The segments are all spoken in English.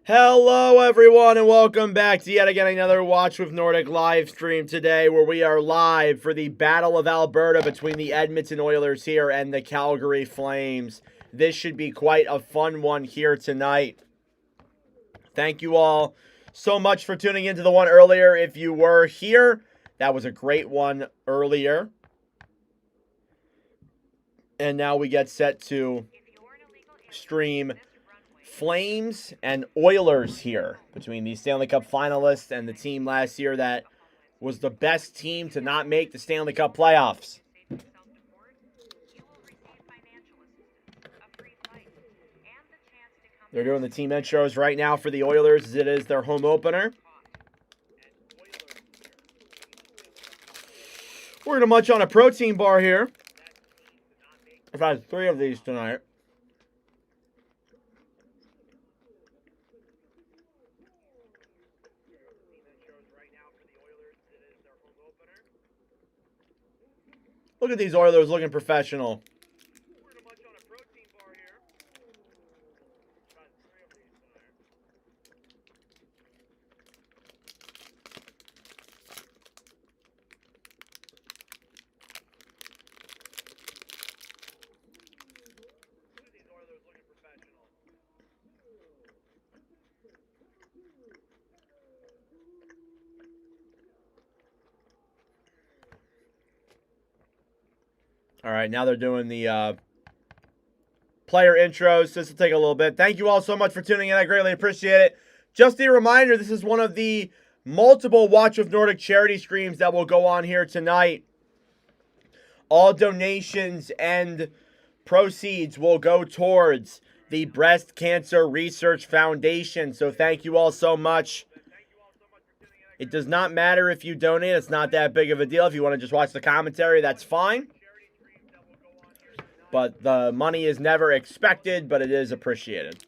Hello, everyone, and welcome back to yet again another Watch with Nordic live stream today, where we are live for the Battle of Alberta between the Edmonton Oilers here and the Calgary Flames. This should be quite a fun one here tonight. Thank you all so much for tuning into the one earlier. If you were here, that was a great one earlier. And now we get set to stream Flames and Oilers here, between the Stanley Cup finalists and the team last year that was the best team to not make the Stanley Cup playoffs. They're doing the team intros right now for the Oilers as it is their home opener. We're going to munch on a protein bar here. I've had 3 of these tonight. Look at these Oilers looking professional. All right, now they're doing the player intros. This will take a little bit. Thank you all so much for tuning in. I greatly appreciate it. Just a reminder, this is one of the multiple Watch of Nordic charity streams that will go on here tonight. All donations and proceeds will go towards the Breast Cancer Research Foundation. So thank you all so much. It does not matter if you donate. It's not that big of a deal. If you want to just watch the commentary, that's fine. But the money is never expected, but it is appreciated.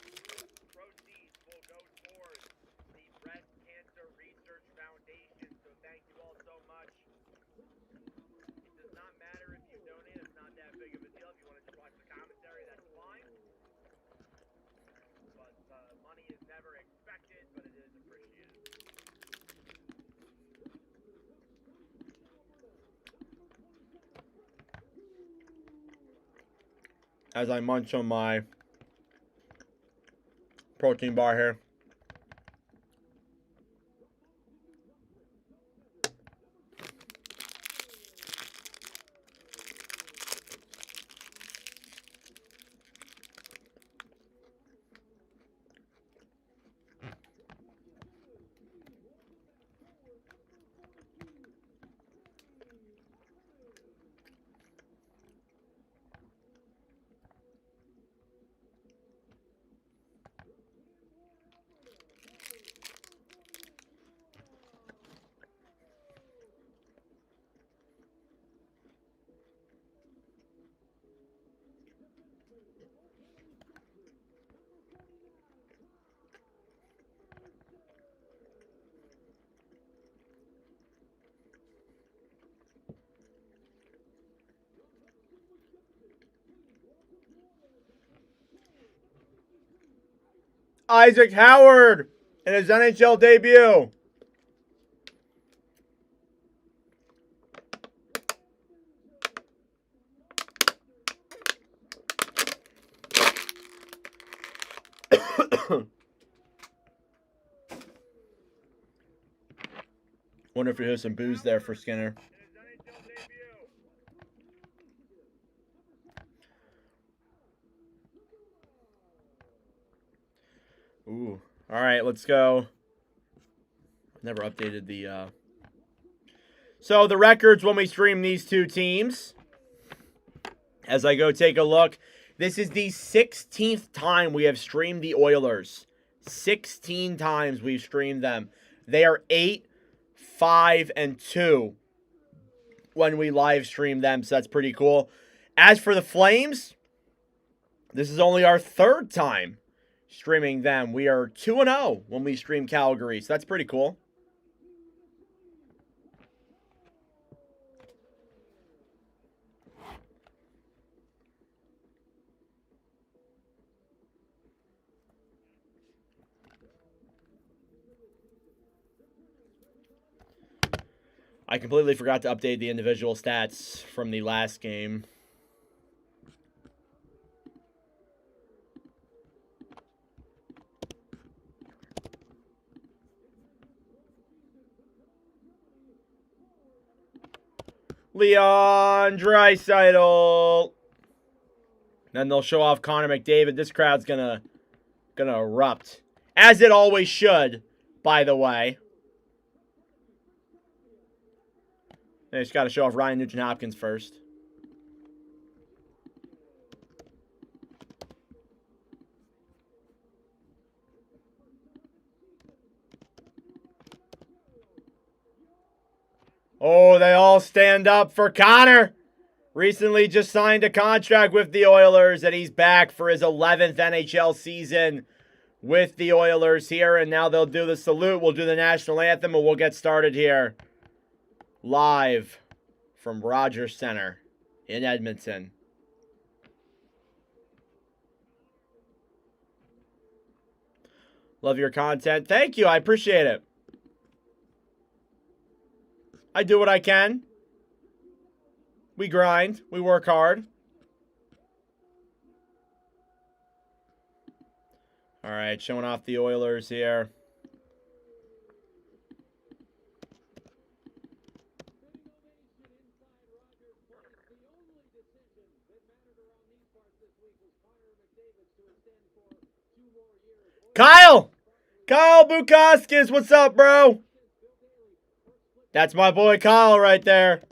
As I munch on my protein bar here. Isaac Howard in his NHL debut. Wonder if he has some booze there for Skinner. Ooh. All right, let's go. Never updated the... So the records when we stream these two teams. As I go take a look. This is the 16th time we have streamed the Oilers. 16 times we've streamed them. They are 8-5-2 when we live stream them, so that's pretty cool. As for the Flames, this is only our 3rd time streaming them. We are 2-0 when we stream Calgary, so that's pretty cool. I completely forgot to update the individual stats from the last game. Leon Draisaitl. Then they'll show off Connor McDavid. This crowd's gonna erupt, as it always should. By the way, they just got to show off Ryan Nugent-Hopkins first. Oh, they all stand up for Connor. Recently just signed a contract with the Oilers, and he's back for his 11th NHL season with the Oilers here. And now they'll do the salute. We'll do the national anthem, and we'll get started here. Live from Rogers Center in Edmonton. Love your content. Thank you. I appreciate it. I do what I can. We grind. We work hard. All right, showing off the Oilers here. Kyle Bukauskas, what's up, bro? That's my boy Kyle right there.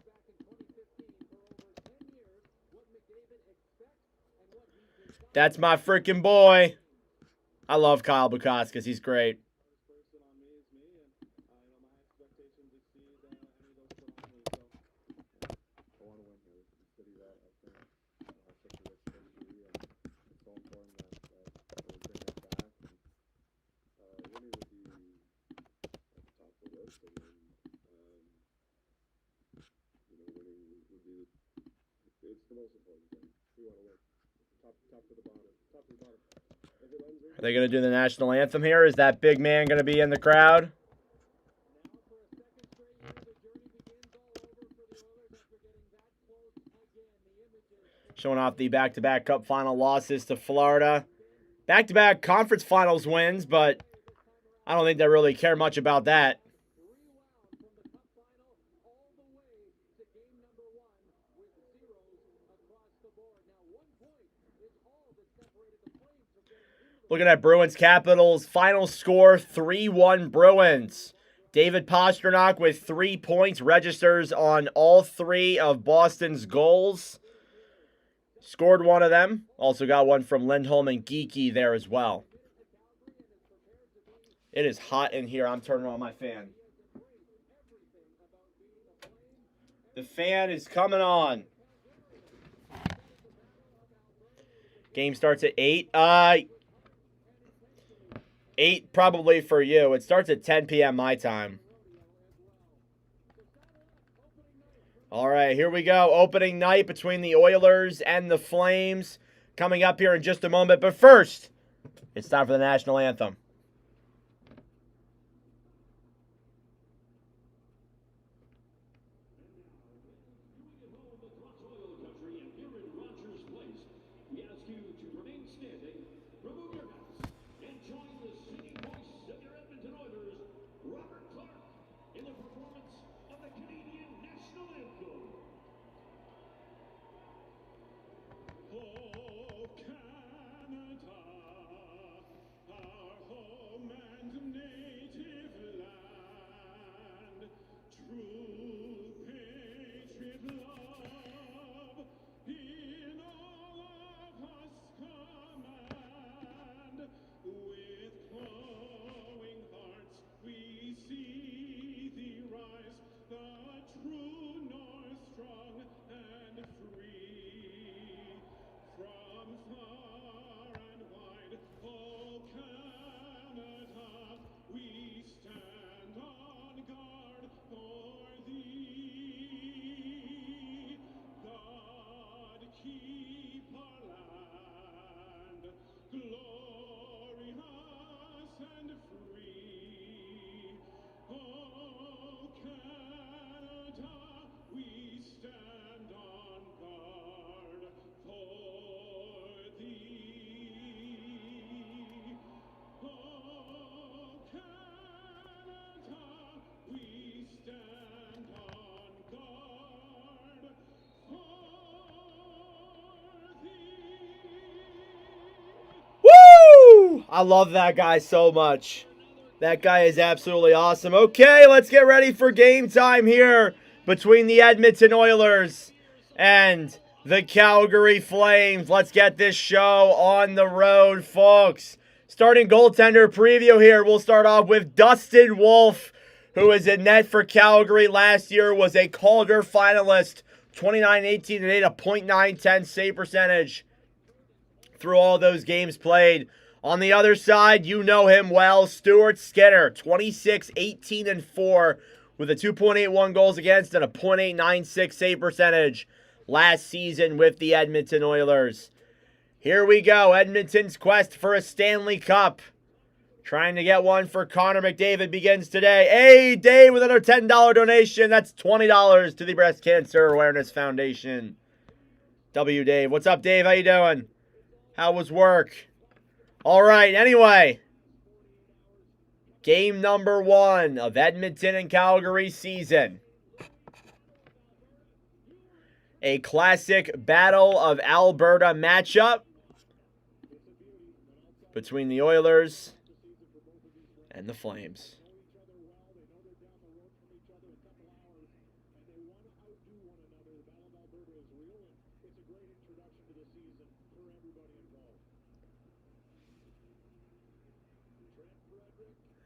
That's my freaking boy. I love Kyle Bukauskas. He's great. Are they going to do the national anthem here? Is that big man going to be in the crowd? Showing off the back-to-back Cup final losses to Florida. Back-to-back conference finals wins, but I don't think they really care much about that. Looking at Bruins Capitals, final score 3-1 Bruins. David Pastrnak with 3 points, registers on all 3 of Boston's goals. Scored one of them. Also got one from Lindholm and Geeky there as well. It is hot in here. I'm turning on my fan. The fan is coming on. Game starts at 8. 8 probably for you. It starts at 10 p.m. my time. All right, here we go. Opening night between the Oilers and the Flames. Coming up here in just a moment. But first, it's time for the national anthem. Woo! I love that guy so much. That guy is absolutely awesome. Okay, let's get ready for game time here between the Edmonton Oilers and the Calgary Flames. Let's get this show on the road, folks. Starting goaltender preview here. We'll start off with Dustin Wolf, who is in net for Calgary last year, was a Calder finalist, 29-18 and 8, a .910 save percentage through all those games played. On the other side, you know him well, Stuart Skinner, 26-18 and 4 with a 2.81 goals against and a .896 save percentage last season with the Edmonton Oilers. Here we go, Edmonton's quest for a Stanley Cup. Trying to get one for Connor McDavid begins today. Hey, Dave, with another $10 donation. That's $20 to the Breast Cancer Awareness Foundation. W. Dave. What's up, Dave? How you doing? How was work? All right, anyway. Game number 1 of Edmonton and Calgary season. A classic Battle of Alberta matchup between the Oilers and the Flames.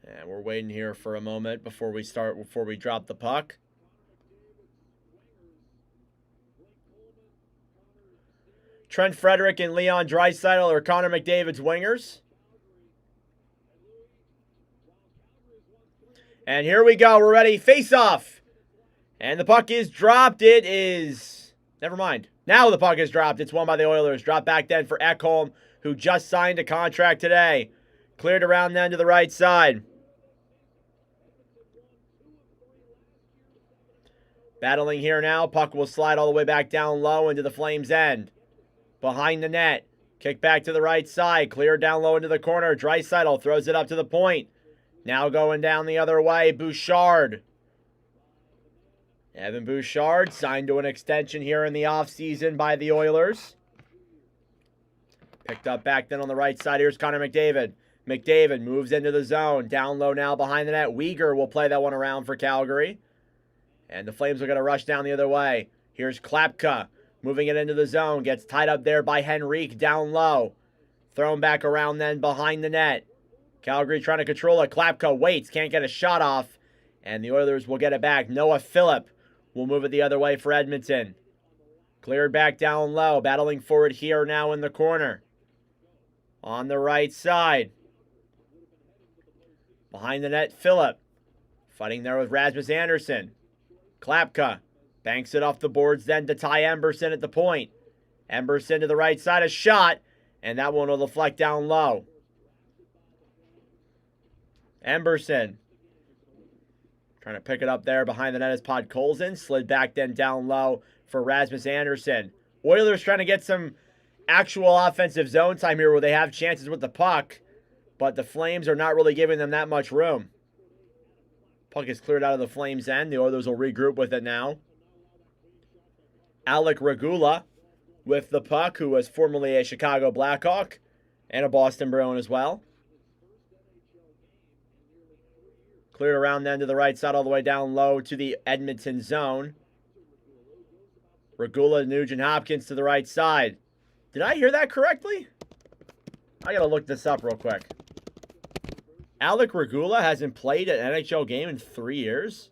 And we're waiting here for a moment before we drop the puck. Trent Frederick and Leon Draisaitl are Connor McDavid's wingers. And here we go. We're ready. Face off. And the puck is dropped. It is... Never mind. Now the puck is dropped. It's won by the Oilers. Drop back then for Ekholm, who just signed a contract today. Cleared around then to the right side. Battling here now. Puck will slide all the way back down low into the Flames' end. Behind the net. Kick back to the right side. Cleared down low into the corner. Draisaitl throws it up to the point. Now going down the other way. Bouchard. Evan Bouchard signed to an extension here in the offseason by the Oilers. Picked up back then on the right side. Here's Connor McDavid. McDavid moves into the zone. Down low now behind the net. Weegar will play that one around for Calgary. And the Flames are going to rush down the other way. Here's Klapka. Moving it into the zone. Gets tied up there by Henrique down low. Thrown back around then behind the net. Calgary trying to control it. Klapka waits. Can't get a shot off. And the Oilers will get it back. Noah Phillip will move it the other way for Edmonton. Cleared back down low. Battling forward here now in the corner. On the right side. Behind the net, Phillip. Fighting there with Rasmus Andersson. Klapka banks it off the boards then to Ty Emberson at the point. Emberson to the right side, a shot, and that one will deflect down low. Emberson trying to pick it up there behind the net is Podkolzin. Slid back then down low for Rasmus Andersson. Oilers trying to get some actual offensive zone time here where they have chances with the puck, but the Flames are not really giving them that much room. Puck is cleared out of the Flames' end. The Oilers will regroup with it now. Alec Regula with the puck, who was formerly a Chicago Blackhawk and a Boston Bruin as well. Cleared around then to the right side all the way down low to the Edmonton zone. Regula, Nugent Hopkins to the right side. Did I hear that correctly? I gotta look this up real quick. Alec Regula hasn't played an NHL game in 3 years?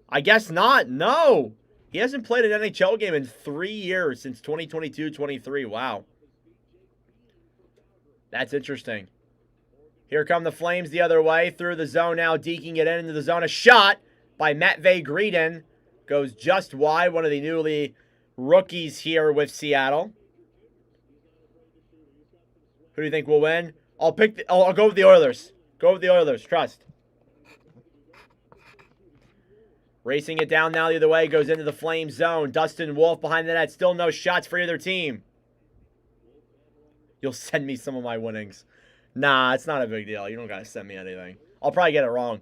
I guess not. No. He hasn't played an NHL game in 3 years since 2022-23. Wow. That's interesting. Here come the Flames the other way. Through the zone now. Deking it into the zone. A shot by Matvei Greden. Goes just wide. One of the newly rookies here with Seattle. Who do you think will win? I'll go with the Oilers. Go with the Oilers. Trust. Racing it down now the other way. Goes into the Flames zone. Dustin Wolf behind the net. Still no shots for either team. You'll send me some of my winnings. Nah, it's not a big deal. You don't got to send me anything. I'll probably get it wrong.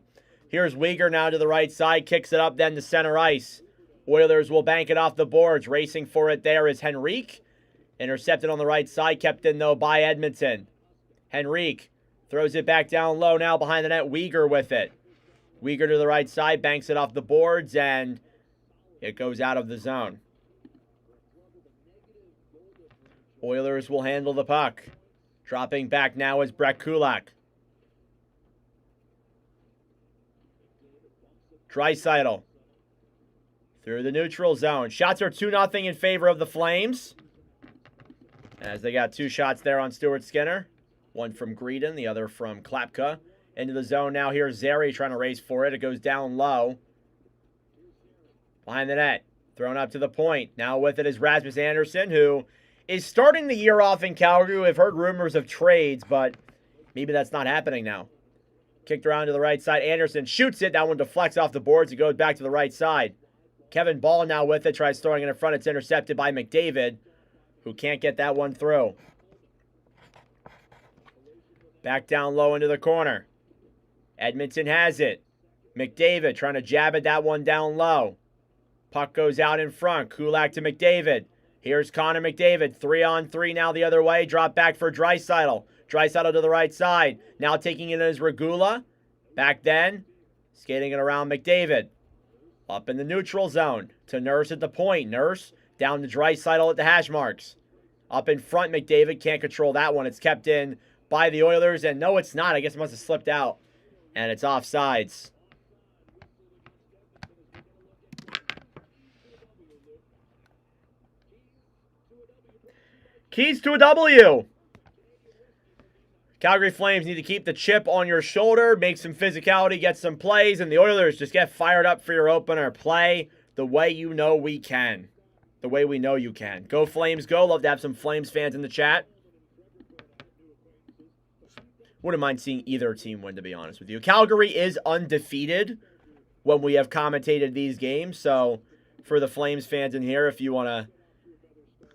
Here's Weegar now to the right side. Kicks it up then to center ice. Oilers will bank it off the boards. Racing for it there is Henrique. Intercepted on the right side. Kept in, though, by Edmonton. Henrique throws it back down low now behind the net. Weegar with it. Weegar to the right side. Banks it off the boards, and it goes out of the zone. Oilers will handle the puck. Dropping back now is Brett Kulak. Draisaitl through the neutral zone. Shots are 2-0 in favor of the Flames, as they got 2 shots there on Stuart Skinner. One from Greedon, the other from Klapka. Into the zone now. Here's Zary trying to race for it. It goes down low. Behind the net. Thrown up to the point. Now with it is Rasmus Andersson, who is starting the year off in Calgary. We've heard rumors of trades, but maybe that's not happening now. Kicked around to the right side. Andersson shoots it. That one deflects off the boards. It goes back to the right side. Kevin Ball now with it. Tries throwing it in front. It's intercepted by McDavid, who can't get that one through. Back down low into the corner. Edmonton has it. McDavid trying to jab at that one down low. Puck goes out in front. Kulak to McDavid. Here's Connor McDavid. 3-on-3 now the other way. Drop back for Draisaitl. Draisaitl to the right side. Now taking it as Regula. Back then. Skating it around McDavid. Up in the neutral zone. To Nurse at the point. Nurse down to Draisaitl at the hash marks. Up in front, McDavid can't control that one. It's kept in by the Oilers. And no, it's not. I guess it must have slipped out. And it's offsides. Keys to a W. Calgary Flames need to keep the chip on your shoulder, make some physicality, get some plays, and the Oilers just get fired up for your opener. Play the way you know we can. The way we know you can. Go Flames, go. Love to have some Flames fans in the chat. Wouldn't mind seeing either team win, to be honest with you. Calgary is undefeated when we have commentated these games. So for the Flames fans in here, if you want to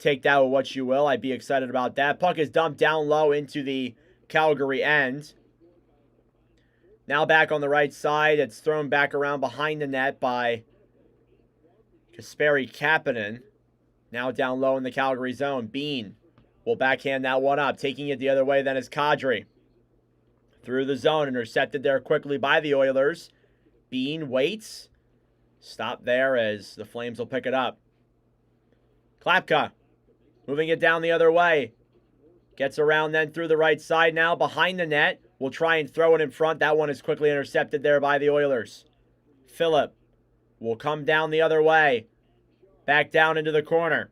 take that with what you will, I'd be excited about that. Puck is dumped down low into the Calgary end. Now back on the right side. It's thrown back around behind the net by Kasperi Kapanen. Now down low in the Calgary zone. Bean will backhand that one up. Taking it the other way then is Kadri. Through the zone. Intercepted there quickly by the Oilers. Bean waits. Stop there as the Flames will pick it up. Klapka moving it down the other way. Gets around then through the right side now. Behind the net. Will try and throw it in front. That one is quickly intercepted there by the Oilers. Phillip will come down the other way. Back down into the corner.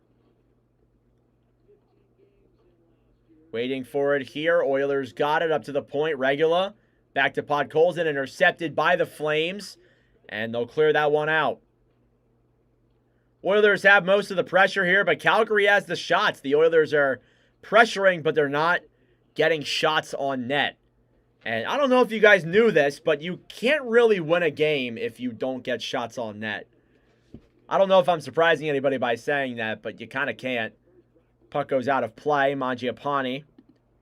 Waiting for it here. Oilers got it up to the point. Regula. Back to Podkolzin. Intercepted by the Flames. And they'll clear that one out. Oilers have most of the pressure here, but Calgary has the shots. The Oilers are pressuring, but they're not getting shots on net. And I don't know if you guys knew this, but you can't really win a game if you don't get shots on net. I don't know if I'm surprising anybody by saying that, but you kind of can't. Puck goes out of play. Mangiapane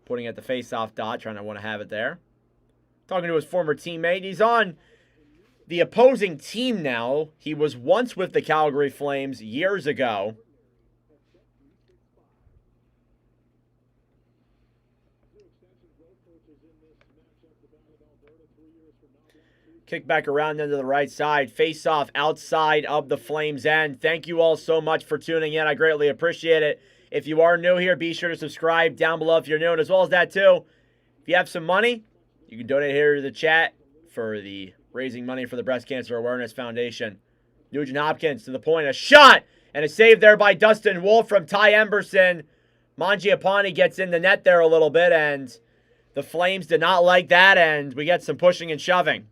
putting it at the face-off dot, trying to want to have it there. Talking to his former teammate. He's on the opposing team now. He was once with the Calgary Flames years ago. Kick back around into the right side. Face off outside of the Flames end. Thank you all so much for tuning in. I greatly appreciate it. If you are new here, be sure to subscribe down below if you're new. And as well as that too, if you have some money, you can donate here to the chat for the raising money for the Breast Cancer Awareness Foundation. Nugent Hopkins to the point. A shot and a save there by Dustin Wolf from Ty Emberson. Mangiapane gets in the net there a little bit, and the Flames did not like that, and we get some pushing and shoving.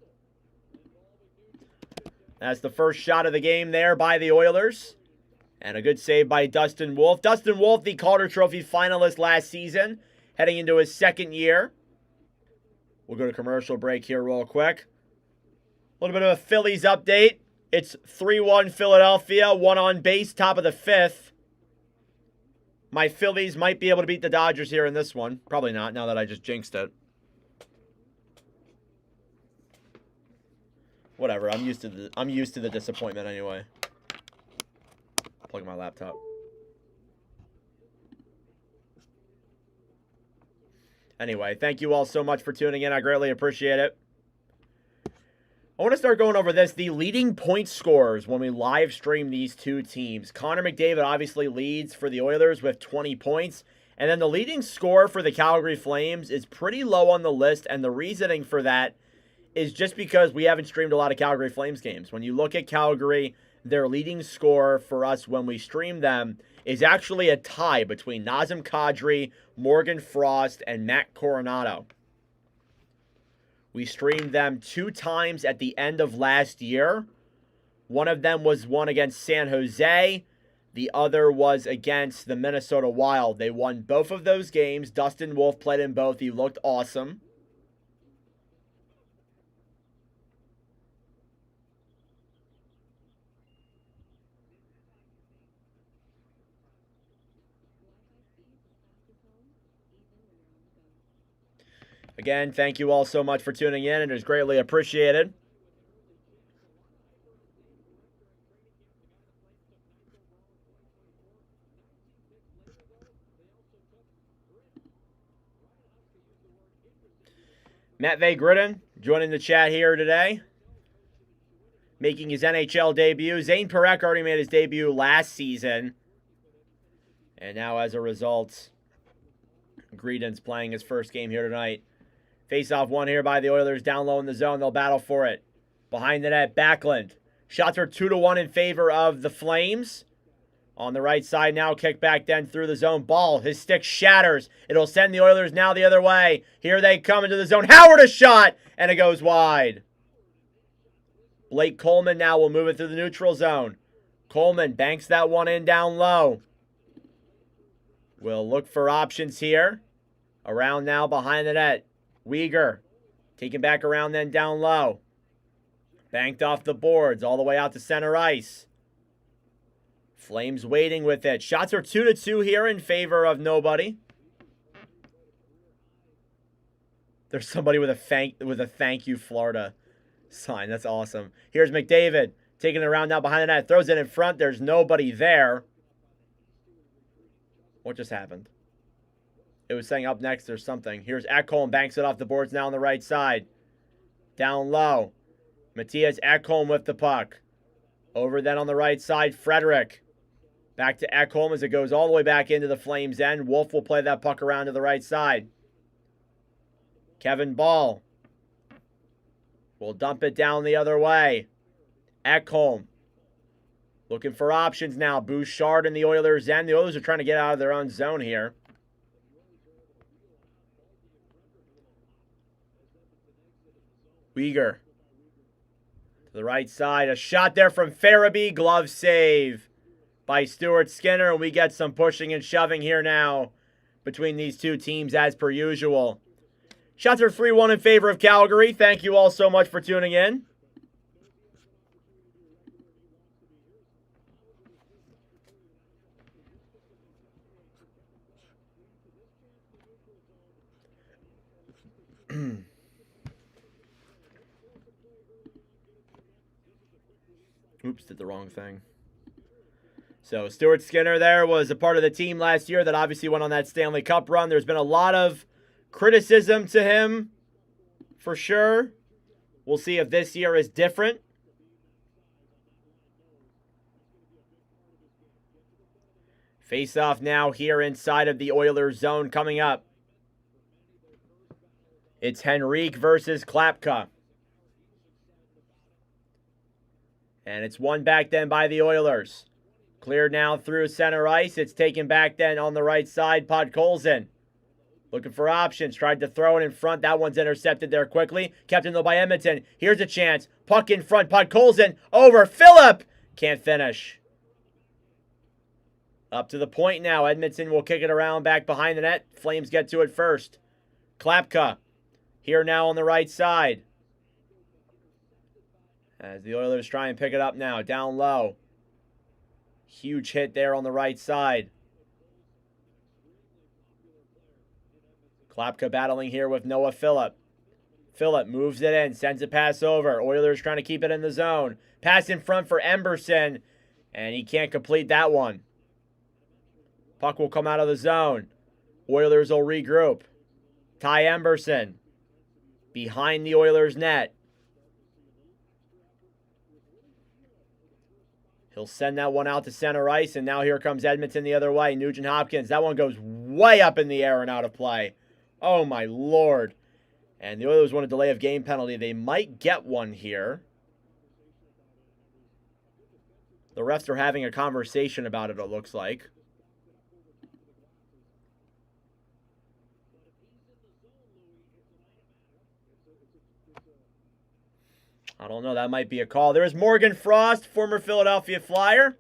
That's the first shot of the game there by the Oilers. And a good save by Dustin Wolf. Dustin Wolf, the Calder Trophy finalist last season, heading into his second year. We'll go to commercial break here real quick. A little bit of a Phillies update. It's 3-1 Philadelphia, 1 on base, top of the 5th. My Phillies might be able to beat the Dodgers here in this one. Probably not, now that I just jinxed it. Whatever. I'm used to the disappointment anyway. Plug in my laptop. Anyway, thank you all so much for tuning in. I greatly appreciate it. I want to start going over this. The leading point scorers when we live stream these two teams. Connor McDavid obviously leads for the Oilers with 20 points. And then the leading scorer for the Calgary Flames is pretty low on the list. And the reasoning for that is just because we haven't streamed a lot of Calgary Flames games. When you look at Calgary, their leading scorer for us when we stream them is actually a tie between Nazem Kadri, Morgan Frost, and Matt Coronado. We streamed them 2 times at the end of last year. One of them was one against San Jose. The other was against the Minnesota Wild. They won both of those games. Dustin Wolf played in both. He looked awesome. Again, thank you all so much for tuning in. It is greatly appreciated. Matt Gritten joining the chat here today. Making his NHL debut. Zane Parekh already made his debut last season. And now as a result, Gretton's playing his first game here tonight. Face-off one here by the Oilers. Down low in the zone. They'll battle for it. Behind the net, Backlund. Shots are 2-1 in favor of the Flames. On the right side now, kick back then through the zone. Ball, his stick shatters. It'll send the Oilers now the other way. Here they come into the zone. Howard a shot, and it goes wide. Blake Coleman now will move it through the neutral zone. Coleman banks that one in down low. We'll look for options here. Around now behind the net. Weegar taken back around then down low. Banked off the boards all the way out to center ice. Flames waiting with it. Shots are 2-2 here in favor of nobody. There's somebody with a thank you Florida sign. That's awesome. Here's McDavid taking it around now behind the net. Throws it in front. There's nobody there. What just happened? It was saying up next there's something. Here's Ekholm. Banks it off the boards now on the right side. Down low. Matthias Ekholm with the puck. Over then on the right side, Frederick. Back to Ekholm as it goes all the way back into the Flames' end. Wolf will play that puck around to the right side. Kevin Ball will dump it down the other way. Ekholm looking for options now. Bouchard and the Oilers' end. The Oilers are trying to get out of their own zone here. Weegar to the right side. A shot there from Farabee. Glove save by Stuart Skinner. And we get some pushing and shoving here now between these two teams as per usual. Shots are 3-1 in favor of Calgary. Thank you all so much for tuning in. Oops, did the wrong thing. So Stuart Skinner there was a part of the team last year that obviously went on that Stanley Cup run. There's been a lot of criticism to him, for sure. We'll see if this year is different. Face-off now here inside of the Oilers zone coming up. It's Henrique versus Klapka. And it's won back then by the Oilers. Cleared now through center ice. It's taken back then on the right side. Podkolzin looking for options. Tried to throw it in front. That one's intercepted there quickly. Kept in though by Edmonton. Here's a chance. Puck in front. Podkolzin over. Phillip can't finish. Up to the point now. Edmonton will kick it around back behind the net. Flames get to it first. Klapka here now on the right side. As the Oilers try and pick it up now. Down low. Huge hit there on the right side. Klapka battling here with Noah Phillip. Phillip moves it in, sends a pass over. Oilers trying to keep it in the zone. Pass in front for Emberson, and he can't complete that one. Puck will come out of the zone. Oilers will regroup. Ty Emberson behind the Oilers' net. He'll send that one out to center ice, and now here comes Edmonton the other way. Nugent Hopkins. That one goes way up in the air and out of play. Oh, my Lord. And the Oilers want a delay of game penalty. They might get one here. The refs are having a conversation about it looks like. I don't know. That might be a call. There's Morgan Frost, former Philadelphia Flyer.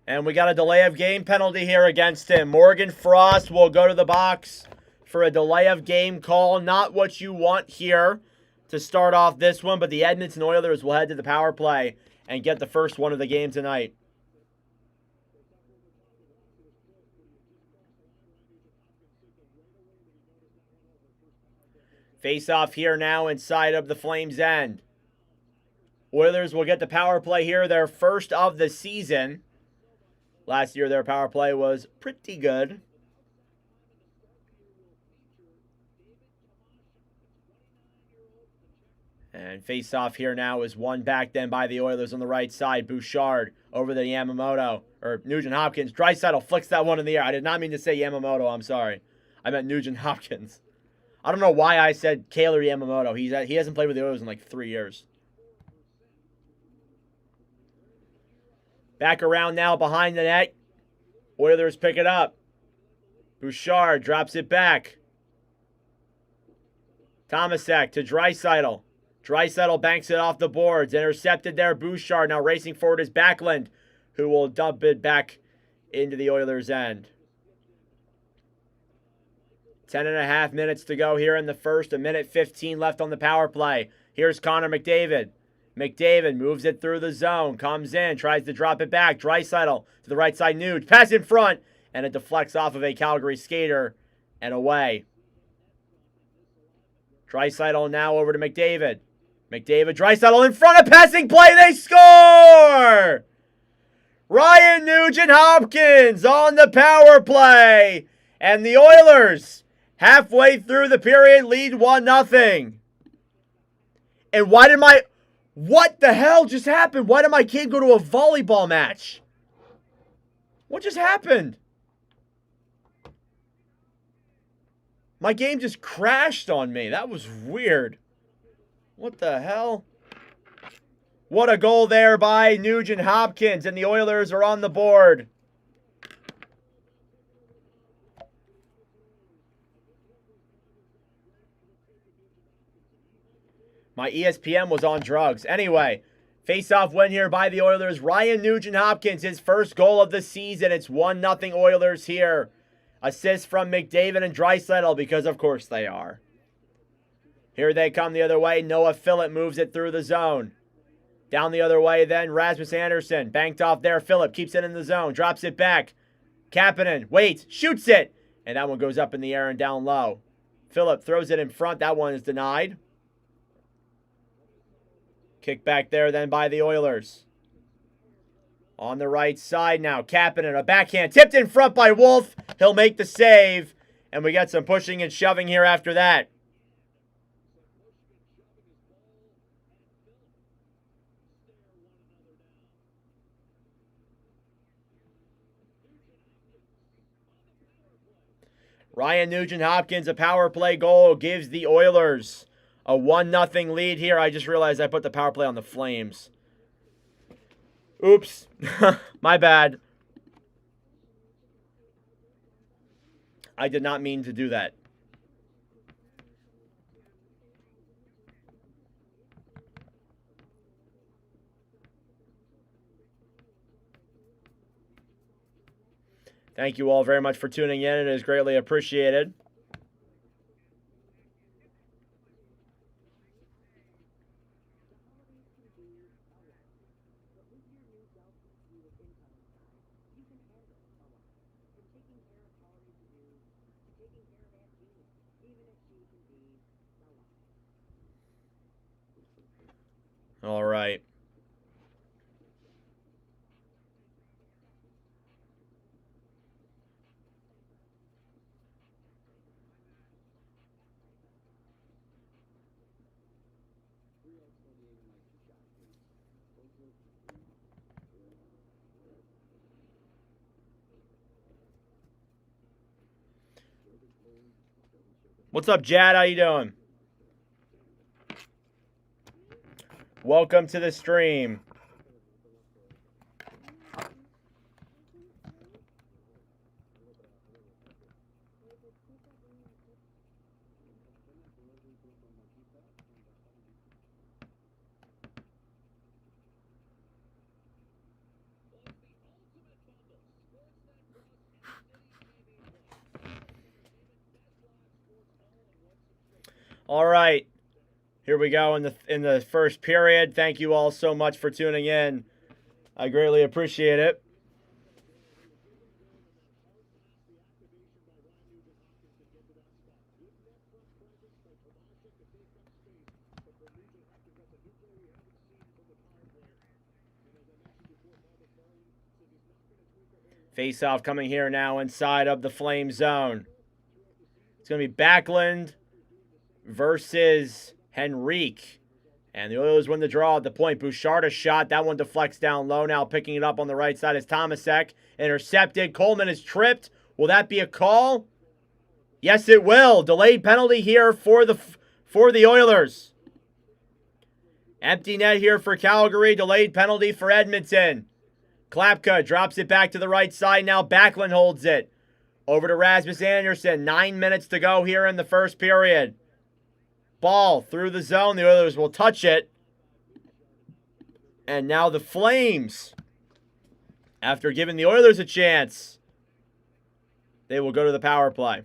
And we got a delay of game penalty here against him. Morgan Frost will go to the box for a delay of game call. Not what you want here to start off this one, but the Edmonton Oilers will head to the power play and get the first one of the game tonight. Face off here now inside of the Flames' end. Oilers will get the power play here, their first of the season. Last year, their power play was pretty good. And face off here now is won back then by the Oilers on the right side. Bouchard over the Yamamoto, or Nugent Hopkins. Draisaitl flicks that one in the air. I did not mean to say Yamamoto, I'm sorry. I meant Nugent Hopkins. I don't know why I said Kaylor Yamamoto. He hasn't played with the Oilers in like 3 years. Back around now behind the net. Oilers pick it up. Bouchard drops it back. Tomasek to Draisaitl. Draisaitl banks it off the boards. Intercepted there. Bouchard now racing forward is Backlund, who will dump it back into the Oilers' end. 10.5 minutes to go here in the first. 1:15 left on the power play. Here's Connor McDavid. McDavid moves it through the zone. Comes in. Tries to drop it back. Draisaitl to the right side. Nuge. Pass in front. And it deflects off of a Calgary skater and away. Draisaitl now over to McDavid. McDavid. Draisaitl in front of passing play. They score! Ryan Nugent-Hopkins on the power play. And the Oilers, halfway through the period, lead 1-0. And what the hell just happened? Why did my kid go to a volleyball match? What just happened? My game just crashed on me. That was weird. What the hell? What a goal there by Nugent-Hopkins, and the Oilers are on the board. My ESPN was on drugs. Anyway, face-off win here by the Oilers. Ryan Nugent-Hopkins, his first goal of the season. It's 1-0 Oilers here. Assist from McDavid and Draisaitl, because of course they are. Here they come the other way. Noah Phillip moves it through the zone. Down the other way then, Rasmus Andersson. Banked off there. Phillip keeps it in the zone. Drops it back. Kapanen waits. Shoots it. And that one goes up in the air and down low. Phillip throws it in front. That one is denied. Kick back there then by the Oilers. On the right side now. Kapanen, a backhand. Tipped in front by Wolf. He'll make the save. And we got some pushing and shoving here after that. Ryan Nugent-Hopkins, a power play goal, gives the Oilers a 1-0 lead here. I just realized I put the power play on the Flames. Oops. My bad. I did not mean to do that. Thank you all very much for tuning in. It is greatly appreciated. All right. What's up, Jad? How you doing? Welcome to the stream. All right. Here we go in the first period. Thank you all so much for tuning in. I greatly appreciate it. Face-off coming here now inside of the Flame zone. It's going to be Backlund versus Henrique. And the Oilers win the draw at the point. Bouchard a shot. That one deflects down low. Now picking it up on the right side is Tomasek. Intercepted. Coleman is tripped. Will that be a call? Yes, it will. Delayed penalty here for the Oilers. Empty net here for Calgary. Delayed penalty for Edmonton. Klapka drops it back to the right side. Now Backlund holds it. Over to Rasmus Andersson. 9 minutes to go here in the first period. Ball through the zone. The Oilers will touch it. And now the Flames, after giving the Oilers a chance, they will go to the power play.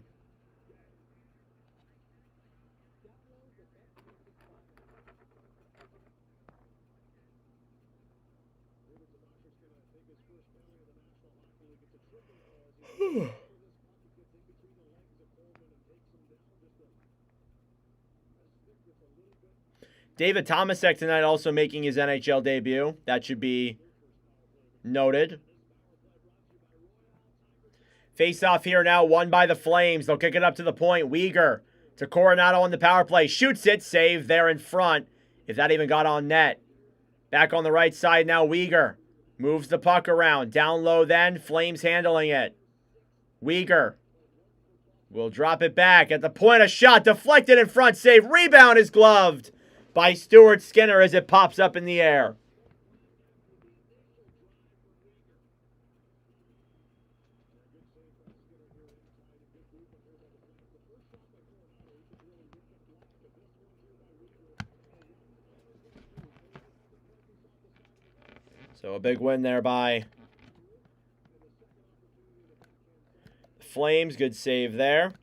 David Tomasek tonight also making his NHL debut. That should be noted. Face-off here now, won by the Flames. They'll kick it up to the point. Weegar to Coronado on the power play. Shoots it. Save there in front, if that even got on net. Back on the right side now, Weegar moves the puck around. Down low then, Flames handling it. Weegar will drop it back. At the point, a shot deflected in front. Save. Rebound is gloved by Stuart Skinner as it pops up in the air. So a big win there by the Flames. Good save there.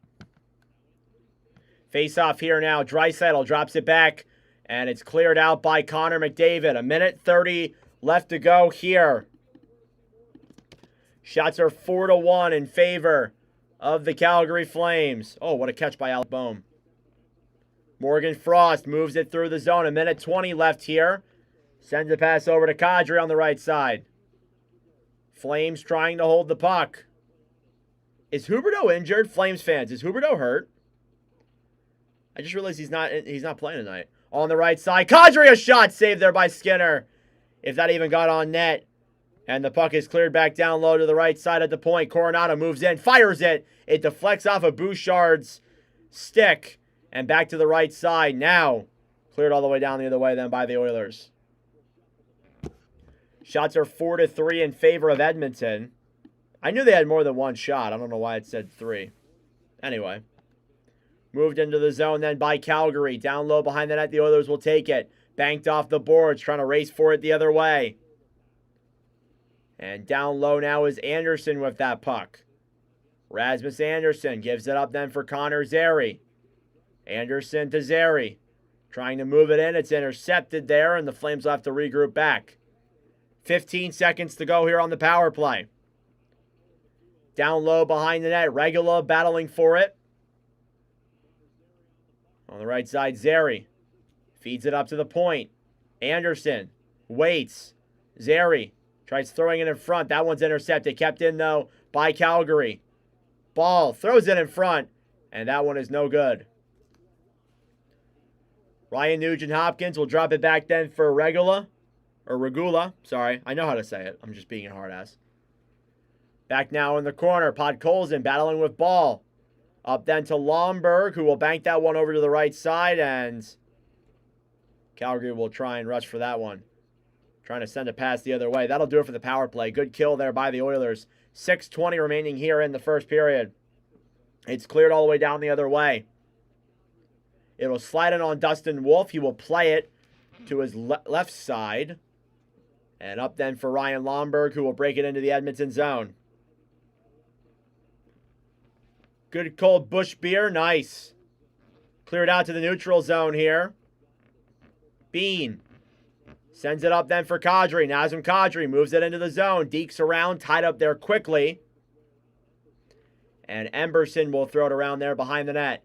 Face off here now. Draisaitl drops it back, and it's cleared out by Connor McDavid. 1:30 left to go here. Shots are 4-1 in favor of the Calgary Flames. Oh, what a catch by Alec Boehm. Morgan Frost moves it through the zone. 1:20 left here. Sends a pass over to Kadri on the right side. Flames trying to hold the puck. Is Huberdeau injured? Flames fans, is Huberdeau hurt? I just realized he's not playing tonight. On the right side, Kadri, a shot saved there by Skinner. If that even got on net. And the puck is cleared back down low to the right side at the point. Coronado moves in, fires it. It deflects off of Bouchard's stick. And back to the right side. Now, cleared all the way down the other way then by the Oilers. Shots are 4-3 in favor of Edmonton. I knew they had more than one shot. I don't know why it said 3. Anyway. Moved into the zone then by Calgary. Down low behind the net, the Oilers will take it. Banked off the boards, trying to race for it the other way. And down low now is Andersson with that puck. Rasmus Andersson gives it up then for Connor Zary. Andersson to Zary. Trying to move it in. It's intercepted there, and the Flames will have to regroup back. 15 seconds to go here on the power play. Down low behind the net. Regula battling for it. On the right side, Zary feeds it up to the point. Anderson waits. Zary tries throwing it in front. That one's intercepted. Kept in, though, by Calgary. Ball throws it in front, and that one is no good. Ryan Nugent-Hopkins will drop it back then for Regula. Sorry, I know how to say it. I'm just being a hard ass. Back now in the corner. Podkolzin battling with ball. Up then to Lomberg, who will bank that one over to the right side, and Calgary will try and rush for that one. Trying to send a pass the other way. That'll do it for the power play. Good kill there by the Oilers. 6:20 remaining here in the first period. It's cleared all the way down the other way. It'll slide in on Dustin Wolf. He will play it to his left side. And up then for Ryan Lomberg, who will break it into the Edmonton zone. Good cold bush beer. Nice. Cleared out to the neutral zone here. Bean sends it up then for Kadri. Nazem Kadri moves it into the zone. Dekes around, tied up there quickly. And Emberson will throw it around there behind the net.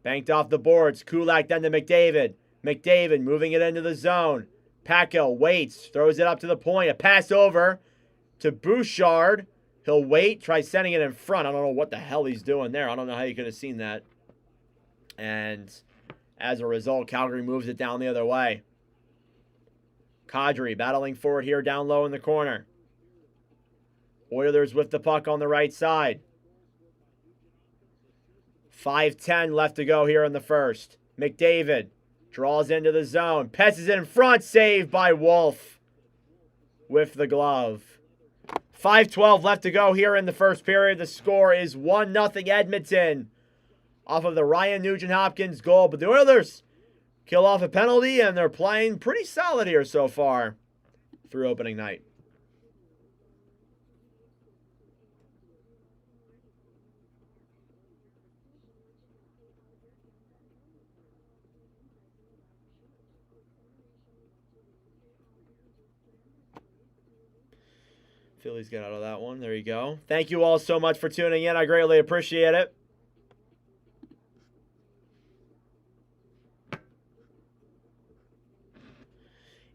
Banked off the boards. Kulak then to McDavid. McDavid moving it into the zone. Pacquiao waits, throws it up to the point. A pass over to Bouchard. He'll wait, try sending it in front. I don't know what the hell he's doing there. I don't know how you could have seen that. And as a result, Calgary moves it down the other way. Kadri battling for it here down low in the corner. Oilers with the puck on the right side. 5:10 left to go here in the first. McDavid draws into the zone. Passes it in front. Saved by Wolf with the glove. 5:12 left to go here in the first period. The score is 1-0 Edmonton off of the Ryan Nugent-Hopkins goal. But the Oilers kill off a penalty, and they're playing pretty solid here so far through opening night. Phillies get out of that one. There you go. Thank you all so much for tuning in. I greatly appreciate it.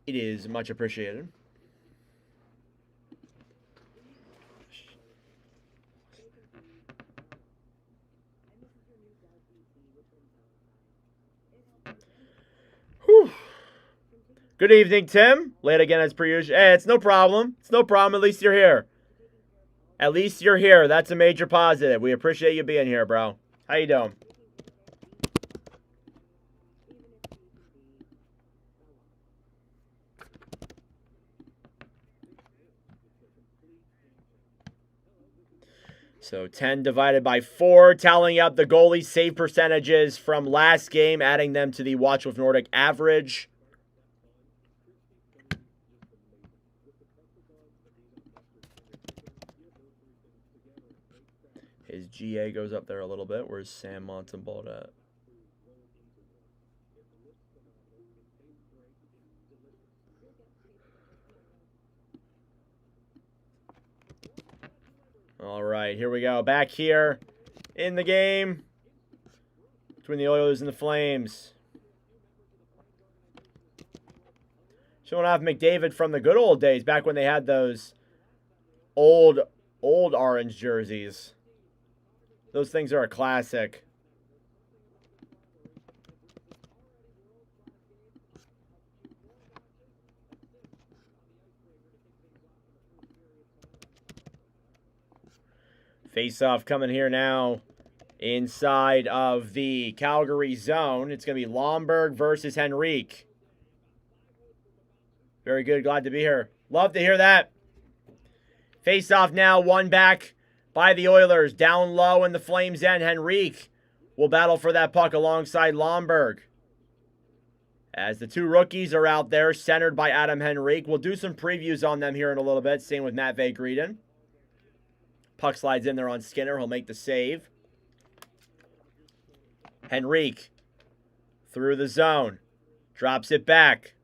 It is much appreciated. Whew. Good evening, Tim. Late again as per usual. Hey, it's no problem. It's no problem. At least you're here. At least you're here. That's a major positive. We appreciate you being here, bro. How you doing? So 10 divided by 4, tallying up the goalie save percentages from last game, adding them to the Watch with Nordic average. His GA goes up there a little bit. Where's Sam Montembault at? All right, here we go. Back here in the game between the Oilers and the Flames. Showing off McDavid from the good old days, back when they had those old orange jerseys. Those things are a classic. Face-off coming here now inside of the Calgary zone. It's going to be Lomberg versus Henrique. Very good. Glad to be here. Love to hear that. Face-off now. One back by the Oilers. Down low in the Flames' end. Henrique will battle for that puck alongside Lomberg. As the two rookies are out there, centered by Adam Henrique. We'll do some previews on them here in a little bit. Same with Matt Van-Grieden. Puck slides in there on Skinner. He'll make the save. Henrique through the zone. Drops it back.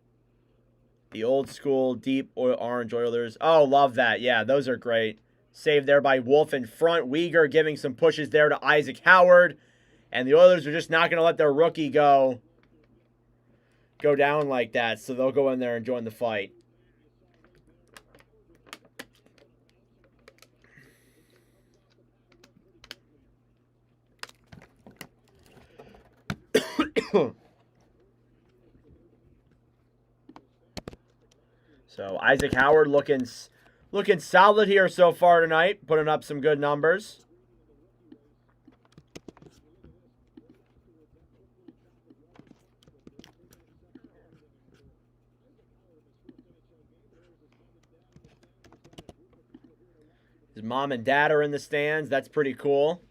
The old school deep orange Oilers. Oh, love that. Yeah, those are great. Save there by Wolf in front. Weegar giving some pushes there to Isaac Howard. And the Oilers are just not going to let their rookie go down like that. So they'll go in there and join the fight. So Isaac Howard looking solid here so far tonight, putting up some good numbers. His mom and dad are in the stands. That's pretty cool.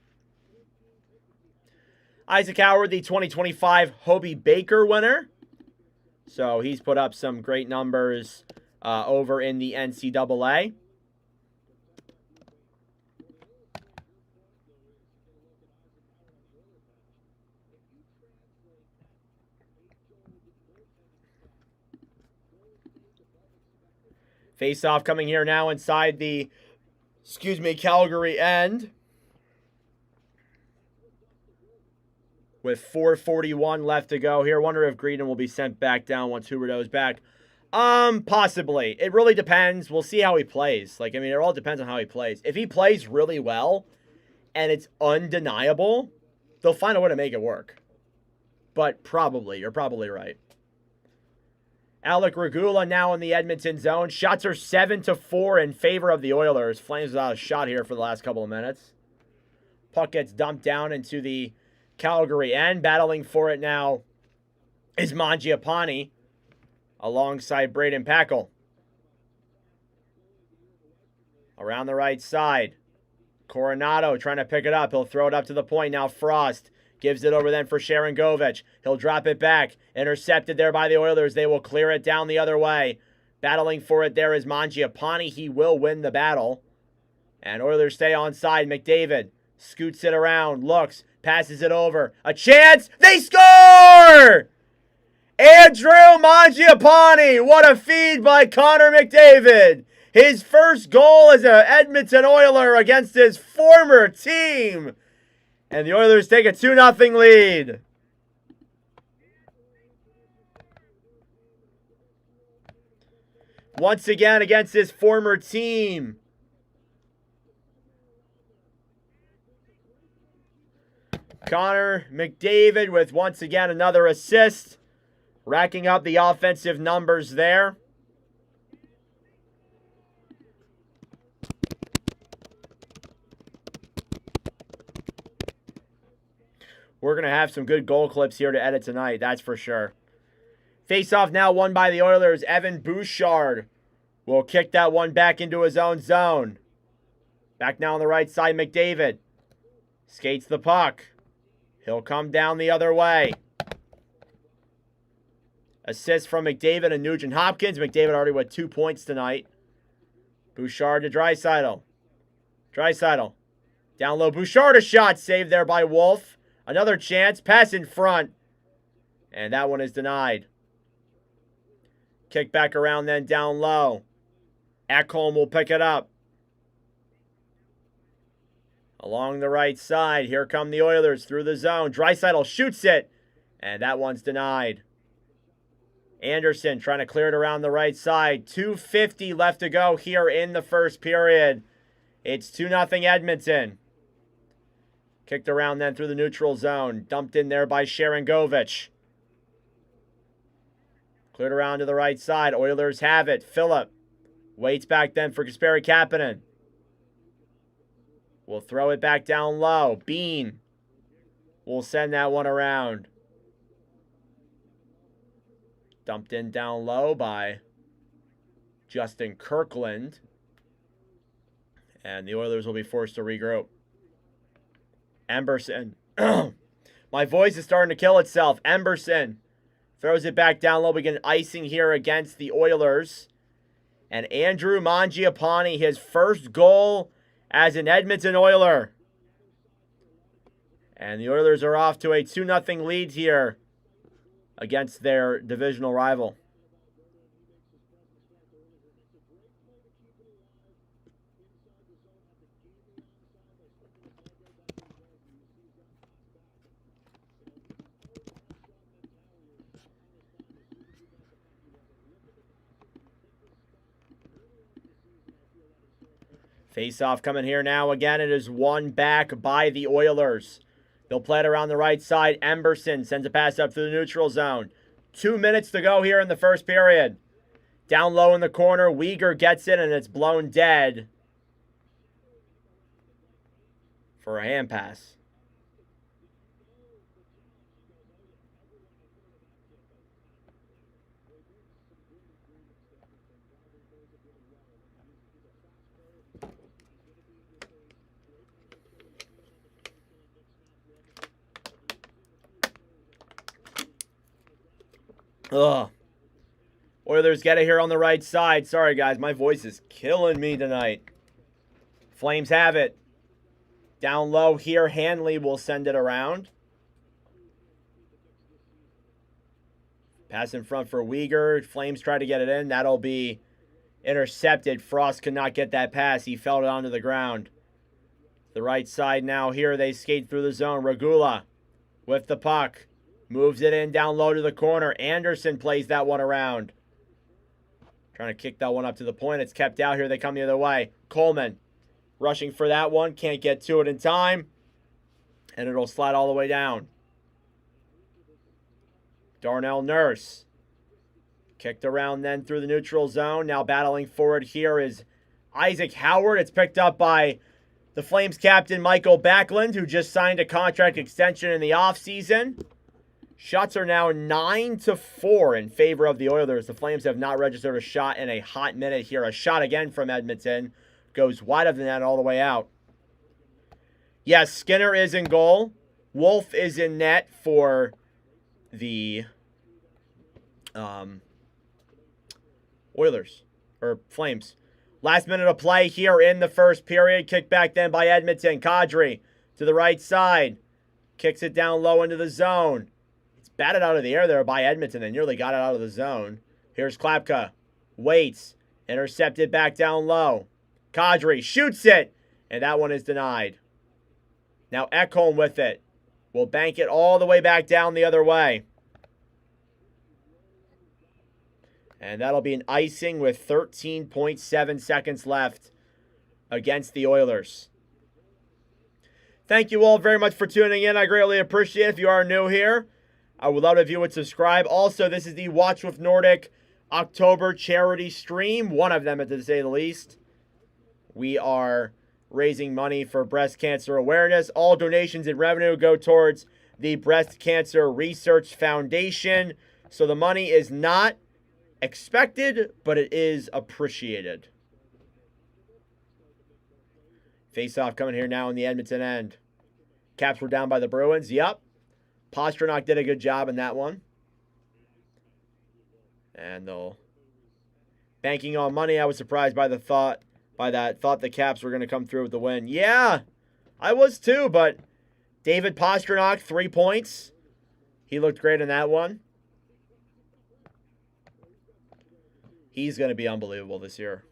Isaac Howard, the 2025 Hobey Baker winner. So he's put up some great numbers over in the NCAA. Face-off coming here now inside the, Calgary end. With 4:41 left to go here. Wonder if Greedon will be sent back down once Huberdeau's back. Possibly. It really depends. We'll see how he plays. It all depends on how he plays. If he plays really well and it's undeniable, they'll find a way to make it work. But probably. You're probably right. Alec Regula now in the Edmonton zone. Shots are 7-4 in favor of the Oilers. Flames without a shot here for the last couple of minutes. Puck gets dumped down into the Calgary end. Battling for it now is Mangiapane alongside Braden Packle. Around the right side. Coronado trying to pick it up. He'll throw it up to the point. Now Frost gives it over then for Sharangovich. He'll drop it back. Intercepted there by the Oilers. They will clear it down the other way. Battling for it there is Mangiapane. He will win the battle. And Oilers stay onside. McDavid scoots it around. Looks. Passes it over. A chance. They score! Andrew Mangiapane. What a feed by Connor McDavid. His first goal as an Edmonton Oiler against his former team. And the Oilers take a 2-0 lead. Once again against his former team. Connor McDavid with once again another assist. Racking up the offensive numbers there. We're going to have some good goal clips here to edit tonight, that's for sure. Face-off now won by the Oilers. Evan Bouchard will kick that one back into his own zone. Back now on the right side, McDavid. Skates the puck. He'll come down the other way. Assist from McDavid and Nugent Hopkins. McDavid already with 2 points tonight. Bouchard to Draisaitl. Draisaitl. Down low. Bouchard, a shot saved there by Wolf. Another chance. Pass in front. And that one is denied. Kick back around then down low. Ekholm will pick it up. Along the right side. Here come the Oilers through the zone. Draisaitl shoots it. And that one's denied. Anderson trying to clear it around the right side. 2:50 left to go here in the first period. It's 2-0 Edmonton. Kicked around then through the neutral zone. Dumped in there by Sharangovich. Cleared around to the right side. Oilers have it. Phillip waits back then for Kasperi Kapanen. We'll throw it back down low. Bean will send that one around. Dumped in down low by Justin Kirkland. And the Oilers will be forced to regroup. Emberson. My voice is starting to kill itself. Emberson throws it back down low. We get an icing here against the Oilers. And Andrew Mangiapane, his first goal as an Edmonton Oiler. And the Oilers are off to a 2-0 lead here against their divisional rival. Face-off coming here now. Again, it is won back by the Oilers. They'll play it around the right side. Emberson sends a pass up through the neutral zone. 2 minutes to go here in the first period. Down low in the corner, Weegar gets it, and it's blown dead for a hand pass. Ugh. Oilers get it here on the right side. Sorry, guys. My voice is killing me tonight. Flames have it. Down low here. Hanley will send it around. Pass in front for Weegar. Flames try to get it in. That'll be intercepted. Frost could not get that pass. He fell it onto the ground. The right side now here. They skate through the zone. Regula with the puck. Moves it in down low to the corner. Anderson plays that one around. Trying to kick that one up to the point. It's kept out here. They come the other way. Coleman rushing for that one. Can't get to it in time. And it'll slide all the way down. Darnell Nurse. Kicked around then through the neutral zone. Now battling forward here is Isaac Howard. It's picked up by the Flames captain Michael Backlund, who just signed a contract extension in the offseason. Shots are now 9-4 in favor of the Oilers. The Flames have not registered a shot in a hot minute here. A shot again from Edmonton. Goes wide of the net all the way out. Yes, Skinner is in goal. Wolf is in net for the Oilers. Or Flames. Last minute of play here in the first period. Kicked back then by Edmonton. Kadri to the right side. Kicks it down low into the zone. Batted out of the air there by Edmonton and nearly got it out of the zone. Here's Klapka. Waits. Intercepted back down low. Kadri shoots it. And that one is denied. Now Ekholm with it. Will bank it all the way back down the other way. And that'll be an icing with 13.7 seconds left against the Oilers. Thank you all very much for tuning in. I greatly appreciate it. If you are new here, I would love it if you would subscribe. Also, this is the Watch with Nordic October charity stream. One of them, to say the least. We are raising money for breast cancer awareness. All donations and revenue go towards the Breast Cancer Research Foundation. So the money is not expected, but it is appreciated. Face-off coming here now in the Edmonton end. Caps were down by the Bruins. Yep. Pastrnak did a good job in that one. And they'll banking on money. I was surprised by the thought the Caps were going to come through with the win. Yeah, I was too, but David Pastrnak, 3 points. He looked great in that one. He's going to be unbelievable this year,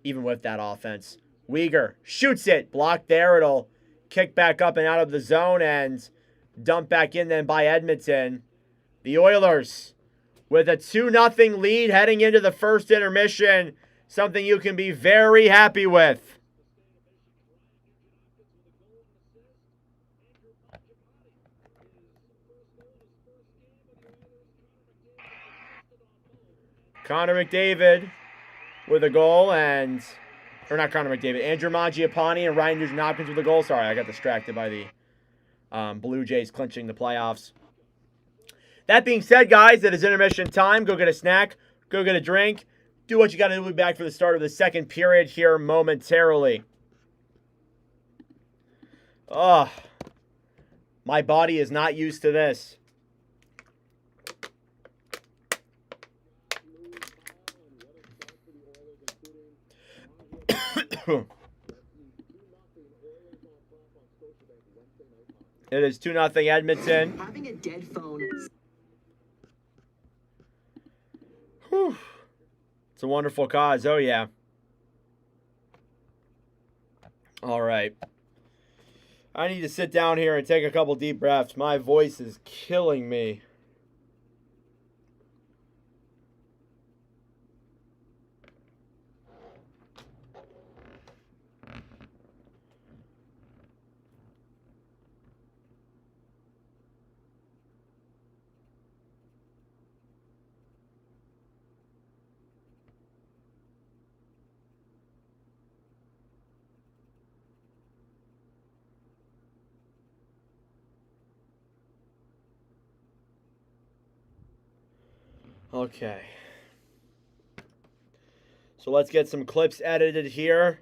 even with that offense. Weegar shoots it. Blocked there. It'll kick back up and out of the zone and dumped back in then by Edmonton. The Oilers with a 2-0 lead heading into the first intermission. Something you can be very happy with. Connor McDavid with a goal and... Or not Connor McDavid. Andrew Mangiapane and Ryan Nugent-Hopkins with a goal. Sorry, I got distracted by the Blue Jays clinching the playoffs. That being said, guys, it is intermission time. Go get a snack. Go get a drink. Do what you got to do. We'll be back for the start of the second period here momentarily. Oh, my body is not used to this. It is 2-0 Edmonton. Having a dead phone. Whew. It's a wonderful cause. Oh, yeah. All right. I need to sit down here and take a couple deep breaths. My voice is killing me. Okay. So let's get some clips edited here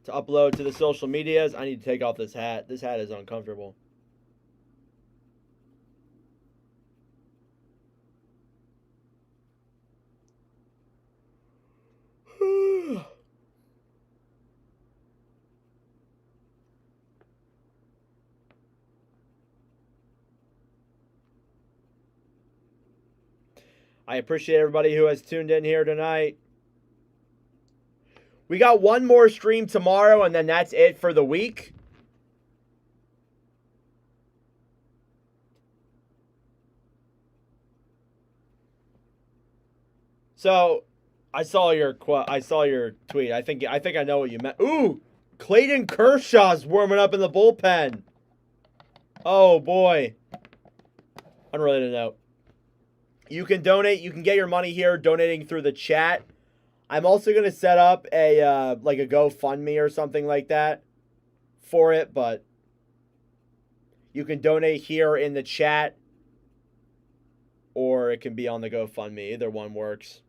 to upload to the social medias. I need to take off this hat. This hat is uncomfortable. I appreciate everybody who has tuned in here tonight. We got one more stream tomorrow, and then that's it for the week. So, I saw your tweet. I think I know what you meant. Ooh, Clayton Kershaw's warming up in the bullpen. Oh boy. Unrelated note. You can donate. You can get your money here donating through the chat. I'm also going to set up a like a GoFundMe or something like that for it, but you can donate here in the chat or it can be on the GoFundMe. Either one works.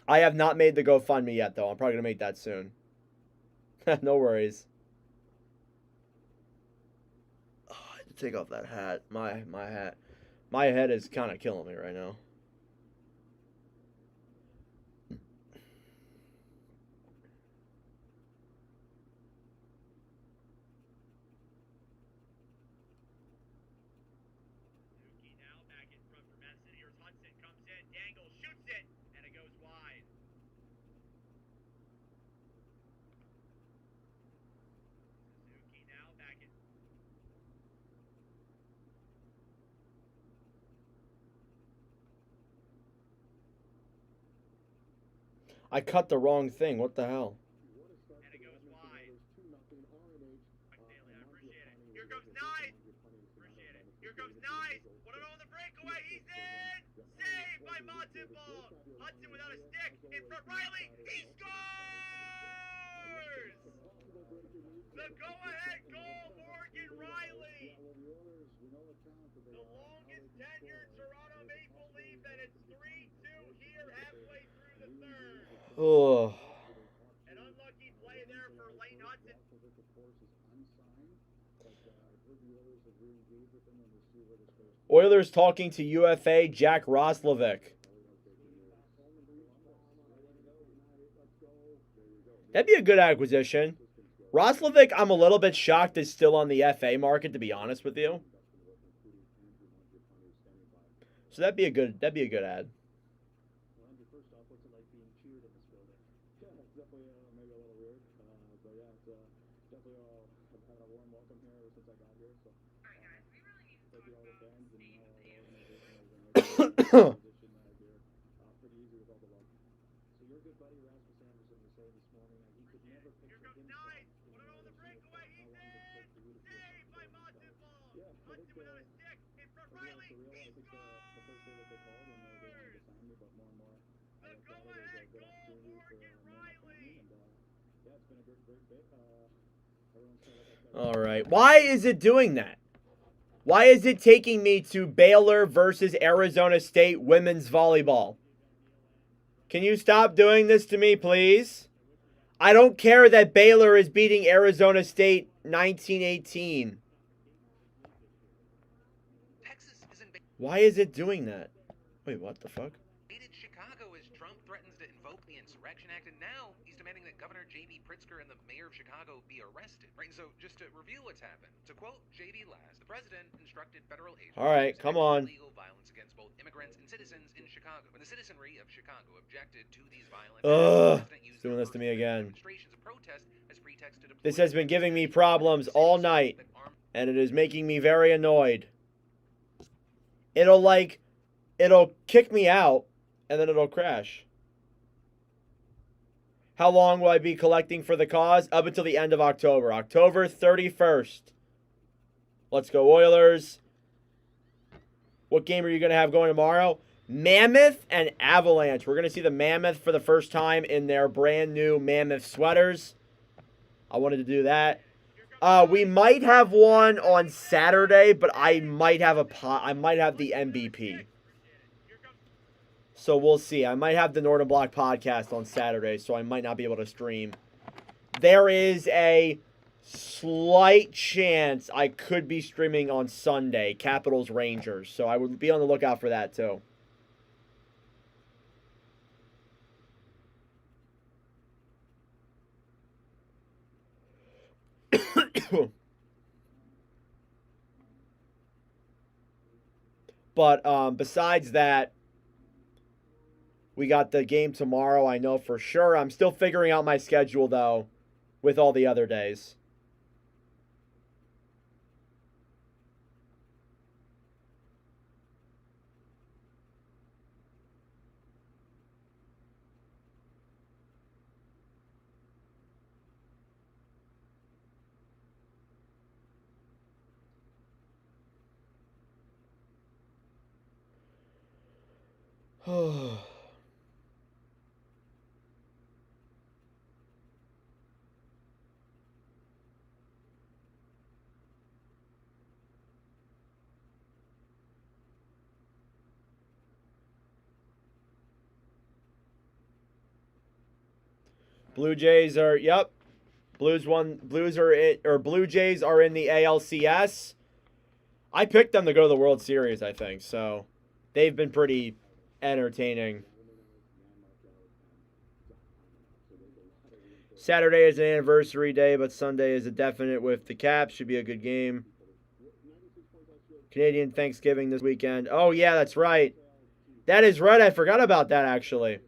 I have not made the GoFundMe yet, though. I'm probably going to make that soon. No worries. Oh, I had to take off that hat. My hat. My head is kind of killing me right now. I cut the wrong thing. What the hell? And it goes wide. I appreciate it. Here comes Nice. Appreciate it. Here comes Nice. What on the breakaway? He's in. Saved by Montembeau. Hudson without a stick. In front, Riley. He scores! The go-ahead goal, Morgan Riley. The longest tenured Toronto Maple Leaf, and it's 3-2 here halfway through the third. Oh. An unlucky play there for Lane Hudson. Oilers talking to UFA Jack Roslovic. That'd be a good acquisition. Roslovic, I'm a little bit shocked is still on the FA market, to be honest with you. So that'd be a good ad. All right. Why is it doing that? Why is it taking me to Baylor versus Arizona State women's volleyball? Can you stop doing this to me, please? I don't care that Baylor is beating Arizona State 19-18. Why is it doing that? Wait, what the fuck? Chicago as Trump threatens to invoke the Insurrection Act, and now he's demanding that Governor J.B. Pritzker and the mayor of Chicago be arrested. Right, so just to review what's happened, to quote J.B. last, the president instructed federal agents all right, come on. Illegal violence against both immigrants and citizens in Chicago. When the citizenry of Chicago objected to these violent He's doing this to me again. This has been giving me problems all night, and it is making me very annoyed. It'll kick me out, and then it'll crash. How long will I be collecting for the cause? Up until the end of October. October 31st. Let's go Oilers. What game are you going to have going tomorrow? Mammoth and Avalanche. We're going to see the Mammoth for the first time in their brand new Mammoth sweaters. I wanted to do that. We might have one on Saturday, but I might have the MVP. So we'll see. I might have the Northern Block podcast on Saturday, so I might not be able to stream. There is a slight chance I could be streaming on Sunday, Capitals Rangers. So I would be on the lookout for that too. But besides that, we got the game tomorrow, I know for sure. I'm still figuring out my schedule, though, with all the other days. Blue Jays are, yep. Blue Jays are in the ALCS. I picked them to go to the World Series, I think, so they've been pretty entertaining. Saturday is an anniversary day, but Sunday is a definite with the Caps. Should be a good game. Canadian Thanksgiving this weekend. Oh, yeah, that's right. That is right. I forgot about that, actually.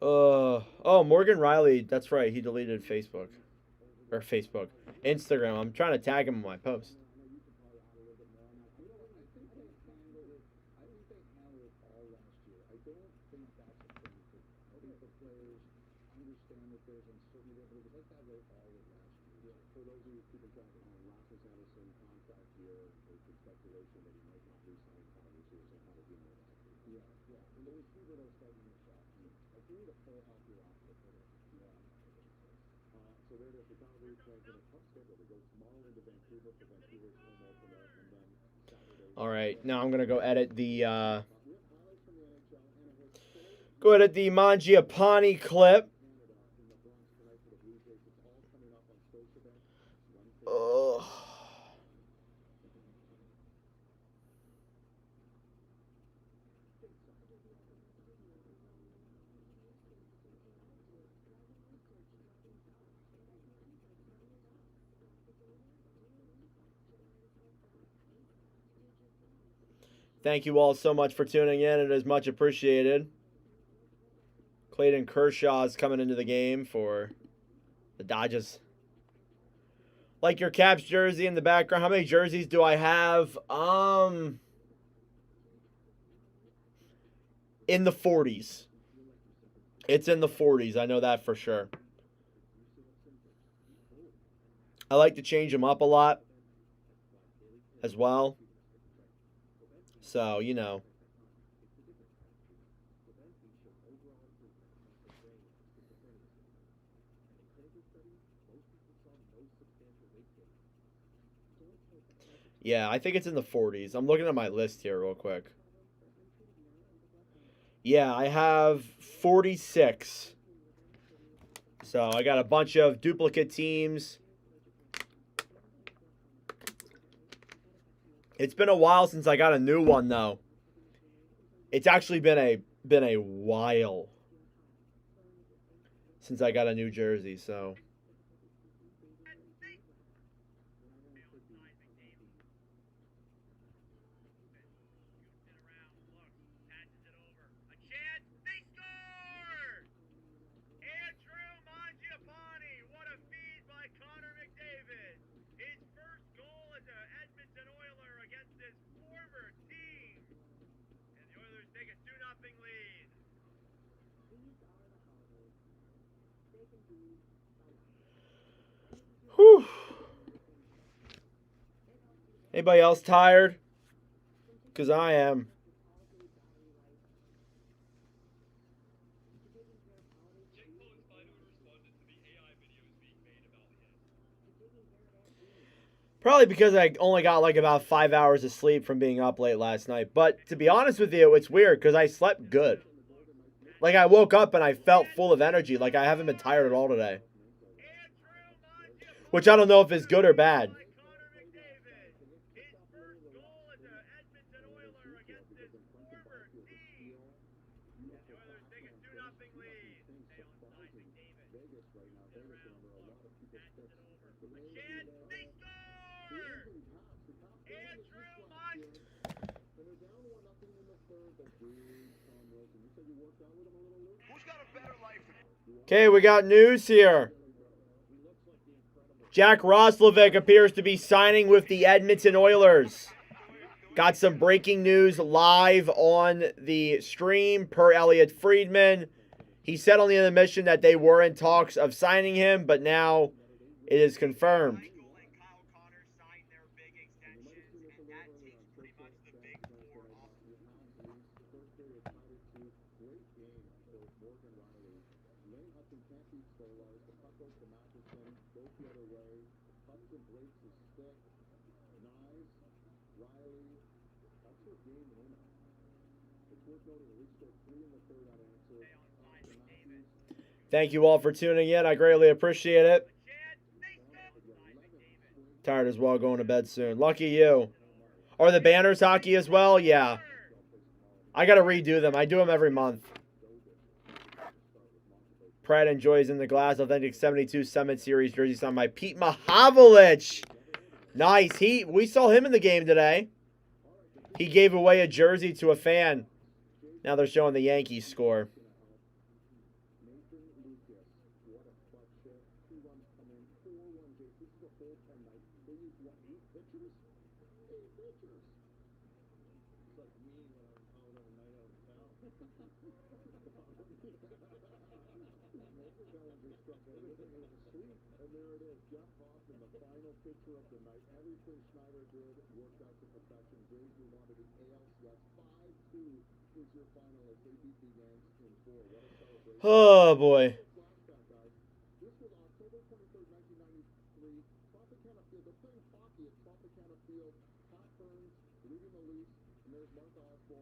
Oh, Morgan Riley. That's right. He deleted Facebook. Or Facebook. Instagram. I'm trying to tag him in my post. All right, now I'm gonna go edit the Mangiapane clip. Ugh. Thank you all so much for tuning in. It is much appreciated. Clayton Kershaw is coming into the game for the Dodgers. Like your Caps jersey in the background. How many jerseys do I have? In the 40s. It's in the 40s. I know that for sure. I like to change them up a lot as well. So, you know. Yeah, I think it's in the 40s. I'm looking at my list here real quick. Yeah, I have 46. So I got a bunch of duplicate teams. It's been a while since I got a new one, though. It's actually been a while since I got a new jersey, so. Andrew Mangiapane, what a feed by Connor McDavid. His first Whew. Anybody else tired? Because I am. Probably because I only got like about 5 hours of sleep from being up late last night. But to be honest with you, it's weird because I slept good. Like I woke up and I felt full of energy. Like I haven't been tired at all today. Which I don't know if is good or bad. His first goal as an Edmonton Oiler against his former team. The Oilers take a 2-0 lead. Stay on side, McDavid. Spin around, pass it over. A chance, they score! Andrew Munch. Who's got a better life than... Okay, we got news here. Jack Roslovic appears to be signing with the Edmonton Oilers. Got some breaking news live on the stream per Elliot Friedman. He said on the intermission that they were in talks of signing him, but now it is confirmed. Thank you all for tuning in. I greatly appreciate it. Tired as well, going to bed soon. Lucky you. Are the banners hockey as well? Yeah. I got to redo them. I do them every month. Pratt enjoys in the glass authentic 72 Summit Series jersey signed by Pete Mahavlich. Nice. We saw him in the game today. He gave away a jersey to a fan. Now they're showing the Yankees score. Oh, boy.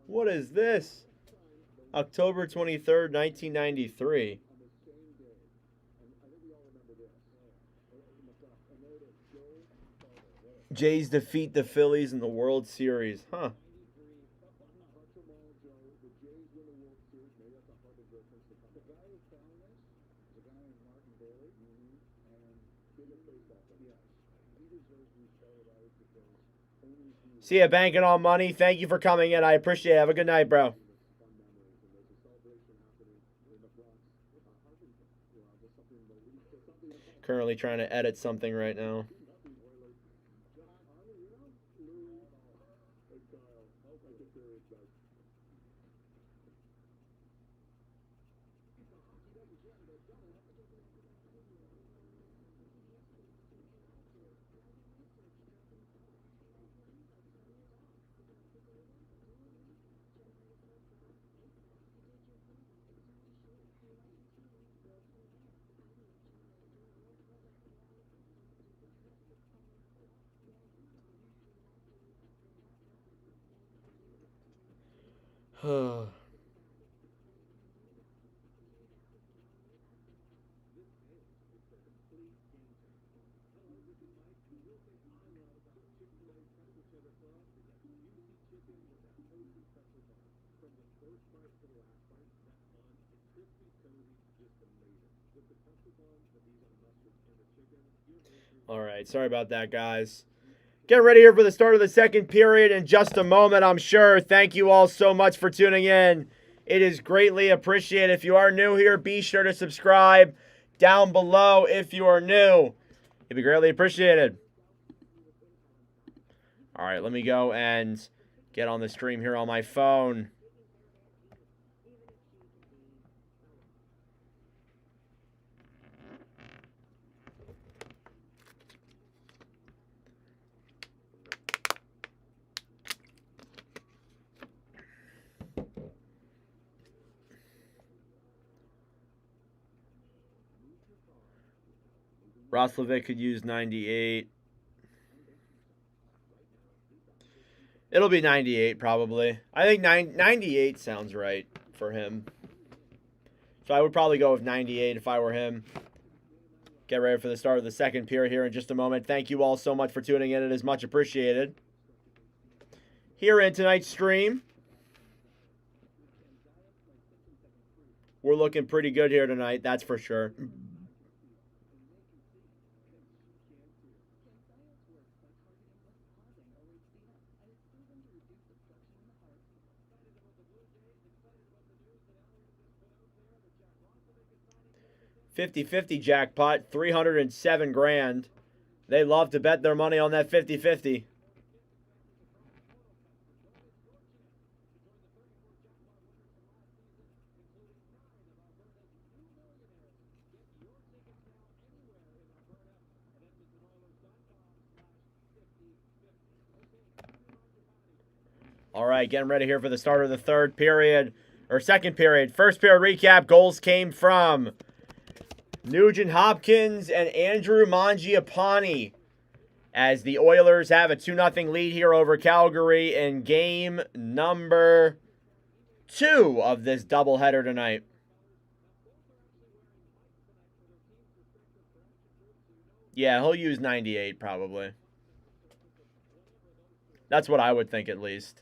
What is this? October 23rd, 1993. Jays defeat the Phillies in the World Series. Huh. See ya, banking on money. Thank you for coming in. I appreciate it. Have a good night, bro. Currently trying to edit something right now. All right, sorry about that, guys. Get ready here for the start of the second period in just a moment, I'm sure. Thank you all so much for tuning in. It is greatly appreciated. If you are new here, be sure to subscribe down below if you are new. It'd be greatly appreciated. All right, let me go and get on the stream here on my phone. Roslovic could use 98. It'll be 98 probably. I think 98 sounds right for him. So I would probably go with 98 if I were him. Get ready for the start of the second period here in just a moment. Thank you all so much for tuning in. It is much appreciated. Here in tonight's stream, we're looking pretty good here tonight, that's for sure. $50-50 jackpot, $307,000. They love to bet their money on that 50-50. All right, getting ready here for the start of the third period, or second period. First period recap, goals came from Nugent Hopkins and Andrew Mangiapane as the Oilers have a 2-0 lead here over Calgary in game number 2 of this doubleheader tonight. Yeah, he'll use 98 probably. That's what I would think at least.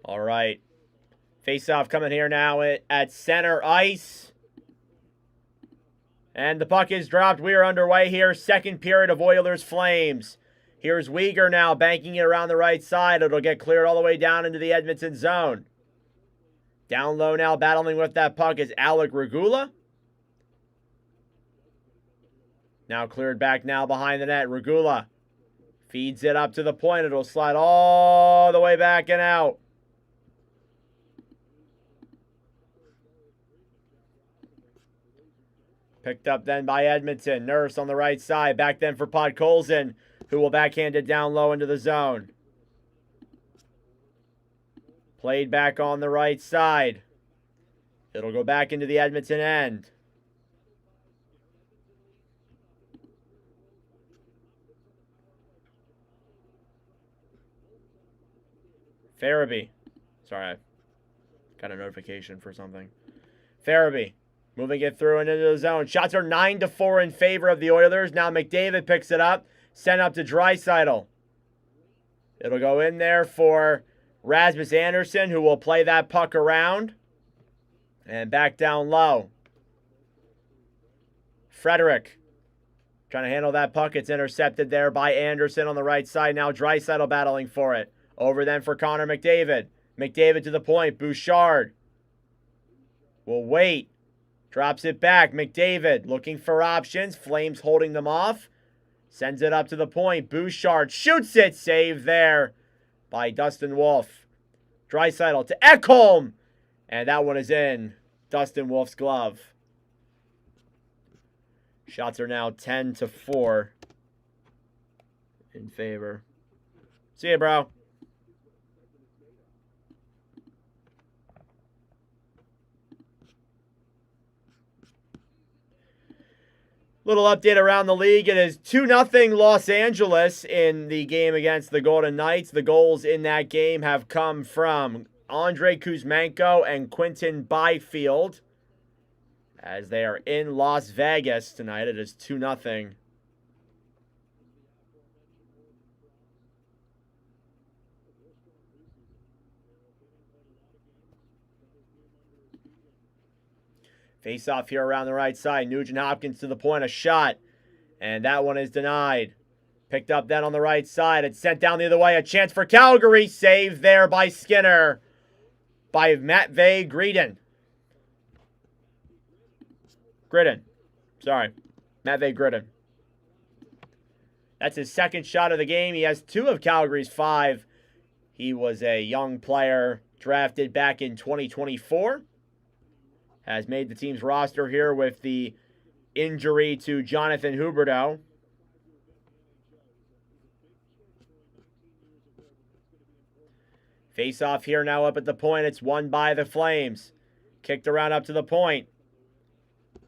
All right. Face-off coming here now at center ice. And the puck is dropped. We are underway here. Second period of Oilers Flames. Here's Weegar now banking it around the right side. It'll get cleared all the way down into the Edmonton zone. Down low now battling with that puck is Alec Regula. Now cleared back now behind the net. Regula feeds it up to the point. It'll slide all the way back and out. Picked up then by Edmonton. Nurse on the right side. Back then for Podkolzin, who will backhand it down low into the zone. Played back on the right side. It'll go back into the Edmonton end. Farabee. Sorry, I got a notification for something. Farabee. Moving it through into the zone. Shots are 9-4 in favor of the Oilers. Now McDavid picks it up. Sent up to Draisaitl. It'll go in there for Rasmus Andersson, who will play that puck around. And back down low. Frederick trying to handle that puck. It's intercepted there by Andersson on the right side. Now Draisaitl battling for it. Over then for Connor McDavid. McDavid to the point. Bouchard will wait. Drops it back. McDavid looking for options. Flames holding them off. Sends it up to the point. Bouchard shoots it. Save there by Dustin Wolf. Draisaitl to Ekholm. And that one is in Dustin Wolf's glove. Shots are now 10-4 in favor. See ya, bro. Little update around the league. It is 2-0 Los Angeles in the game against the Golden Knights. The goals in that game have come from Andrei Kuzmenko and Quinton Byfield. As they are in Las Vegas tonight, it is 2-0. Face off here around the right side. Nugent Hopkins to the point. A shot. And that one is denied. Picked up then on the right side. It's sent down the other way. A chance for Calgary. Saved there by Skinner. By Matvei Gridin. Sorry. Matvei Gridin. That's his second shot of the game. He has 2 of Calgary's 5. He was a young player drafted back in 2024. Has made the team's roster here with the injury to Jonathan Huberdeau. Face off here now up at the point. It's won by the Flames. Kicked around up to the point.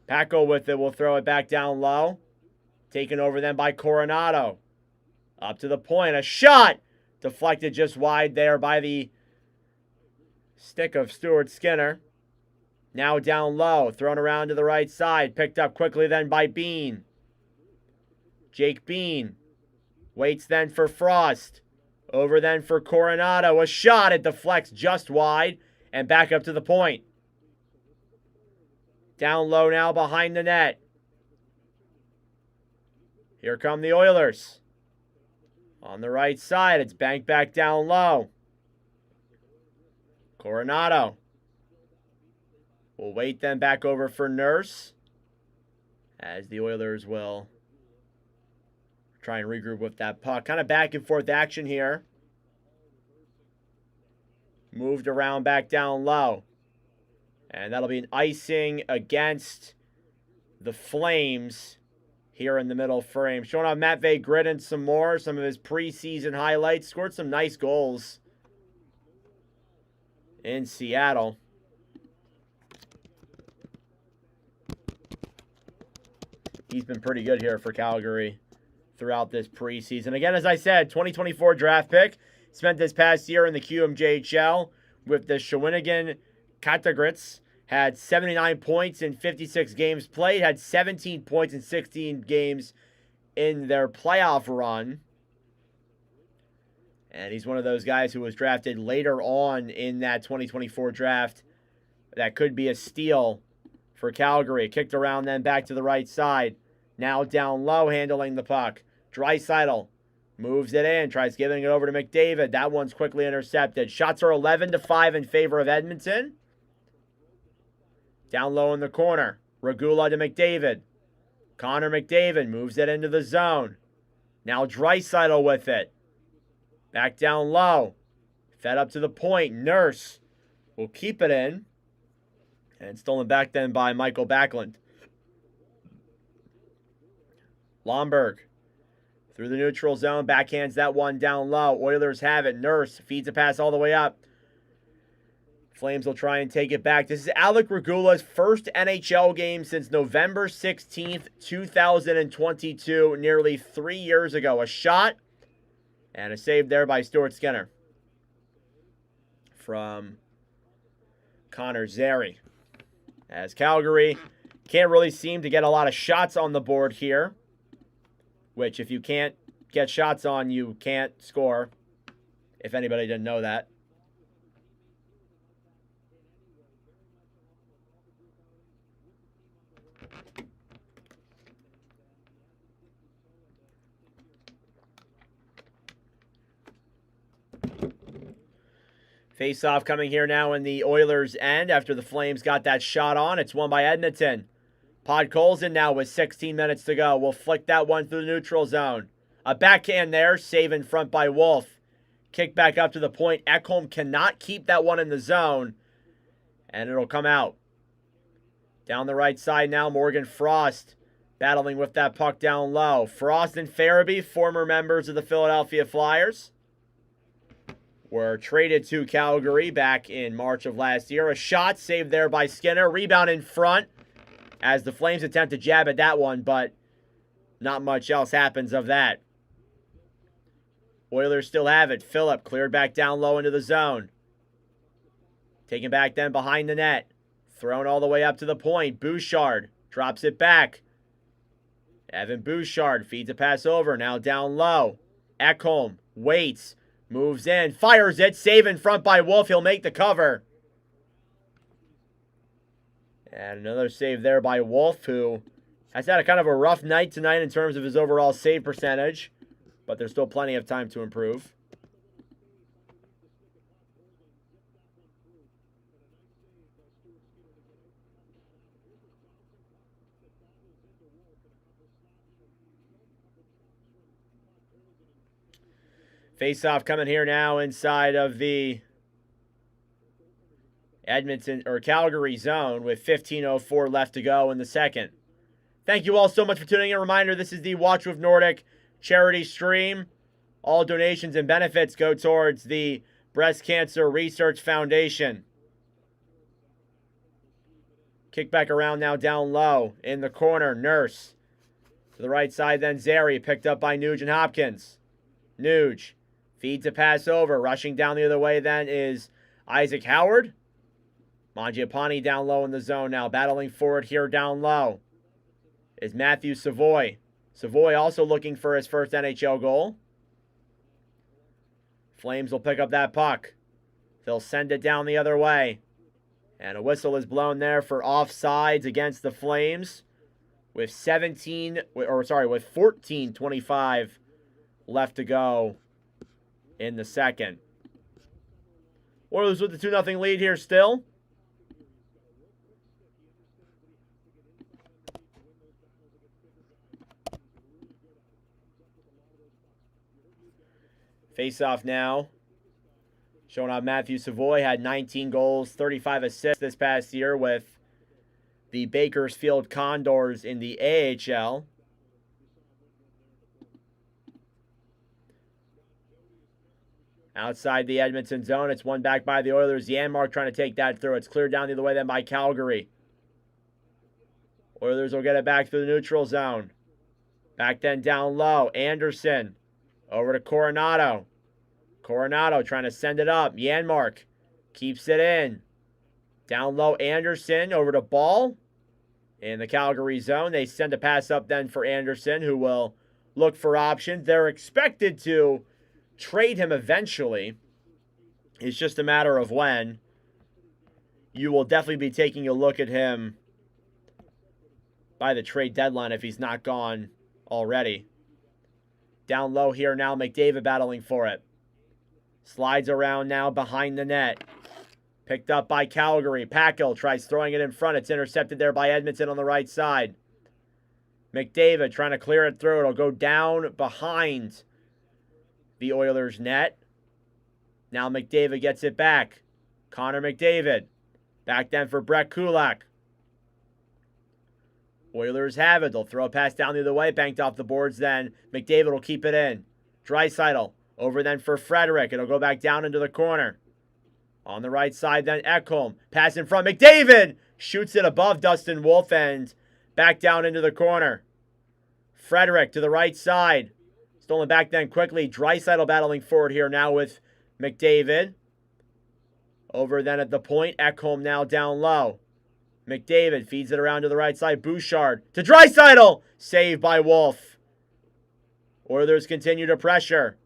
Paco with it will throw it back down low. Taken over then by Coronado. Up to the point. A shot! Deflected just wide there by the stick of Stuart Skinner. Now down low. Thrown around to the right side. Picked up quickly then by Bean. Jake Bean. Waits then for Frost. Over then for Coronado. A shot. It deflects just wide. And back up to the point. Down low now behind the net. Here come the Oilers. On the right side, it's banked back down low. Coronado. We'll wait then back over for Nurse. As the Oilers will try and regroup with that puck. Kind of back and forth action here. Moved around back down low. And that'll be an icing against the Flames here in the middle frame. Showing off Matvei Gridin some more. Some of his preseason highlights. Scored some nice goals in Seattle. He's been pretty good here for Calgary throughout this preseason. Again, as I said, 2024 draft pick. Spent this past year in the QMJHL with the Shawinigan Cataracts. Had 79 points in 56 games played. Had 17 points in 16 games in their playoff run. And he's one of those guys who was drafted later on in that 2024 draft. That could be a steal for Calgary. Kicked around then back to the right side. Now down low handling the puck. Draisaitl moves it in. Tries giving it over to McDavid. That one's quickly intercepted. Shots are 11-5 in favor of Edmonton. Down low in the corner. Regula to McDavid. Connor McDavid moves it into the zone. Now Draisaitl with it. Back down low. Fed up to the point. Nurse will keep it in. And stolen back then by Michael Backlund. Lomberg through the neutral zone. Backhands that one down low. Oilers have it. Nurse feeds a pass all the way up. Flames will try and take it back. This is Alec Regula's first NHL game since November 16th, 2022, nearly 3 years ago. A shot and a save there by Stuart Skinner from Connor Zary. As Calgary can't really seem to get a lot of shots on the board here, which if you can't get shots on, you can't score, if anybody didn't know that. Face-off coming here now in the Oilers' end after the Flames got that shot on. It's won by Edmonton. Podkolzin now with 16 minutes to go. We'll flick that one through the neutral zone. A backhand there, save in front by Wolf. Kick back up to the point. Ekholm cannot keep that one in the zone, and it'll come out. Down the right side now, Morgan Frost battling with that puck down low. Frost and Farabee, former members of the Philadelphia Flyers, were traded to Calgary back in March of last year. A shot saved there by Skinner. Rebound in front as the Flames attempt to jab at that one, but not much else happens of that. Oilers still have it. Phillip cleared back down low into the zone. Taken back then behind the net. Thrown all the way up to the point. Bouchard drops it back. Evan Bouchard feeds a pass over. Now down low. Ekholm waits. Moves in, fires it, save in front by Wolf. He'll make the cover. And another save there by Wolf, who has had a kind of a rough night tonight in terms of his overall save percentage. But there's still plenty of time to improve. Face-off coming here now inside of the Edmonton or Calgary zone with 15:04 left to go in the second. Thank you all so much for tuning in. A reminder, this is the Watch with Nordic charity stream. All donations and benefits go towards the Breast Cancer Research Foundation. Kick back around now down low. In the corner, Nurse. To the right side then Zary, picked up by Nuge and Hopkins. Nuge feeds a pass over. Rushing down the other way then is Isaac Howard. Mangiapane down low in the zone now. Battling forward here down low is Matthew Savoy. Savoy also looking for his first NHL goal. Flames will pick up that puck. They'll send it down the other way. And a whistle is blown there for offsides against the Flames with 14:25 left to go in the second. Oilers with the 2-0 lead here still. Face-off now. Showing off Matthew Savoy had 19 goals, 35 assists this past year with the Bakersfield Condors in the AHL. Outside the Edmonton zone, it's one back by the Oilers. Janmark trying to take that through. It's cleared down the other way then by Calgary. Oilers will get it back through the neutral zone. Back then down low. Anderson over to Coronado. Coronado trying to send it up. Janmark keeps it in. Down low, Anderson over to Ball. In the Calgary zone, they send a pass up then for Anderson, who will look for options. They're expected to trade him eventually. It's just a matter of when. You will definitely be taking a look at him by the trade deadline if he's not gone already. Down low here now, McDavid battling for it. Slides around now behind the net. Picked up by Calgary. Packel tries throwing it in front. It's intercepted there by Edmonton on the right side. McDavid trying to clear it through. It'll go down behind the Oilers' net. Now McDavid gets it back. Connor McDavid. Back then for Brett Kulak. Oilers have it. They'll throw a pass down the other way. Banked off the boards then. McDavid will keep it in. Draisaitl over then for Frederick. It'll go back down into the corner. On the right side then Ekholm. Pass in front. McDavid shoots it above Dustin Wolf and back down into the corner. Frederick to the right side. Stolen back then quickly. Draisaitl battling forward here now with McDavid. Over then at the point. Ekholm now down low. McDavid feeds it around to the right side. Bouchard to Draisaitl. Saved by Wolf. Oilers continue to pressure.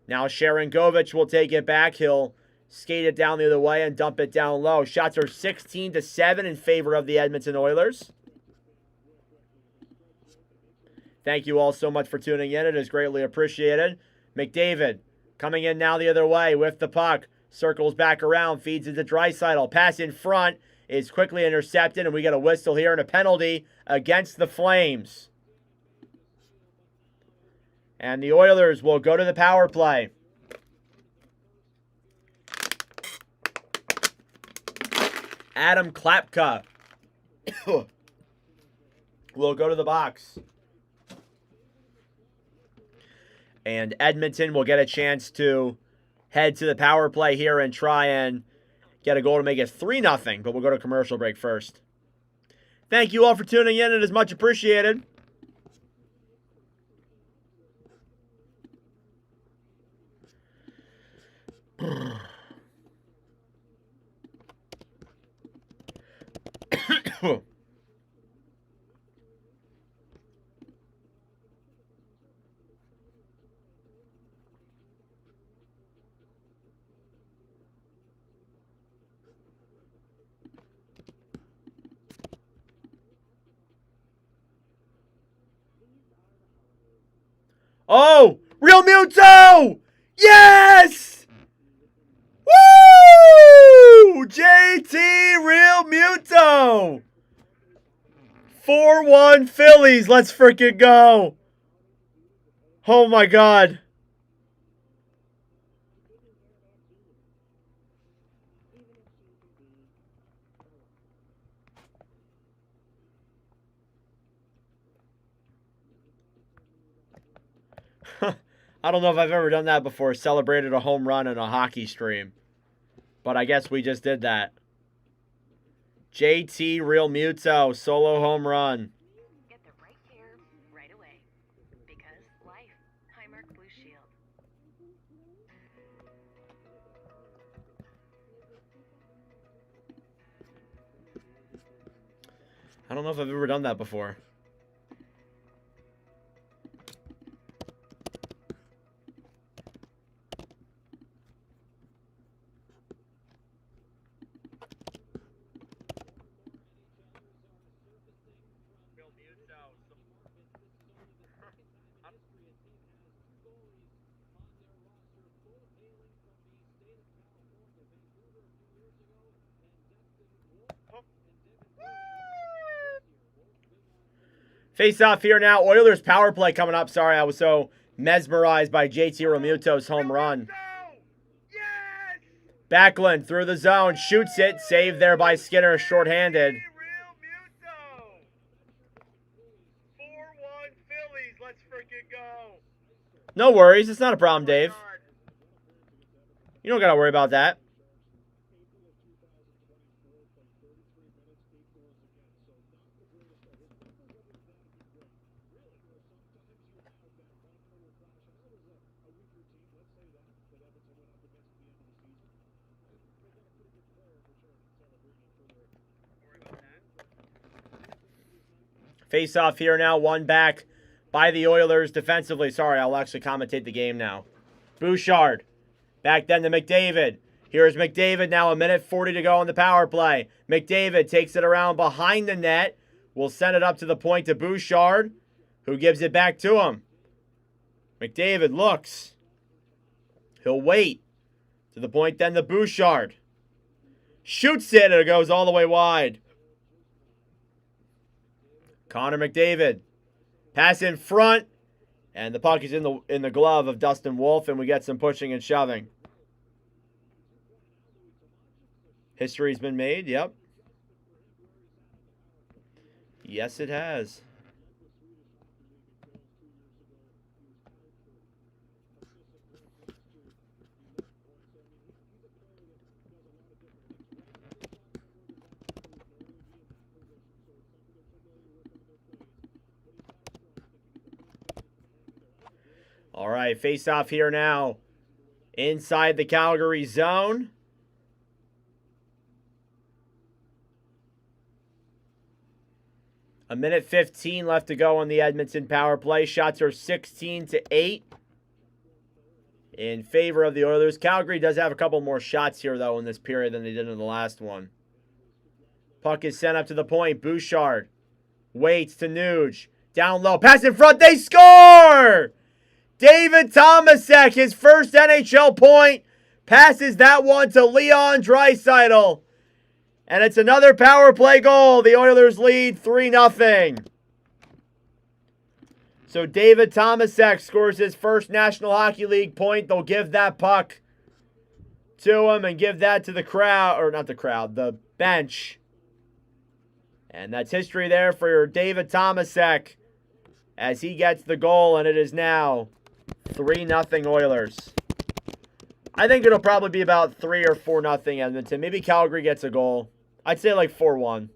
Now Sharangovich will take it back. He'll skate it down the other way and dump it down low. Shots are 16-7 in favor of the Edmonton Oilers. Thank you all so much for tuning in. It is greatly appreciated. McDavid coming in now the other way with the puck. Circles back around, feeds it to Draisaitl. Pass in front is quickly intercepted, and we get a whistle here and a penalty against the Flames. And the Oilers will go to the power play. Adam Klapka will go to the box. And Edmonton will get a chance to head to the power play here and try and get a goal to make it 3-0. But we'll go to commercial break first. Thank you all for tuning in. It is much appreciated. Oh, Real Muto! Yes! Woo! JT Real Muto! 4-1 Phillies. Let's freaking go. Oh my God. I don't know if I've ever done that before, celebrated a home run in a hockey stream. But I guess we just did that. JT Real Muto, solo home run. Get the right care right away. Because life. Highmark Blue Shield. I don't know if I've ever done that before. Face off here now. Oilers power play coming up. Sorry, I was so mesmerized by JT Realmuto's home run. Yes! Backlund through the zone, shoots it, saved there by Skinner, shorthanded. Real Muto. 4-1 Phillies. Let's freaking go. No worries, it's not a problem, Dave. You don't gotta worry about that. Face off here now, one back by the Oilers defensively. Sorry, I'll actually commentate the game now. Bouchard. Back then to McDavid. Here's McDavid now, a minute 40 to go on the power play. McDavid takes it around behind the net. Will send it up to the point to Bouchard, who gives it back to him. McDavid looks. He'll wait. To the point then to Bouchard. Shoots it, and it goes all the way wide. Connor McDavid. Pass in front. And the puck is in the glove of Dustin Wolf, and we get some pushing and shoving. History's been made, yep. Yes, it has. All right, face off here now. Inside the Calgary zone. A minute 15 left to go on the Edmonton power play. Shots are 16-8 in favor of the Oilers. Calgary does have a couple more shots here, though, in this period than they did in the last one. Puck is sent up to the point. Bouchard waits to Nuge. Down low. Pass in front. They score! David Tomasek, his first NHL point, passes that one to Leon Draisaitl. And it's another power play goal. The Oilers lead 3-0. So David Tomasek scores his first National Hockey League point. They'll give that puck to him and give that to the crowd, or not the crowd, the bench. And that's history there for David Tomasek as he gets the goal, and it is now 3-0 Oilers. I think it'll probably be about 3 or 4-0 Edmonton. Maybe Calgary gets a goal. I'd say like 4-1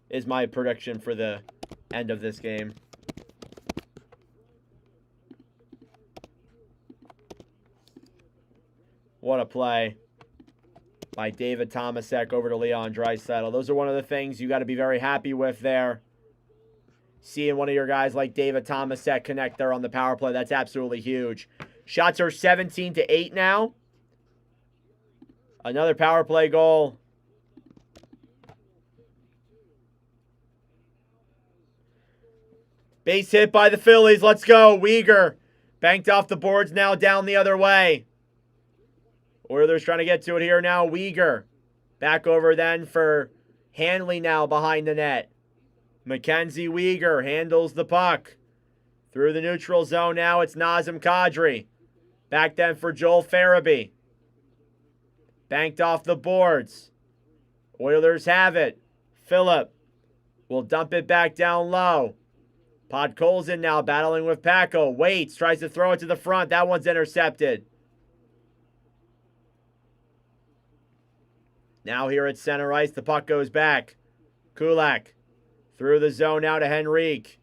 is my prediction for the end of this game. What a play by David Tomasek over to Leon Draisaitl. Those are one of the things you got to be very happy with there. Seeing one of your guys like David Tomasek connect there on the power play, that's absolutely huge. Shots are 17-8 now. Another power play goal. Base hit by the Phillies. Let's go. Weegar banked off the boards now, down the other way. Oilers trying to get to it here now. Weegar back over then for Hanley now behind the net. Mackenzie Weegar handles the puck. Through the neutral zone now, it's Nazem Kadri. Back then for Joel Farabee. Banked off the boards. Oilers have it. Phillip will dump it back down low. Podkolzin now battling with Packo. Waits, tries to throw it to the front. That one's intercepted. Now here at center ice, the puck goes back. Kulak through the zone now to Henrique.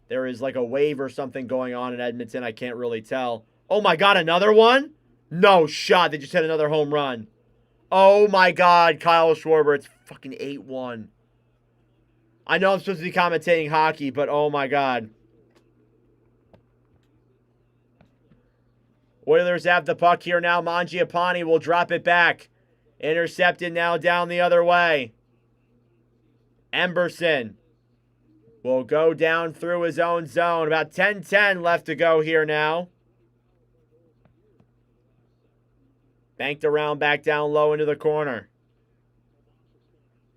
There is like a wave or something going on in Edmonton. I can't really tell. Oh my God, another one? No shot. They just hit another home run. Oh my God, Kyle Schwarber. It's fucking 8-1. I know I'm supposed to be commentating hockey, but oh my God. Oilers have the puck here now. Mangiapane will drop it back. Intercepted now down the other way. Emberson will go down through his own zone. About 10-10 left to go here now. Banked around back down low into the corner.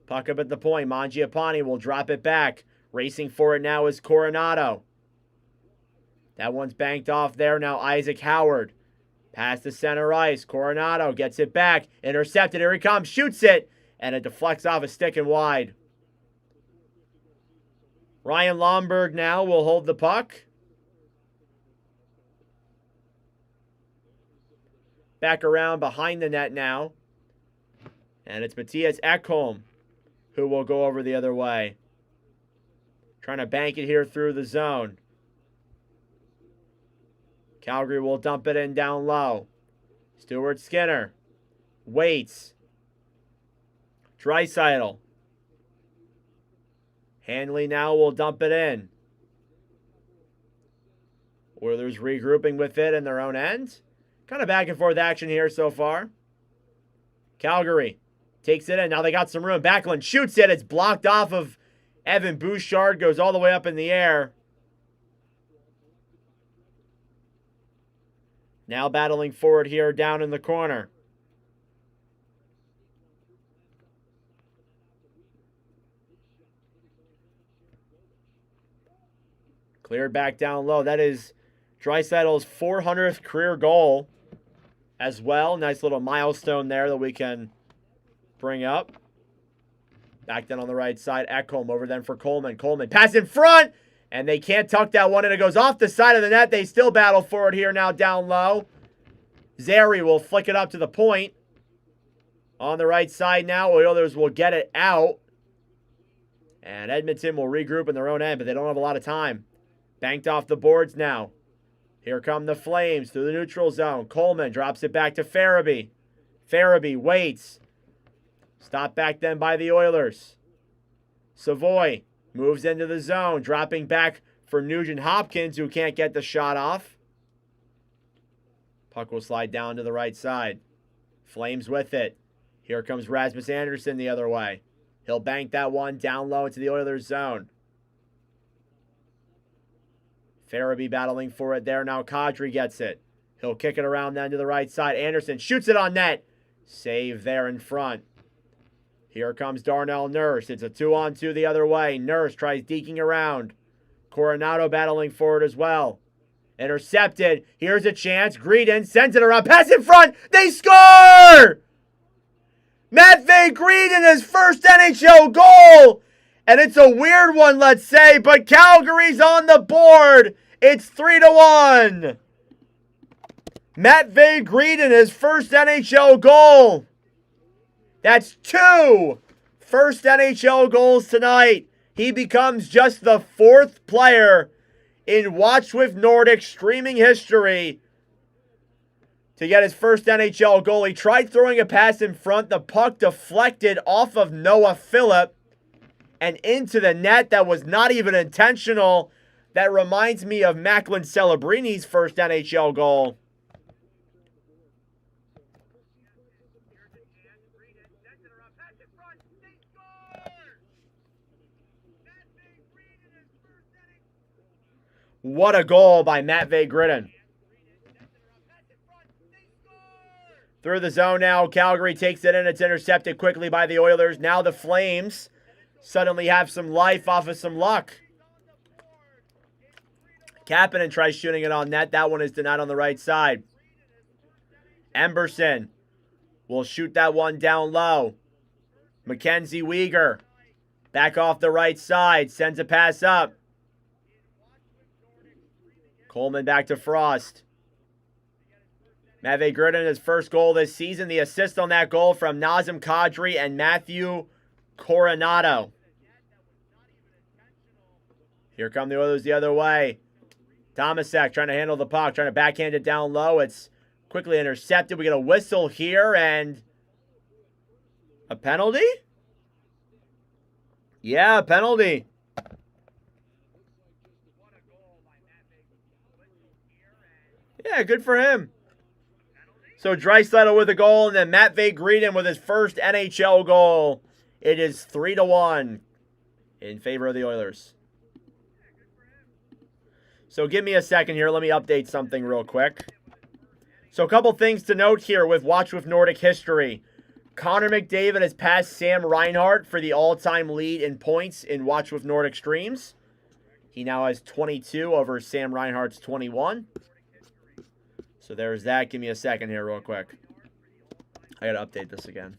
Puck up at the point. Mangiapane will drop it back. Racing for it now is Coronado. That one's banked off there now. Isaac Howard. Past the center ice. Coronado gets it back. Intercepted. Here he comes. Shoots it. And it deflects off a stick and wide. Ryan Lomberg now will hold the puck. Back around behind the net now. And it's Matthias Ekholm who will go over the other way. Trying to bank it here through the zone. Calgary will dump it in down low. Stuart Skinner. Waits. Draisaitl. Hanley now will dump it in. Oilers regrouping with it in their own end. Kind of back and forth action here so far. Calgary takes it in. Now they got some room. Backlund shoots it. It's blocked off of Evan Bouchard. Goes all the way up in the air. Now battling forward here down in the corner. Cleared back down low. That is Draisaitl's 400th career goal as well. Nice little milestone there that we can bring up. Back then on the right side. Ekholm over then for Coleman. Coleman pass in front. And they can't tuck that one in. It goes off the side of the net. They still battle forward here now down low. Zary will flick it up to the point. On the right side now. Oilers will get it out. And Edmonton will regroup in their own end, but they don't have a lot of time. Banked off the boards now. Here come the Flames through the neutral zone. Coleman drops it back to Farabee. Farabee waits. Stopped back then by the Oilers. Savoy moves into the zone, dropping back for Nugent Hopkins, who can't get the shot off. Puck will slide down to the right side. Flames with it. Here comes Rasmus Anderson the other way. He'll bank that one down low into the Oilers zone. Farabee battling for it there. Now Kadri gets it. He'll kick it around then to the right side. Anderson shoots it on net. Save there in front. Here comes Darnell Nurse. It's a 2-on-2 the other way. Nurse tries deking around. Coronado battling for it as well. Intercepted. Here's a chance. Greedon sends it around. Pass in front. They score! Matvei Greedon, his first NHL goal. And it's a weird one, let's say, but Calgary's on the board. It's 3-1. Matvei Greedon, his first NHL goal. That's 2 first NHL goals tonight. He becomes just the 4th player in Watch with Nordic streaming history to get his first NHL goal. He tried throwing a pass in front. The puck deflected off of Noah Phillip and into the net. That was not even intentional. That reminds me of Macklin Celebrini's first NHL goal. What a goal by Matvei Greedon. Through the zone now. Calgary takes it in. It's intercepted quickly by the Oilers. Now the Flames suddenly have some life off of some luck. Kapanen tries shooting it on net. That one is denied on the right side. Emberson will shoot that one down low. Mackenzie Weegar back off the right side. Sends a pass up. Coleman back to Frost. Matvei Gridin, his first goal this season. The assist on that goal from Nazem Kadri and Matthew Coronado. Here come the Oilers the other way. Tomasek trying to handle the puck, trying to backhand it down low. It's quickly intercepted. We get a whistle here and a penalty? Yeah, a penalty. Yeah, good for him. So Draisaitl with a goal, and then Matvei Gridin with his first NHL goal. It is 3-1 in favor of the Oilers. So give me a second here. Let me update something real quick. So a couple things to note here with Watch with Nordic history. Connor McDavid has passed Sam Reinhart for the all-time lead in points in Watch with Nordic streams. He now has 22 over Sam Reinhart's 21. So there's that. Give me a second here real quick. I got to update this again.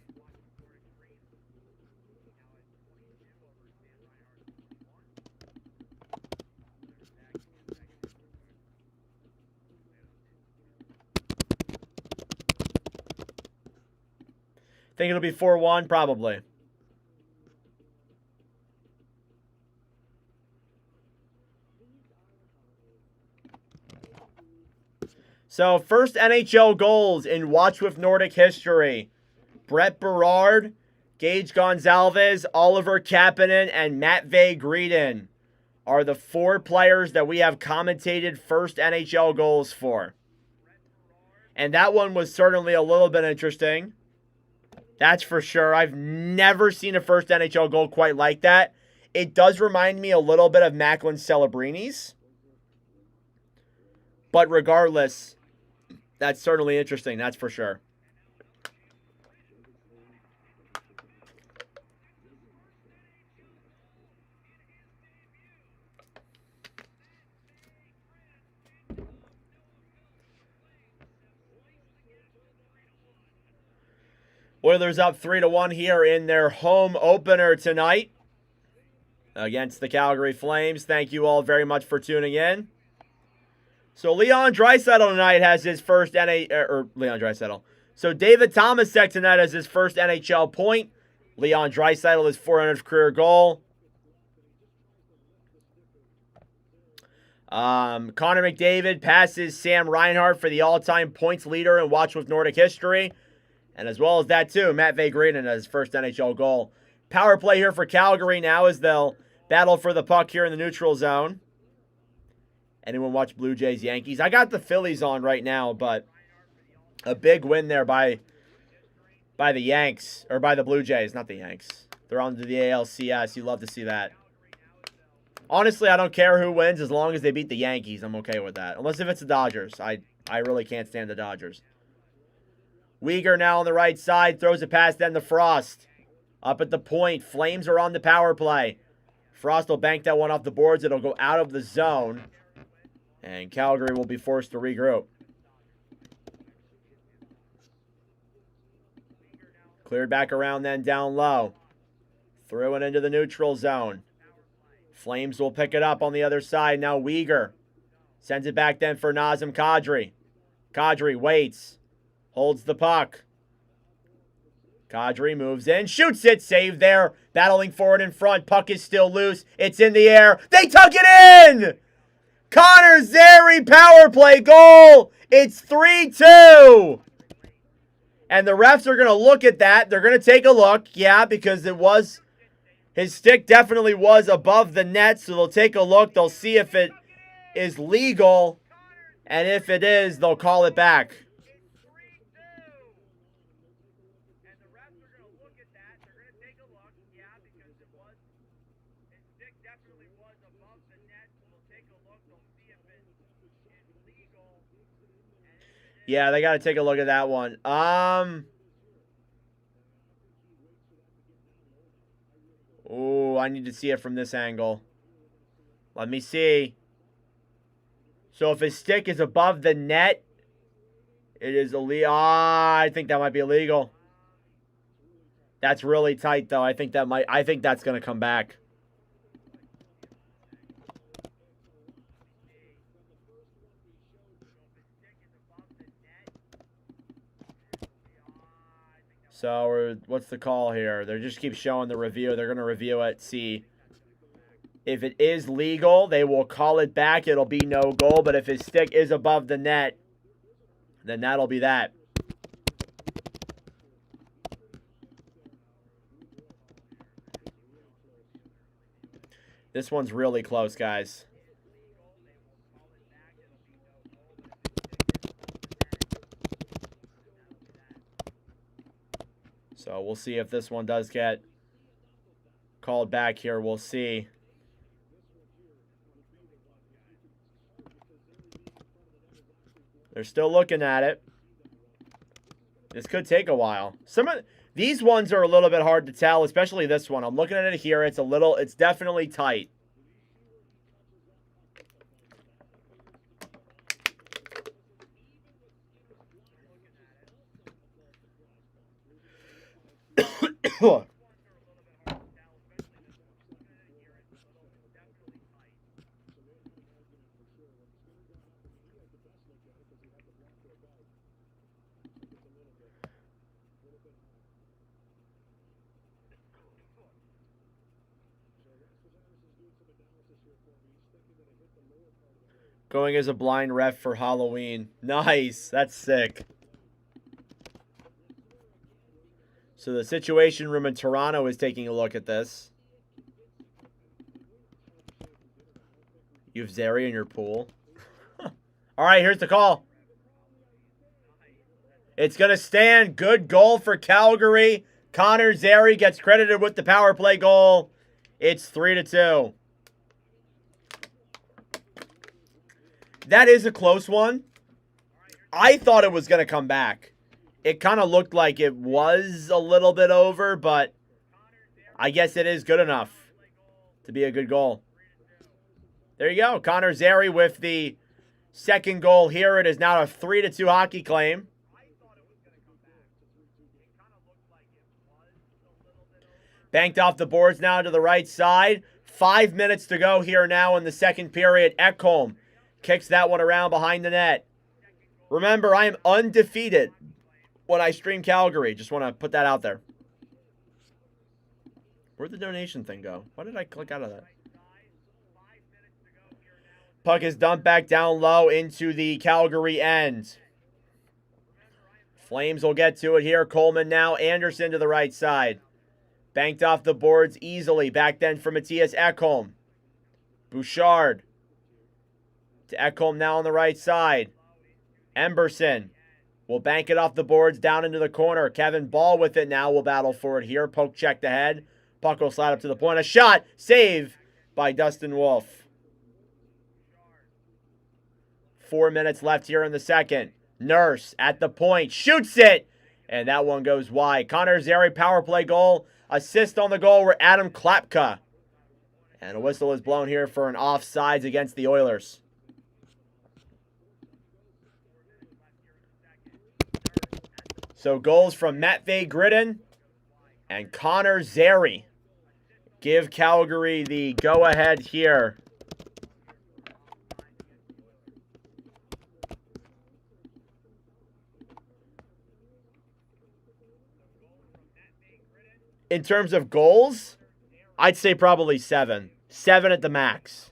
Think it'll be 4-1? Probably. So, first NHL goals in Watch with Nordic history. Brett Berard, Gage Gonzalez, Oliver Kapanen, and Matvei Gridin are the 4 players that we have commentated first NHL goals for. And that one was certainly a little bit interesting. That's for sure. I've never seen a first NHL goal quite like that. It does remind me a little bit of Macklin Celebrini's. But regardless, that's certainly interesting. That's for sure. Oilers up 3-1 here in their home opener tonight against the Calgary Flames. Thank you all very much for tuning in. So Leon Draisaitl tonight has his first Leon Draisaitl. So David Tomasek tonight has his first NHL point. Leon Draisaitl his 400th career goal. Connor McDavid passes Sam Reinhart for the all-time points leader in Watch with Nordic history. And as well as that, too, Matvei Gridin has his first NHL goal. Power play here for Calgary now as they'll battle for the puck here in the neutral zone. Anyone watch Blue Jays Yankees? I got the Phillies on right now, but a big win there by the Yanks, or by the Blue Jays, not the Yanks. They're on to the ALCS. You love to see that. Honestly, I don't care who wins as long as they beat the Yankees. I'm okay with that. Unless if it's the Dodgers. I really can't stand the Dodgers. Weegar now on the right side. Throws it past them to Frost. Up at the point. Flames are on the power play. Frost will bank that one off the boards. It'll go out of the zone. And Calgary will be forced to regroup. Cleared back around then down low. Threw it into the neutral zone. Flames will pick it up on the other side. Now Weegar sends it back then for Nazem Kadri. Kadri waits. Holds the puck. Kadri moves in. Shoots it. Save there. Battling forward in front. Puck is still loose. It's in the air. They tuck it in! Connor Zary power play goal. It's 3-2. And the refs are going to look at that. They're going to take a look. Yeah, because it was... His stick definitely was above the net, so they'll take a look. They'll see if it is legal. And if it is, they'll call it back. Yeah, they got to take a look at that one. Oh, I need to see it from this angle. Let me see. So if his stick is above the net, it is illegal. I think that might be illegal. That's really tight, though. I think that's going to come back. So what's the call here? They just keep showing the review. They're going to review it, see. If it is legal, they will call it back. It'll be no goal. But if his stick is above the net, then that'll be that. This one's really close, guys. So we'll see if this one does get called back here. We'll see. They're still looking at it. This could take a while. Some of these ones are a little bit hard to tell, especially this one. I'm looking at it here. It's definitely tight. Going as a blind ref for Halloween. Nice. That's sick. So the Situation Room in Toronto is taking a look at this. You have Zary in your pool. All right, here's the call. It's going to stand. Good goal for Calgary. Connor Zary gets credited with the power play goal. It's 3-2. That is a close one. I thought it was going to come back. It kind of looked like it was a little bit over, but I guess it is good enough to be a good goal. There you go. Connor Zary with the second goal here. It is now a 3-2 hockey claim. Banked off the boards now to the right side. 5 minutes to go here now in the second period. Ekholm kicks that one around behind the net. Remember, I am undefeated when I stream Calgary. Just want to put that out there. Where'd the donation thing go? Why did I click out of that? Puck is dumped back down low into the Calgary end. Flames will get to it here. Coleman now. Anderson to the right side. Banked off the boards easily. Back then for Matthias Ekholm. Bouchard. To Ekholm now on the right side. Emberson will bank it off the boards down into the corner. Kevin Ball with it now will battle for it here. Poke checked ahead. Puck will slide up to the point. A shot. Save by Dustin Wolf. 4 minutes left here in the second. Nurse at the point. Shoots it. And that one goes wide. Connor Zary power play goal. Assist on the goal were Adam Klapka. And a whistle is blown here for an offsides against the Oilers. So goals from Matvei Gridin and Connor Zary give Calgary the go-ahead here. In terms of goals, I'd say probably 7. 7 at the max.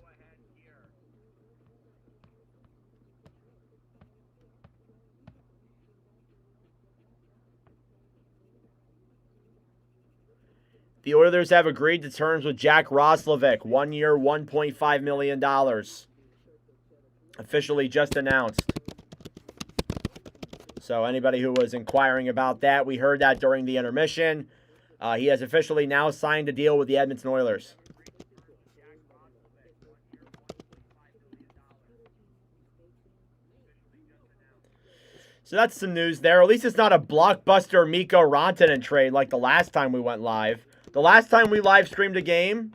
The Oilers have agreed to terms with Jack Roslovic. 1 year, $1.5 million. Officially just announced. So anybody who was inquiring about that, we heard that during the intermission. He has officially now signed a deal with the Edmonton Oilers. So that's some news there. At least it's not a blockbuster Mikko Rantanen trade like the last time we went live. The last time we live streamed a game,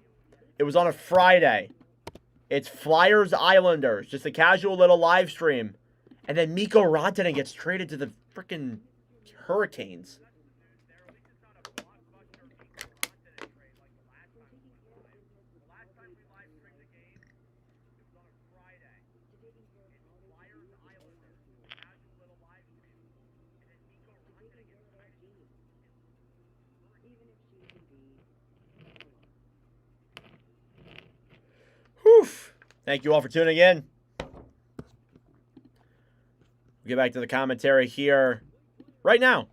it was on a Friday. It's Flyers Islanders. Just a casual little live stream. And then Mikko Rantanen gets traded to the freaking Hurricanes. Thank you all for tuning in. We'll get back to the commentary here right now.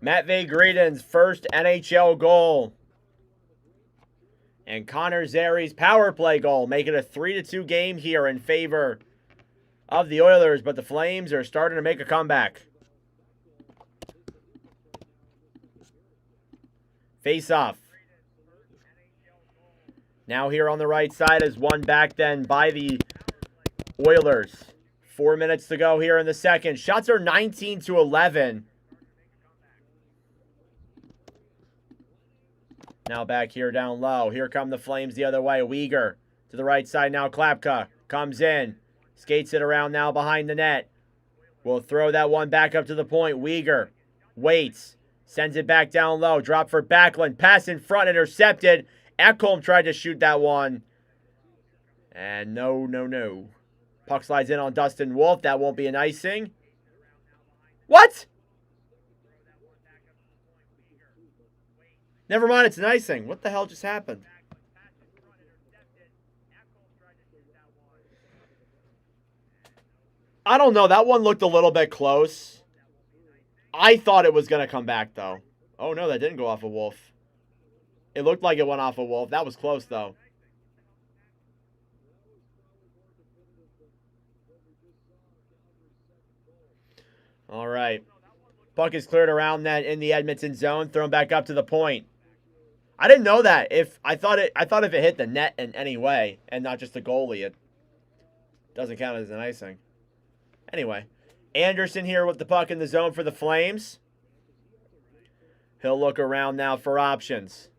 Matvei Gridin's first NHL goal. And Connor Zari's power play goal, make it a 3-2 game here in favor of the Oilers, but the Flames are starting to make a comeback. Face-off. Now here on the right side is won back then by the Oilers. 4 minutes to go here in the second. Shots are 19-11. Now back here down low. Here come the Flames the other way. Uyghur to the right side now. Klapka comes in. Skates it around now behind the net. Will throw that one back up to the point. Uyghur waits. Sends it back down low. Drop for Backlund. Pass in front. Intercepted. Ekholm tried to shoot that one. And no. Puck slides in on Dustin Wolf. That won't be an icing. What? Never mind, it's an icing. What the hell just happened? I don't know. That one looked a little bit close. I thought it was going to come back, though. Oh, no, that didn't go off of Wolf. It looked like it went off of Wolf. That was close, though. All right. Puck is cleared around that in the Edmonton zone. Thrown back up to the point. I didn't know that. I thought if it hit the net in any way and not just the goalie, it doesn't count as an icing. Anyway, Anderson here with the puck in the zone for the Flames. He'll look around now for options.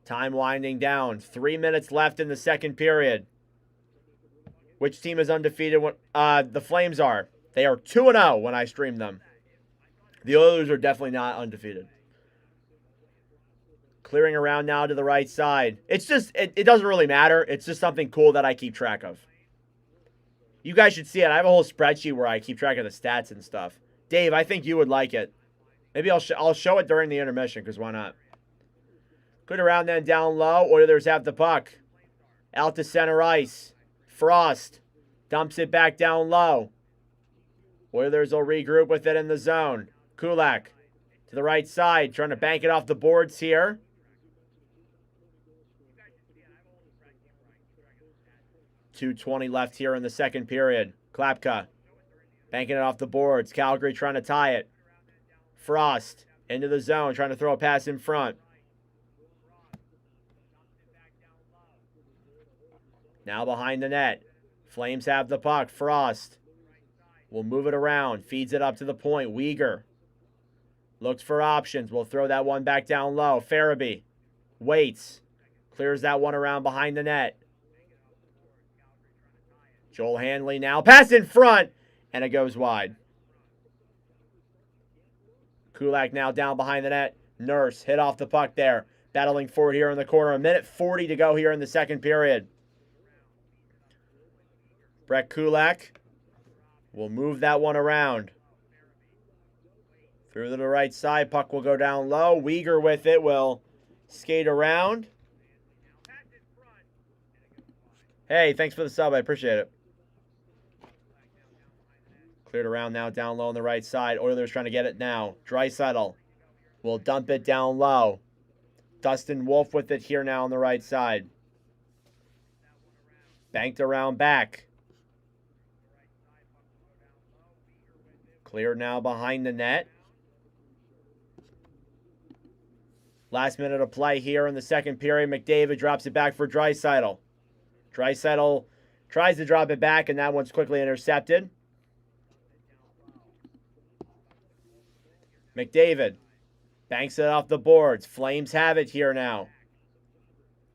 Time winding down. 3 minutes left in the second period. Which team is undefeated? The Flames are. They are 2-0 when I stream them. The Oilers are definitely not undefeated. Clearing around now to the right side. It's just, it doesn't really matter. It's just something cool that I keep track of. You guys should see it. I have a whole spreadsheet where I keep track of the stats and stuff. Dave, I think you would like it. Maybe I'll show it during the intermission, because why not? Good around then down low. Oilers have the puck. Out to center ice. Frost dumps it back down low. Oilers will regroup with it in the zone. Kulak to the right side, trying to bank it off the boards here. .220 left here in the second period. Klapka banking it off the boards. Calgary trying to tie it. Frost into the zone, trying to throw a pass in front. Now behind the net. Flames have the puck. Frost will move it around. Feeds it up to the point. Uyghur looks for options. We'll throw that one back down low. Farabee waits. Clears that one around behind the net. Joel Hanley now. Pass in front. And it goes wide. Kulak now down behind the net. Nurse hit off the puck there. Battling forward here in the corner. 1:40 to go here in the second period. Brett Kulak will move that one around. Through to the right side. Puck will go down low. Uyghur with it will skate around. Hey, thanks for the sub. I appreciate it. Cleared around now down low on the right side. Oilers trying to get it now. Draisaitl will dump it down low. Dustin Wolf with it here now on the right side. Banked around back. Cleared now behind the net. Last minute of play here in the second period. McDavid drops it back for Draisaitl. Draisaitl tries to drop it back, and that one's quickly intercepted. McDavid banks it off the boards. Flames have it here now.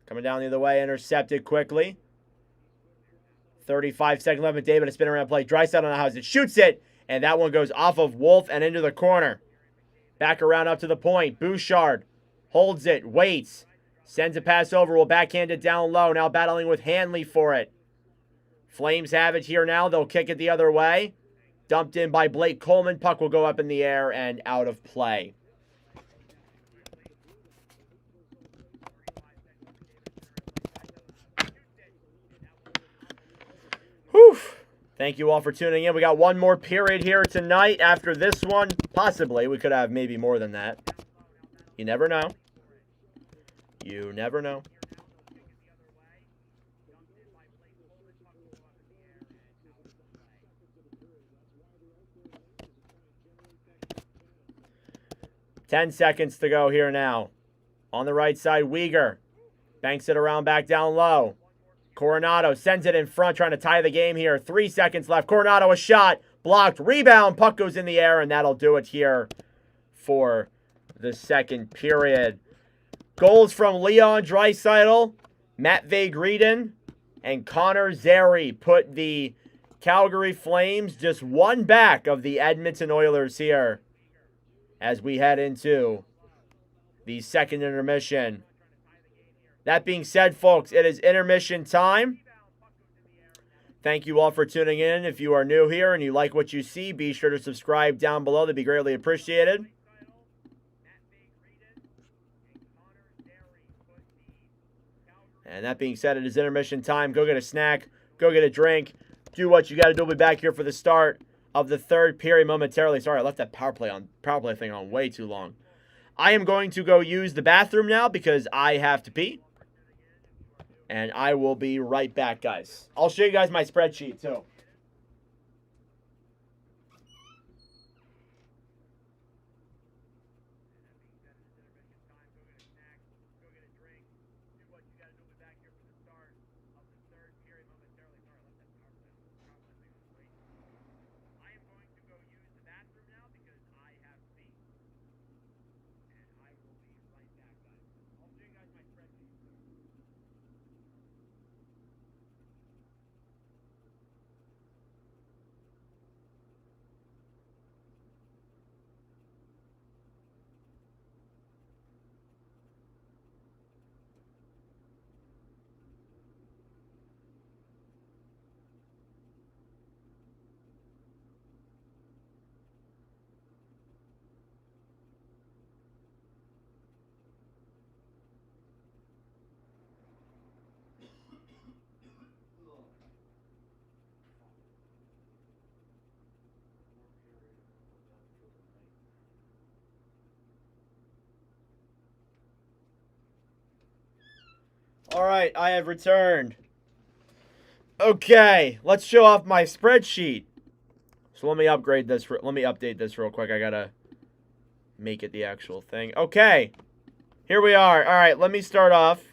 Coming down the other way, intercepted quickly. 35-second left. McDavid a spin around play. Draisaitl on the house. It shoots it, and that one goes off of Wolf and into the corner. Back around up to the point. Bouchard holds it, waits, Sends a pass over. Will backhand it down low. Now battling with Hanley for it. Flames have it here now. They'll kick it the other way. Dumped in by Blake Coleman. Puck will go up in the air and out of play. Whew. Thank you all for tuning in. We got one more period here tonight. After this one, possibly, we could have maybe more than that. You never know. You never know. Ten seconds to go here now. On the right side, Weegar banks it around back down low. Coronado sends it in front, trying to tie the game here. 3 seconds left. Coronado, a shot. Blocked. Rebound. Puck goes in the air, and that'll do it here for the second period. Goals from Leon Draisaitl, Matvei Greden, and Connor Zary put the Calgary Flames just one back of the Edmonton Oilers here as we head into the second intermission. That being said, folks, it is intermission time. Thank you all for tuning in. If you are new here and you like what you see, be sure to subscribe down below. That'd be greatly appreciated. And that being said, it is intermission time. Go get a snack. Go get a drink. Do what you got to do. We'll be back here for the start of the third period momentarily. Sorry, I left that power play thing on way too long. I am going to go use the bathroom now because I have to pee. And I will be right back, guys. I'll show you guys my spreadsheet, too. All right, I have returned. Okay, let's show off my spreadsheet. So let me upgrade this. Let me update this real quick. I gotta make it the actual thing. Okay, here we are. All right, let me start off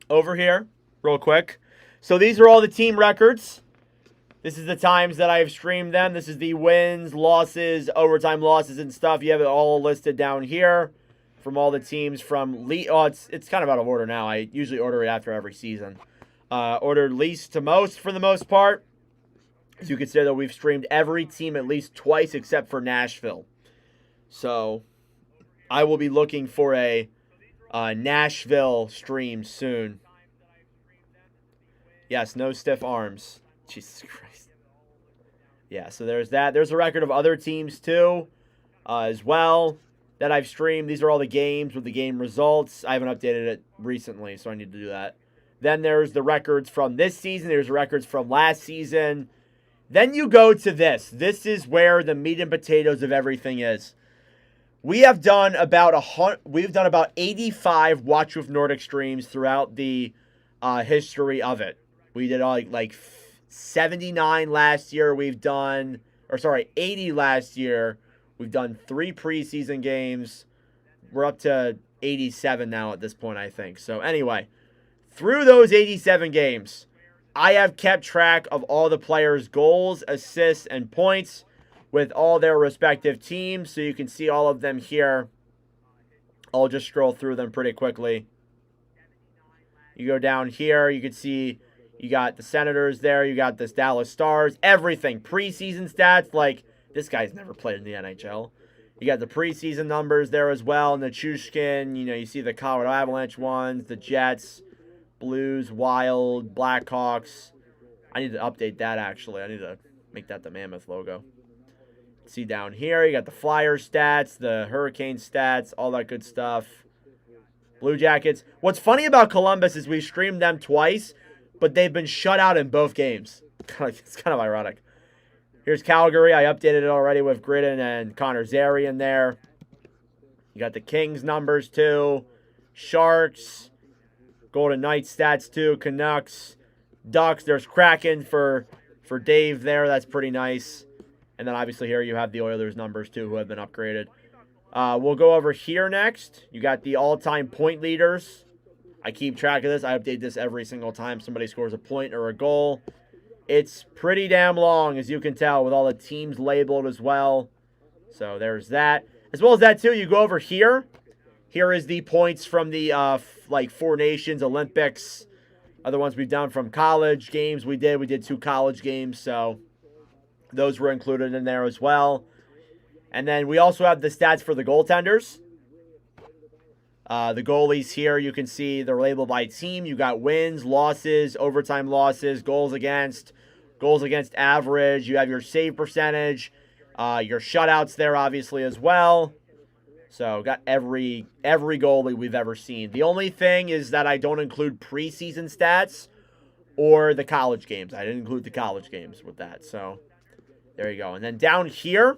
over here real quick. So these are all the team records. This is the times that I've streamed them. This is the wins, losses, overtime losses, and stuff. You have it all listed down here. From all the teams from it's kind of out of order now. I usually order it after every season. Ordered least to most for the most part. As you can say that we've streamed every team at least twice except for Nashville. So I will be looking for a Nashville stream soon. Yes, no stiff arms. Jesus Christ. Yeah, so there's that. There's a record of other teams too as well. That I've streamed. These are all the games with the game results. I haven't updated it recently, so I need to do that. Then there's the records from this season. There's records from last season. Then you go to this. This is where the meat and potatoes of everything is. We have done about 85 Watch with Nordic streams throughout the history of it. We did like 79 last year. 80 last year. We've done 3 preseason games. We're up to 87 now at this point, I think. So anyway, through those 87 games, I have kept track of all the players' goals, assists, and points with all their respective teams. So you can see all of them here. I'll just scroll through them pretty quickly. You go down here, you can see you got the Senators there. You got this Dallas Stars. Everything. Preseason stats like... This guy's never played in the NHL. You got the preseason numbers there as well. And the Chushkin, you know, you see the Colorado Avalanche ones, the Jets, Blues, Wild, Blackhawks. I need to update that, actually. I need to make that the Mammoth logo. See down here, you got the Flyers stats, the Hurricane stats, all that good stuff. Blue Jackets. What's funny about Columbus is we streamed them twice, but they've been shut out in both games. It's kind of ironic. Here's Calgary. I updated it already with Gridden and Connor Zary in there. You got the Kings numbers too. Sharks. Golden Knights stats too. Canucks. Ducks. There's Kraken for Dave there. That's pretty nice. And then obviously here you have the Oilers numbers too, who have been upgraded. We'll go over here next. You got the all-time point leaders. I keep track of this. I update this every single time somebody scores a point or a goal. It's pretty damn long, as you can tell, with all the teams labeled as well. So there's that. As well as that too, you go over here. Here is the points from the like Four Nations, Olympics, other ones we've done from college games. We did 2 college games, so those were included in there as well. And then we also have the stats for the goaltenders. The goalies here, you can see they're labeled by team. You got wins, losses, overtime losses, goals against average. You have your save percentage, your shutouts there obviously as well. So got every goalie we've ever seen. The only thing is that I don't include preseason stats or the college games. I didn't include the college games with that. So there you go. And then down here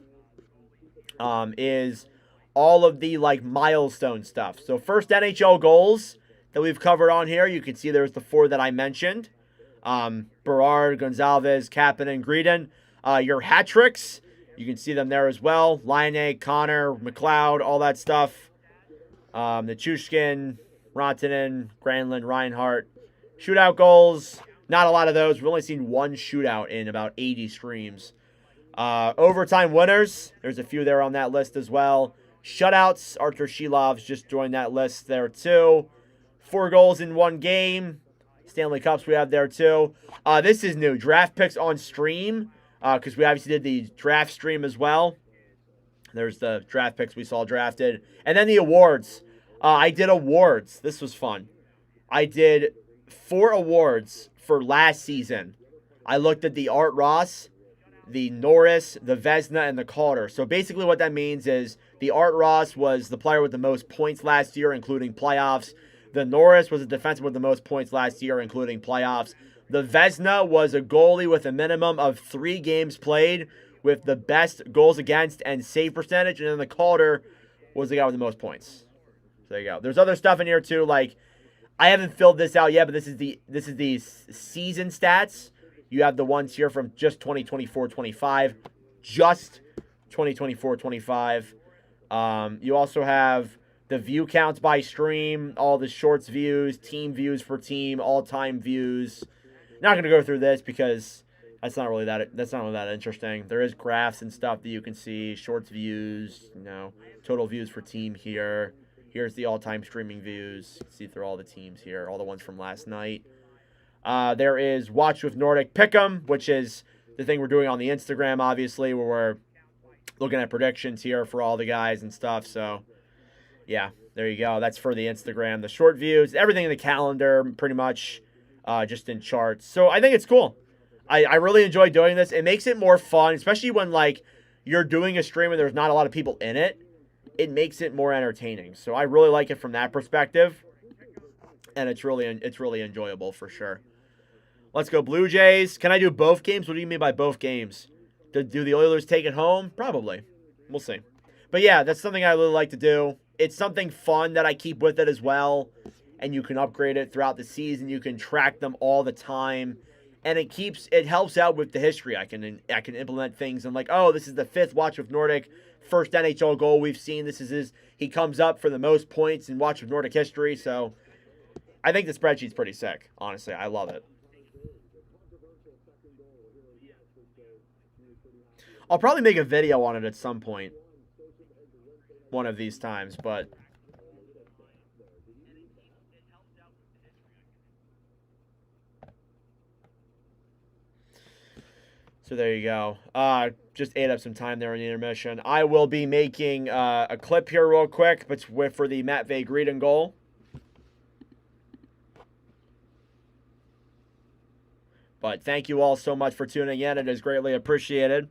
is all of the like milestone stuff. So first NHL goals that we've covered on here. You can see there's the 4 that I mentioned. Berard, Gonzalez, Kapanen, Greedon. Your hat tricks, you can see them there as well. Laine, Connor, McLeod, all that stuff. The Chushkin, Rantanen, Granlund, Reinhart. Shootout goals, not a lot of those. We've only seen 1 shootout in about 80 streams. Overtime winners, there's a few there on that list as well. Shutouts, Arthur Shilov's just joined that list there too. 4 goals in 1 game. Stanley Cups we have there too. This is new. Draft picks on stream, because we obviously did the draft stream as well. There's the draft picks we saw drafted. And then the awards. I did awards. This was fun. I did 4 awards for last season. I looked at the Art Ross, the Norris, the Vezina, and the Calder. So basically what that means is the Art Ross was the player with the most points last year, including playoffs. The Norris was a defenseman with the most points last year, including playoffs. The Vezina was a goalie with a minimum of 3 games played with the best goals against and save percentage. And then the Calder was the guy with the most points. So there you go. There's other stuff in here too. Like, I haven't filled this out yet, but this is the season stats. You have the ones here from just 2024-25. Just 2024-25. You also have the view counts by stream, all the shorts views, team views for team, all-time views. Not going to go through this because that's not really that interesting. There is graphs and stuff that you can see, shorts views, you know, total views for team here. Here's the all-time streaming views. You can see through all the teams here, all the ones from last night. There is Watch with Nordic Pick'em, which is the thing we're doing on the Instagram, obviously, where we're looking at predictions here for all the guys and stuff. So, yeah, there you go. That's for the Instagram. The short views, everything in the calendar, pretty much just in charts. So I think it's cool. I really enjoy doing this. It makes it more fun, especially when, like, you're doing a stream and there's not a lot of people in it. It makes it more entertaining. So I really like it from that perspective. And it's really enjoyable for sure. Let's go Blue Jays. Can I do both games? What do you mean by both games? Do the Oilers take it home? Probably. We'll see. But yeah, that's something I really like to do. It's something fun that I keep with it as well. And you can upgrade it throughout the season. You can track them all the time. And it helps out with the history. I can implement things and like, oh, this is the 5th Watch with Nordic, first NHL goal we've seen. He comes up for the most points in Watch with Nordic history. So I think the spreadsheet's pretty sick. Honestly, I love it. I'll probably make a video on it at some point. One of these times, but So there you go. Just ate up some time there in the intermission. I will be making a clip here real quick, but for the Matt Van Greeden goal. But thank you all so much for tuning in. It is greatly appreciated.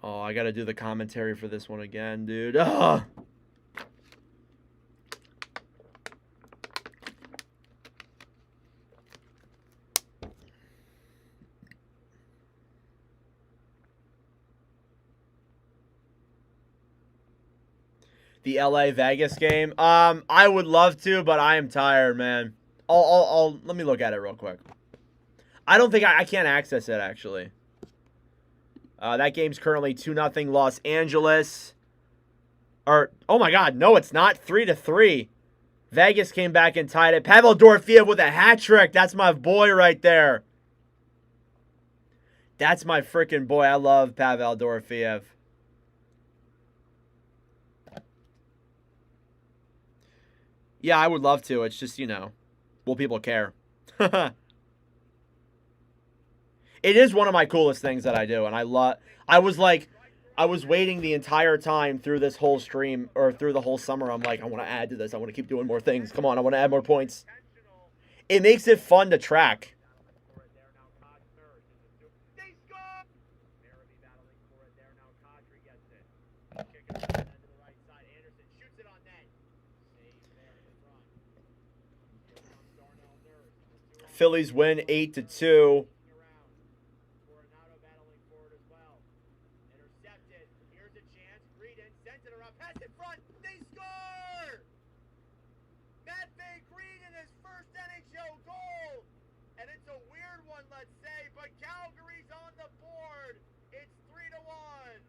Oh, I got to do the commentary for this one again, dude. Ugh. The LA Vegas game. I would love to, but I am tired, man. I'll let me look at it real quick. I don't think I can't access it actually. That game's currently 2-0 Los Angeles. Or oh my God, no, it's not 3-3. Vegas came back and tied it. Pavel Dorofeyev with a hat trick. That's my boy right there. That's my freaking boy. I love Pavel Dorofeyev. Yeah, I would love to. It's just, you know, will people care? It is one of my coolest things that I do, and I was waiting the entire time through this whole stream, or through the whole summer. I'm like, I want to add to this. I want to keep doing more things. Come on, I want to add more points. It makes it fun to track. Phillies win 8-2. Let's say, but Calgary's on the board. It's 3-1.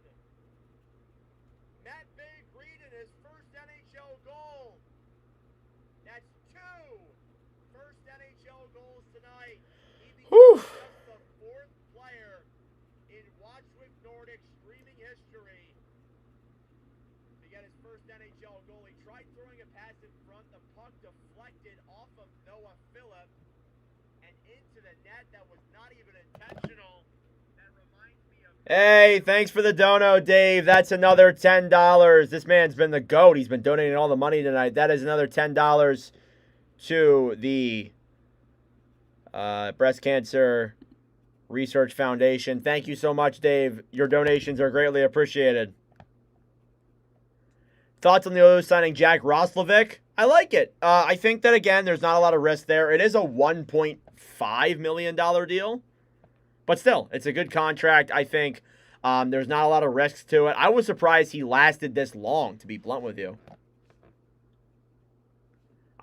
Matt Van Greeden, his first NHL goal. That's 2 first NHL goals tonight. He becomes just the 4th player in Watch with Nordic streaming history to get his first NHL goal. He tried throwing a pass in front. The puck deflected off of Noah Phillip and into the net. That was not even intentional. That reminds me of... Hey, thanks for the dono, Dave. That's another $10. This man's been the GOAT. He's been donating all the money tonight. That is another $10 to the Breast Cancer Research Foundation. Thank you so much, Dave. Your donations are greatly appreciated. Thoughts on the Oilers signing Jack Roslovic? I like it. I think that, again, there's not a lot of risk there. It is a $1.5 million deal. But still, it's a good contract. I think there's not a lot of risks to it. I was surprised he lasted this long, to be blunt with you.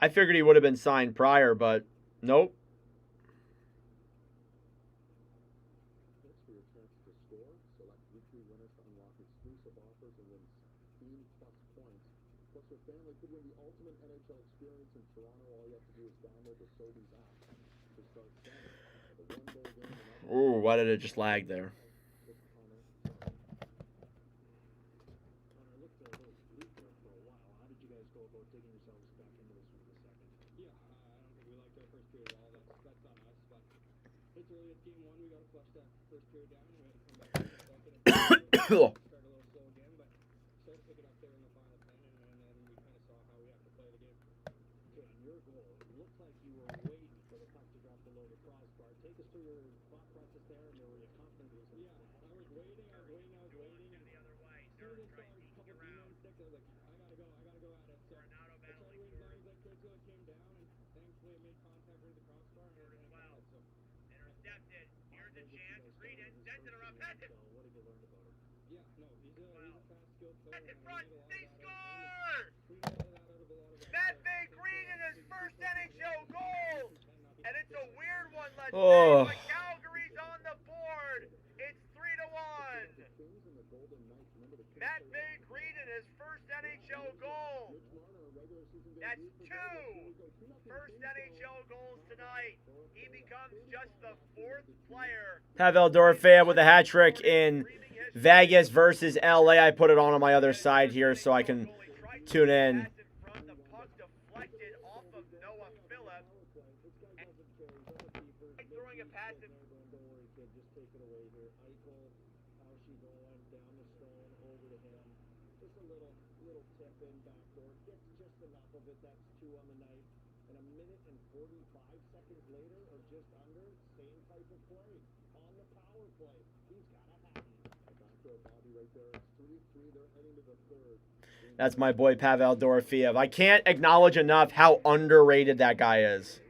I figured he would have been signed prior, but nope. Ooh, why did it just lag there? In front, they score! Matt Van Greeden, his first NHL goal! And it's a weird one, let's say, but Calgary's on the board. It's 3-1. Matt Green his first NHL goal. That's 2 first NHL goals tonight. He becomes just the 4th player. Pavel Dorofeyev with a hat trick in Vegas versus LA. I put it on my other side here so I can tune in. The puck deflected off of Noah Phillips. Throwing a pass in. That's my boy Pavel Dorofeyev. I can't acknowledge enough how underrated that guy is.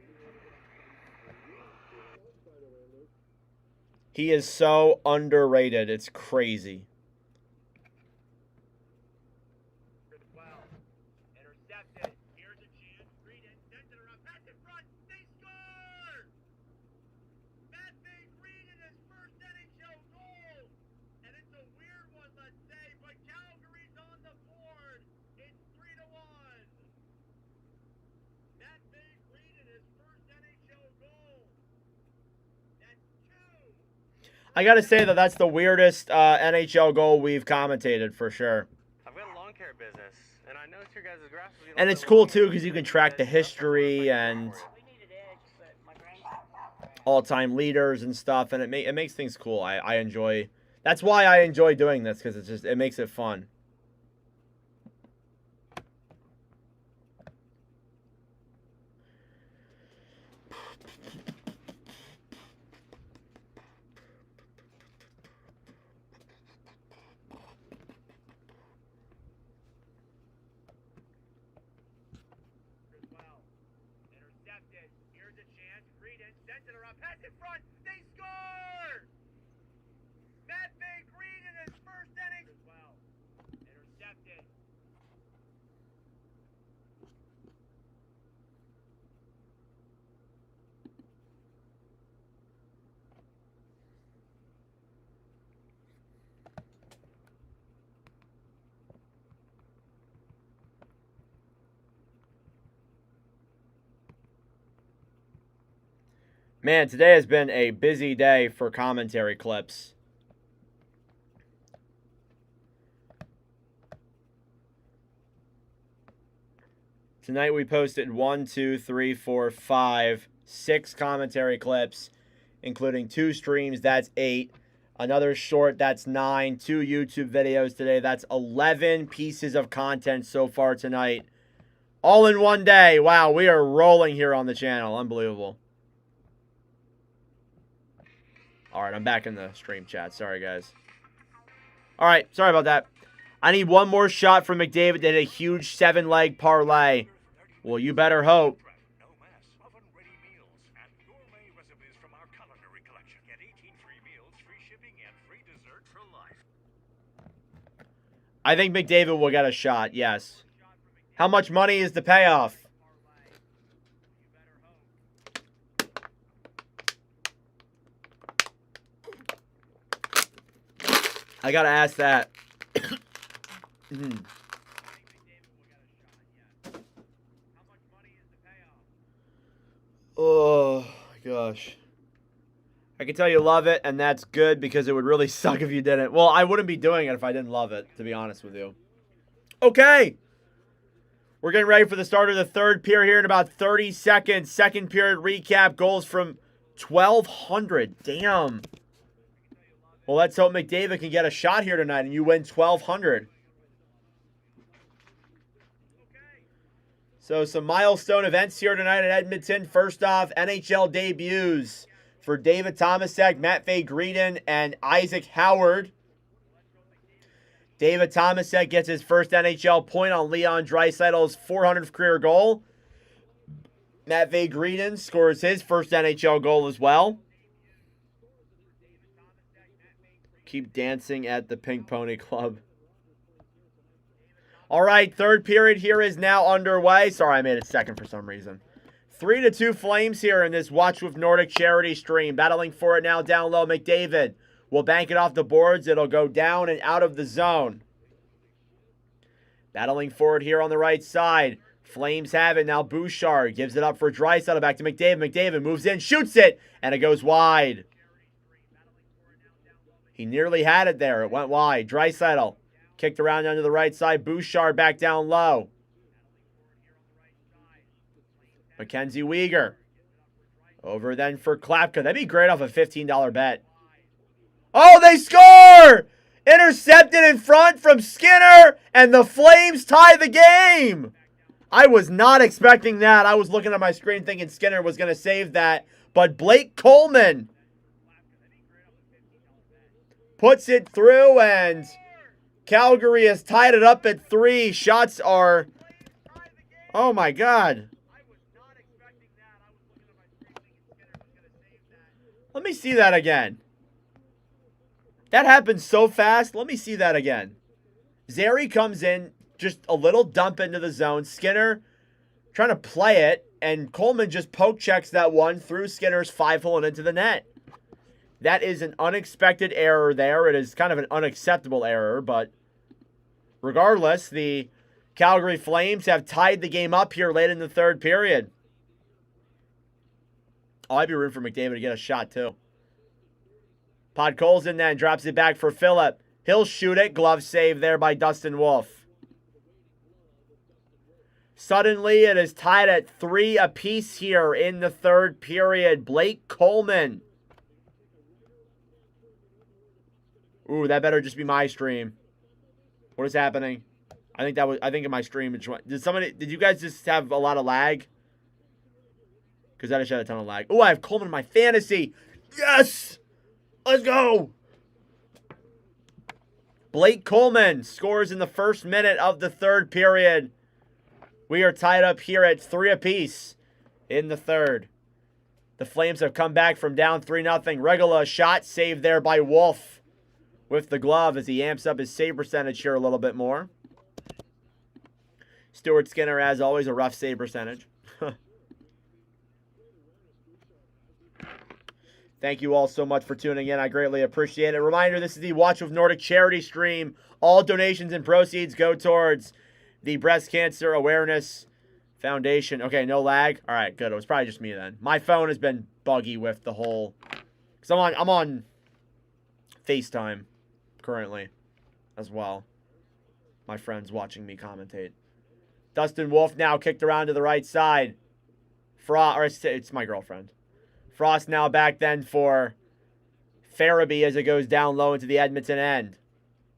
He is so underrated. It's crazy. Intercepted. Here's a chance. Green sends it around. Pass in front. They score! Matt Green his first NHL goal. And it's a weird one, let's say, but Calgary's on the board. It's 3-1. Matt Green his first NHL goal. That's 2. I got to say that that's the weirdest NHL goal we've commentated for sure. I've got a lawn care business, and I noticed your guys' grass was getting And a it's little cool long. too because you can track the history and all-time leaders and stuff, and it makes things cool. I enjoy. That's why I enjoy doing this, because it makes it fun. Intercepted. Here's a chance. Green sends it around. Pass in front. They score! Matt Green his first inning. Well, intercepted. Man, today has been a busy day for commentary clips. Tonight we posted 1, 2, 3, 4, 5, 6 commentary clips, including 2 streams, that's 8. Another short, that's 9. 2 YouTube videos today, that's 11 pieces of content so far tonight. All in one day. Wow, we are rolling here on the channel. Unbelievable. All right, I'm back in the stream chat. Sorry, guys. All right, sorry about that. I need one more shot from McDavid to hit a huge 7-leg parlay. Well, you better hope. No mess. Oven-ready meals and gourmet recipes from our culinary collection. Get 18 free meals, free shipping, and free dessert for life. I think McDavid will get a shot, yes. How much money is the payoff? I gotta ask that. Oh, gosh. I can tell you love it, and that's good because it would really suck if you didn't. Well, I wouldn't be doing it if I didn't love it, to be honest with you. Okay. We're getting ready for the start of the third period here in about 30 seconds. Second period recap. Goals from 1,200. Damn. Well, let's hope McDavid can get a shot here tonight and you win 1,200. So some milestone events here tonight at Edmonton. First off, NHL debuts for David Tomasek, Matt Green, and Isaac Howard. David Tomasek gets his first NHL point on Leon Draisaitl's 400th career goal. Matt Green scores his first NHL goal as well. Keep dancing at the Pink Pony Club. All right, third period here is now underway. Sorry, I made it second for some reason. 3-2 Flames here in this Watch with Nordic charity stream. Battling for it now down low. McDavid will bank it off the boards. It'll go down and out of the zone. Battling forward here on the right side. Flames have it. Now Bouchard gives it up for Draisaitl. Back to McDavid. McDavid moves in, shoots it, and it goes wide. He nearly had it there. It went wide. Draisaitl kicked around onto the right side. Bouchard back down low. Mackenzie Weegar. Over then for Klapka. That'd be great off a $15 bet. Oh, they score! Intercepted in front from Skinner, and the Flames tie the game. I was not expecting that. I was looking at my screen thinking Skinner was going to save that. But Blake Coleman puts it through, and Calgary has tied it up at 3. Shots are... Oh, my God. Let me see that again. That happened so fast. Let me see that again. Zary comes in, just a little dump into the zone. Skinner trying to play it, and Coleman just poke checks that one through Skinner's 5-hole and into the net. That is an unexpected error there. It is kind of an unacceptable error, but regardless, the Calgary Flames have tied the game up here late in the third period. Oh, I'd be rooting for McDavid to get a shot, too. Podkolzin then drops it back for Phillip. He'll shoot it. Glove save there by Dustin Wolf. Suddenly, it is tied at 3 apiece here in the third period. Blake Coleman. Ooh, that better just be my stream. What is happening? I think in my stream. Did you guys just have a lot of lag? Because I just had a ton of lag. Ooh, I have Coleman in my fantasy. Yes! Let's go! Blake Coleman scores in the first minute of the third period. We are tied up here at 3 apiece in the third. The Flames have come back from down 3-0. Regula shot saved there by Wolf with the glove as he amps up his save percentage here a little bit more. Stuart Skinner, as always, a rough save percentage. Thank you all so much for tuning in. I greatly appreciate it. Reminder, this is the Watch with Nordic charity stream. All donations and proceeds go towards the Breast Cancer Awareness Foundation. Okay, no lag. All right, good. It was probably just me then. My phone has been buggy with the whole... Because I'm on FaceTime currently as well. My friend's watching me commentate. Dustin Wolf now kicked around to the right side. It's my girlfriend. Frost now back then for Farabee as it goes down low into the Edmonton end.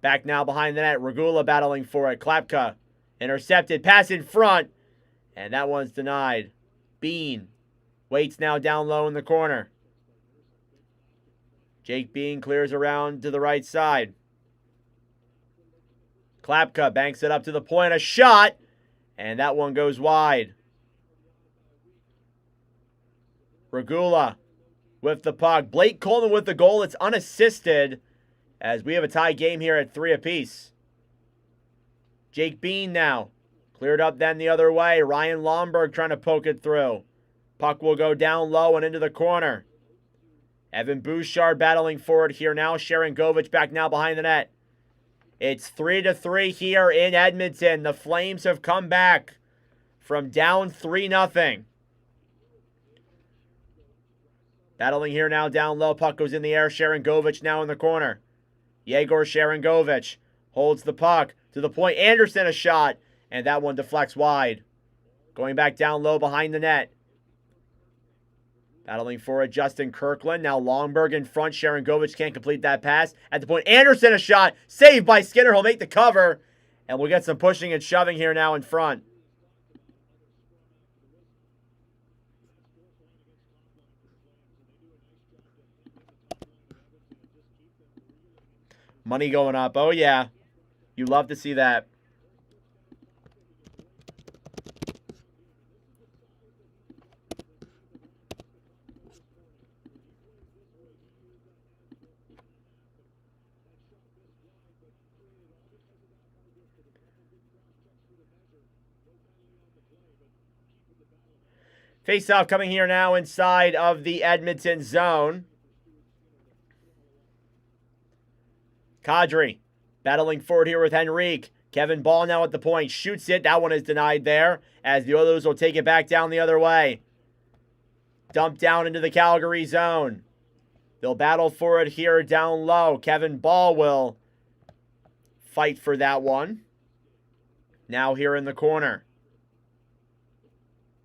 Back now behind the net. Regula battling for it. Klapka intercepted. Pass in front. And that one's denied. Bean waits now down low in the corner. Jake Bean clears around to the right side. Klapka banks it up to the point. A shot. And that one goes wide. Regula with the puck. Blake Coleman with the goal. It's unassisted as we have a tie game here at 3 apiece. Jake Bean now. Cleared up then the other way. Ryan Lomberg trying to poke it through. Puck will go down low and into the corner. Evan Bouchard battling forward here now. Sharon Govich back now behind the net. It's 3-3 here in Edmonton. The Flames have come back from down 3-0. Battling here now down low. Puck goes in the air. Sharon Govich now in the corner. Yegor Sharon Govich holds the puck to the point. Anderson a shot. And that one deflects wide. Going back down low behind the net. Battling for it, Justin Kirkland. Now Longberg in front. Sharon Govich can't complete that pass. At the point, Anderson a shot. Saved by Skinner. He'll make the cover. And we'll get some pushing and shoving here now in front. Money going up. Oh, yeah. You love to see that. Face-off coming here now inside of the Edmonton zone. Kadri battling forward here with Henrique. Kevin Ball now at the point. Shoots it. That one is denied there as the Oilers will take it back down the other way. Dump down into the Calgary zone. They'll battle for it here down low. Kevin Ball will fight for that one. Now here in the corner.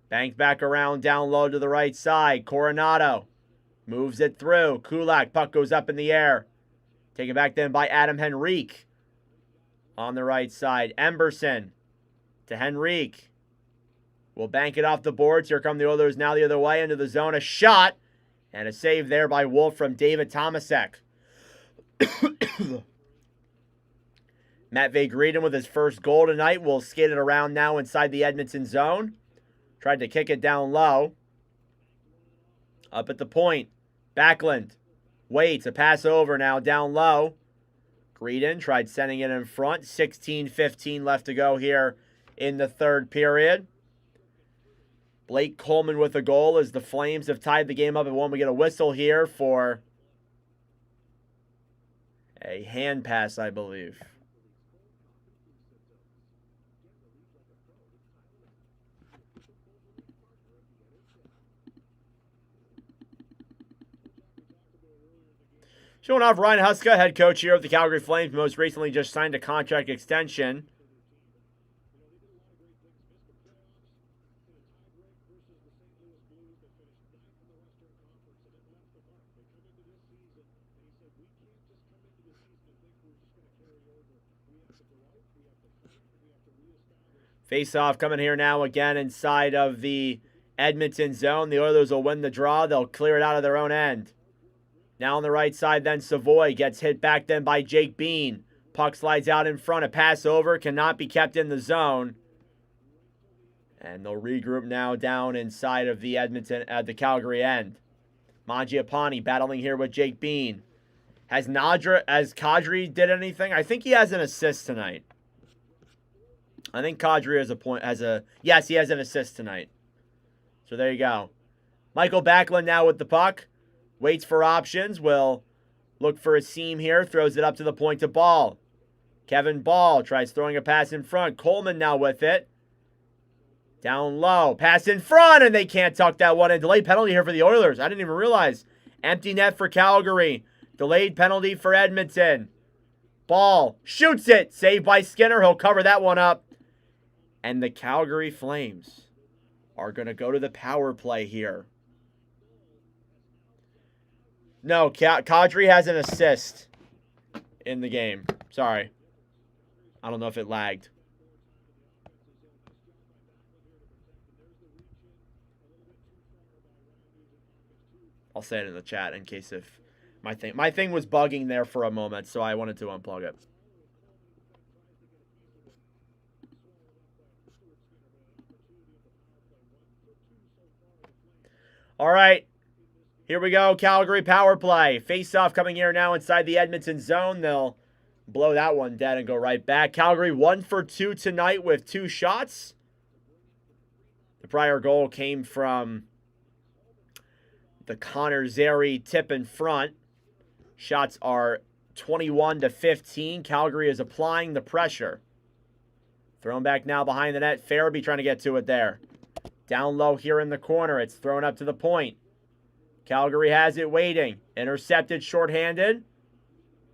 Banked back around down low to the right side. Coronado moves it through. Kulak, puck goes up in the air. Taken back then by Adam Henrique. On the right side. Emberson to Henrique. Will bank it off the boards. Here come the Oilers now the other way into the zone. A shot and a save there by Wolf from David Tomasek. Matt Vagreden with his first goal tonight will skate it around now inside the Edmonton zone. Tried to kick it down low. Up at the point. Backlund waits. A pass over now down low. Greedon tried sending it in front. 16-15 left to go here in the third period. Blake Coleman with a goal as the Flames have tied the game up at 1. We get a whistle here for a hand pass, I believe. Showing off Ryan Huska, head coach here of the Calgary Flames, most recently just signed a contract extension. Face-off coming here now again inside of the Edmonton zone. The Oilers will win the draw. They'll clear it out of their own end. Now on the right side, then Savoy gets hit back then by Jake Bean. Puck slides out in front. A pass over. Cannot be kept in the zone. And they'll regroup now down inside of the the Calgary end. Mangiapane battling here with Jake Bean. Has Kadri did anything? I think he has an assist tonight. I think Kadri yes, he has an assist tonight. So there you go. Michael Backlund now with the puck. Waits for options. Will look for a seam here. Throws it up to the point to Ball. Kevin Ball tries throwing a pass in front. Coleman now with it. Down low. Pass in front, and they can't tuck that one in. Delayed penalty here for the Oilers. I didn't even realize. Empty net for Calgary. Delayed penalty for Edmonton. Ball shoots it. Saved by Skinner. He'll cover that one up. And the Calgary Flames are going to go to the power play here. No, Kadri has an assist in the game. Sorry. I don't know if it lagged. I'll say it in the chat in case if my thing was bugging there for a moment, so I wanted to unplug it. All right. Here we go, Calgary power play. Face-off coming here now inside the Edmonton zone. They'll blow that one dead and go right back. Calgary 1 for 2 tonight with 2 shots. The prior goal came from the Connor Zary tip in front. Shots are 21-15. Calgary is applying the pressure. Thrown back now behind the net. Farabee trying to get to it there. Down low here in the corner. It's thrown up to the point. Calgary has it waiting. Intercepted shorthanded.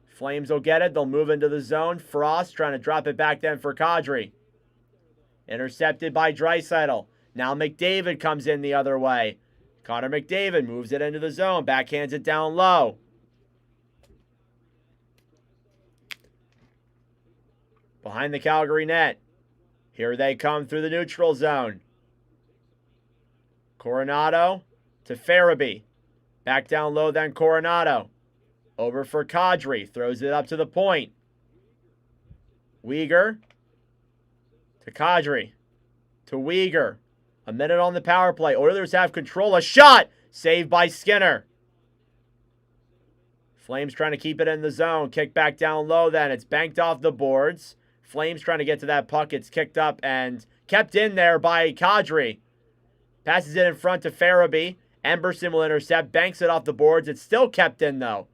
Flames will get it. They'll move into the zone. Frost trying to drop it back then for Kadri. Intercepted by Draisaitl. Now McDavid comes in the other way. Connor McDavid moves it into the zone. Backhands it down low. Behind the Calgary net. Here they come through the neutral zone. Coronado to Farabee. Back down low then Coronado. Over for Kadri. Throws it up to the point. Weegar to Kadri. To Weegar. A minute on the power play. Oilers have control. A shot! Saved by Skinner. Flames trying to keep it in the zone. Kick back down low then. It's banked off the boards. Flames trying to get to that puck. It's kicked up and kept in there by Kadri. Passes it in front to Farabee. Emberson will intercept. Banks it off the boards. It's still kept in though.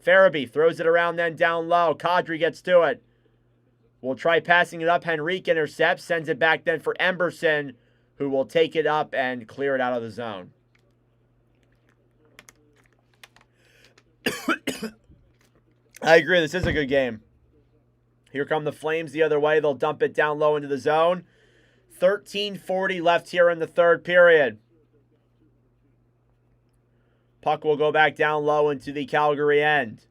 Farabee throws it around then down low. Kadri gets to it. will try passing it up. Henrique intercepts, sends it back then for Emberson, who will take it up and clear it out of the zone. I agree. This is a good game. Here come the Flames the other way. They'll dump it down low into the zone. 13:40 left here in the third period. Puck will go back down low into the Calgary end.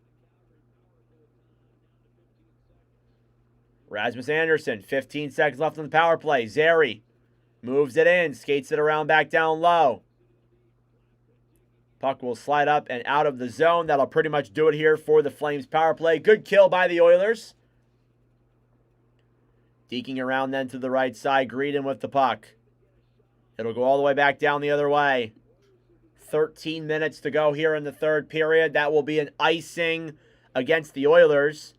Rasmus Anderson, 15 seconds left on the power play. Zary moves it in, skates it around back down low. Puck will slide up and out of the zone. That'll pretty much do it here for the Flames power play. Good kill by the Oilers. Deking around then to the right side. Greedon with the puck. It'll go all the way back down the other way. 13 minutes to go here in the third period. That will be an icing against the Oilers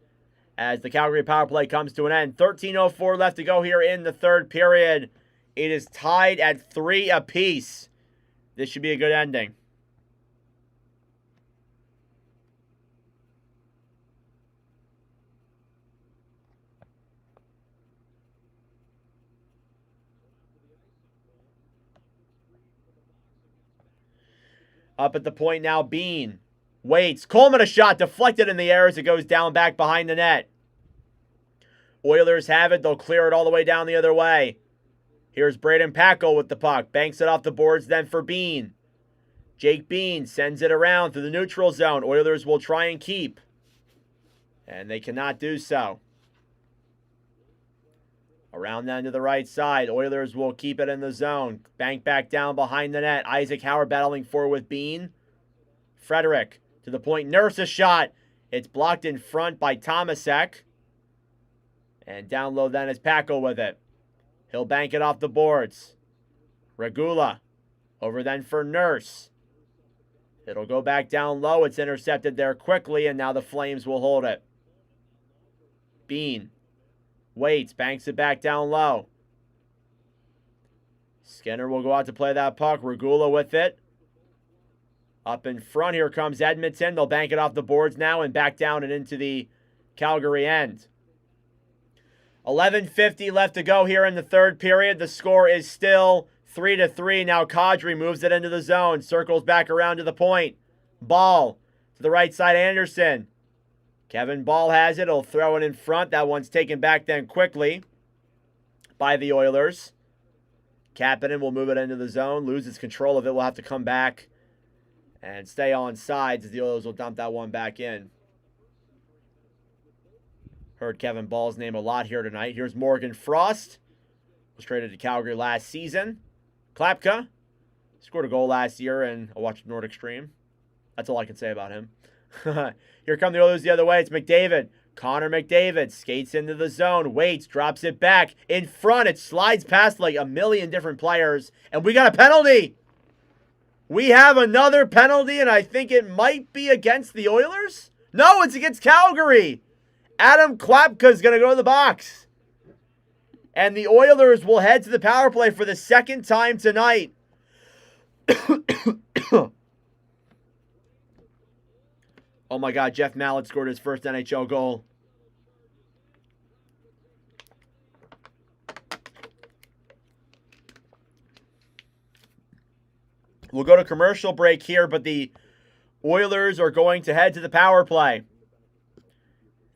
as the Calgary power play comes to an end. 13:04 left to go here in the third period. It is tied at 3 apiece. This should be a good ending. Up at the point now, Bean waits. Coleman a shot deflected in the air as it goes down back behind the net. Oilers have it. They'll clear it all the way down the other way. Here's Braden Packel with the puck. Banks it off the boards then for Bean. Jake Bean sends it around through the neutral zone. Oilers will try and keep. And they cannot do so. Around then to the right side. Oilers will keep it in the zone. Bank back down behind the net. Isaac Howard battling forward with Bean. Frederick to the point. Nurse a shot. It's blocked in front by Tomasek. And down low then is Packel with it. He'll bank it off the boards. Regula over then for Nurse. It'll go back down low. It's intercepted there quickly, and now the Flames will hold it. Bean waits, banks it back down low. Skinner will go out to play that puck. Regula with it. Up in front, here comes Edmonton. They'll bank it off the boards now and back down and into the Calgary end. 11:50 left to go here in the third period. The score is still 3-3. Now Kadri moves it into the zone. Circles back around to the point. Ball to the right side, Anderson. Kevin Ball has it. He'll throw it in front. That one's taken back then quickly by the Oilers. Kapanen will move it into the zone. Loses control of it. Will have to come back and stay on sides as the Oilers will dump that one back in. Heard Kevin Ball's name a lot here tonight. Here's Morgan Frost. Was traded to Calgary last season. Klapka scored a goal last year in a watch Nordic stream. That's all I can say about him. Here come the Oilers the other way. It's McDavid. Connor McDavid skates into the zone. Waits. Drops it back. In front. It slides past like a million different players. And we got a penalty. We have another penalty, and I think it might be against the Oilers. No, it's against Calgary. Adam Klapka is going to go to the box. And the Oilers will head to the power play for the second time tonight. Oh my God, Jeff Mallett scored his first NHL goal. We'll go to commercial break here, but the Oilers are going to head to the power play.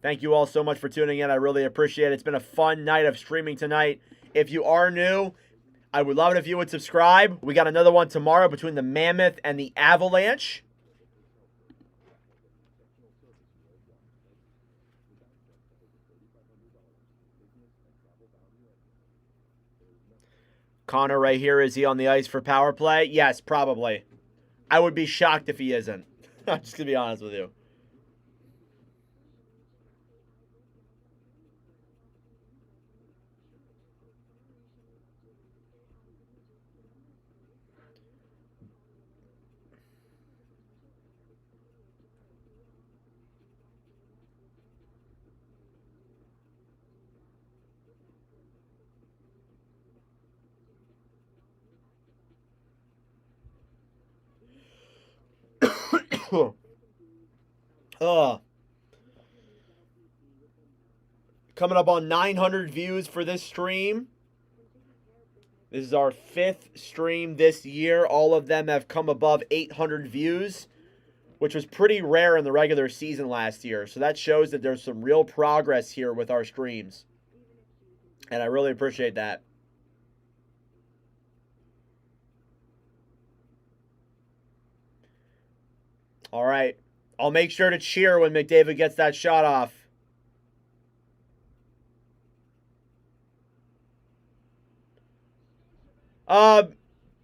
Thank you all so much for tuning in. I really appreciate it. It's been a fun night of streaming tonight. If you are new, I would love it if you would subscribe. We got another one tomorrow between the Mammoth and the Avalanche. Connor right here, is he on the ice for power play? Yes, probably. I would be shocked if he isn't. I'm just going to be honest with you. Oh. Coming up on 900 views for this stream. This is our 5th stream this year. All of them have come above 800 views, which was pretty rare in the regular season last year. So that shows that there's some real progress here with our streams. And I really appreciate that. All right. I'll make sure to cheer when McDavid gets that shot off.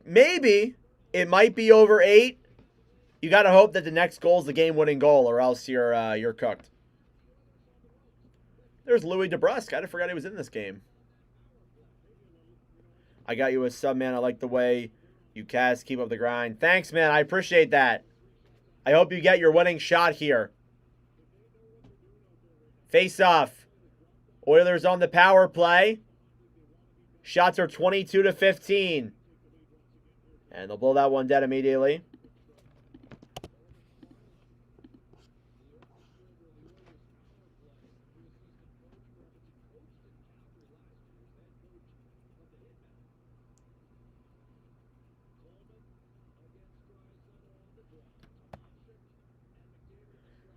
Maybe. It might be over 8. You got to hope that the next goal is the game-winning goal, or else you're cooked. There's Louis DeBrusque. I forgot he was in this game. I got you a sub, man. I like the way you cast. Keep up the grind. Thanks, man. I appreciate that. I hope you get your winning shot here. Face-off. Oilers on the power play. Shots are 22-15. And they'll blow that one dead immediately.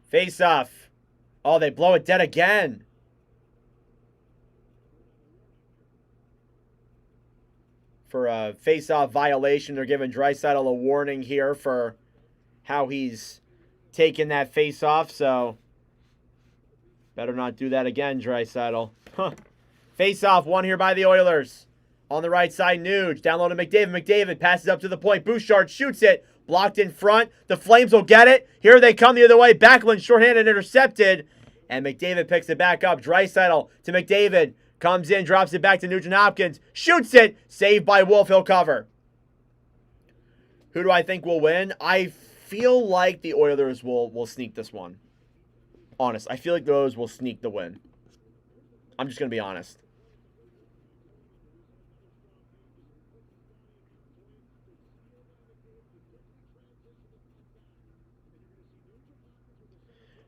Face off. Oh, they blow it dead again. For a face-off violation, they're giving Draisaitl a warning here for how he's taken that face-off, so better not do that again, Draisaitl. Huh. Face-off, one here by the Oilers. On the right side, Nuge. Down low to McDavid. McDavid passes up to the point. Bouchard shoots it. Blocked in front. The Flames will get it. Here they come the other way. Backlund shorthanded, intercepted. And McDavid picks it back up. Draisaitl to McDavid. Comes in, drops it back to Nugent-Hopkins. Shoots it. Saved by Wolf. He'll cover. Who do I think will win? I feel like the Oilers will sneak this one. Honest. I feel like the Oilers will sneak the win. I'm just going to be honest.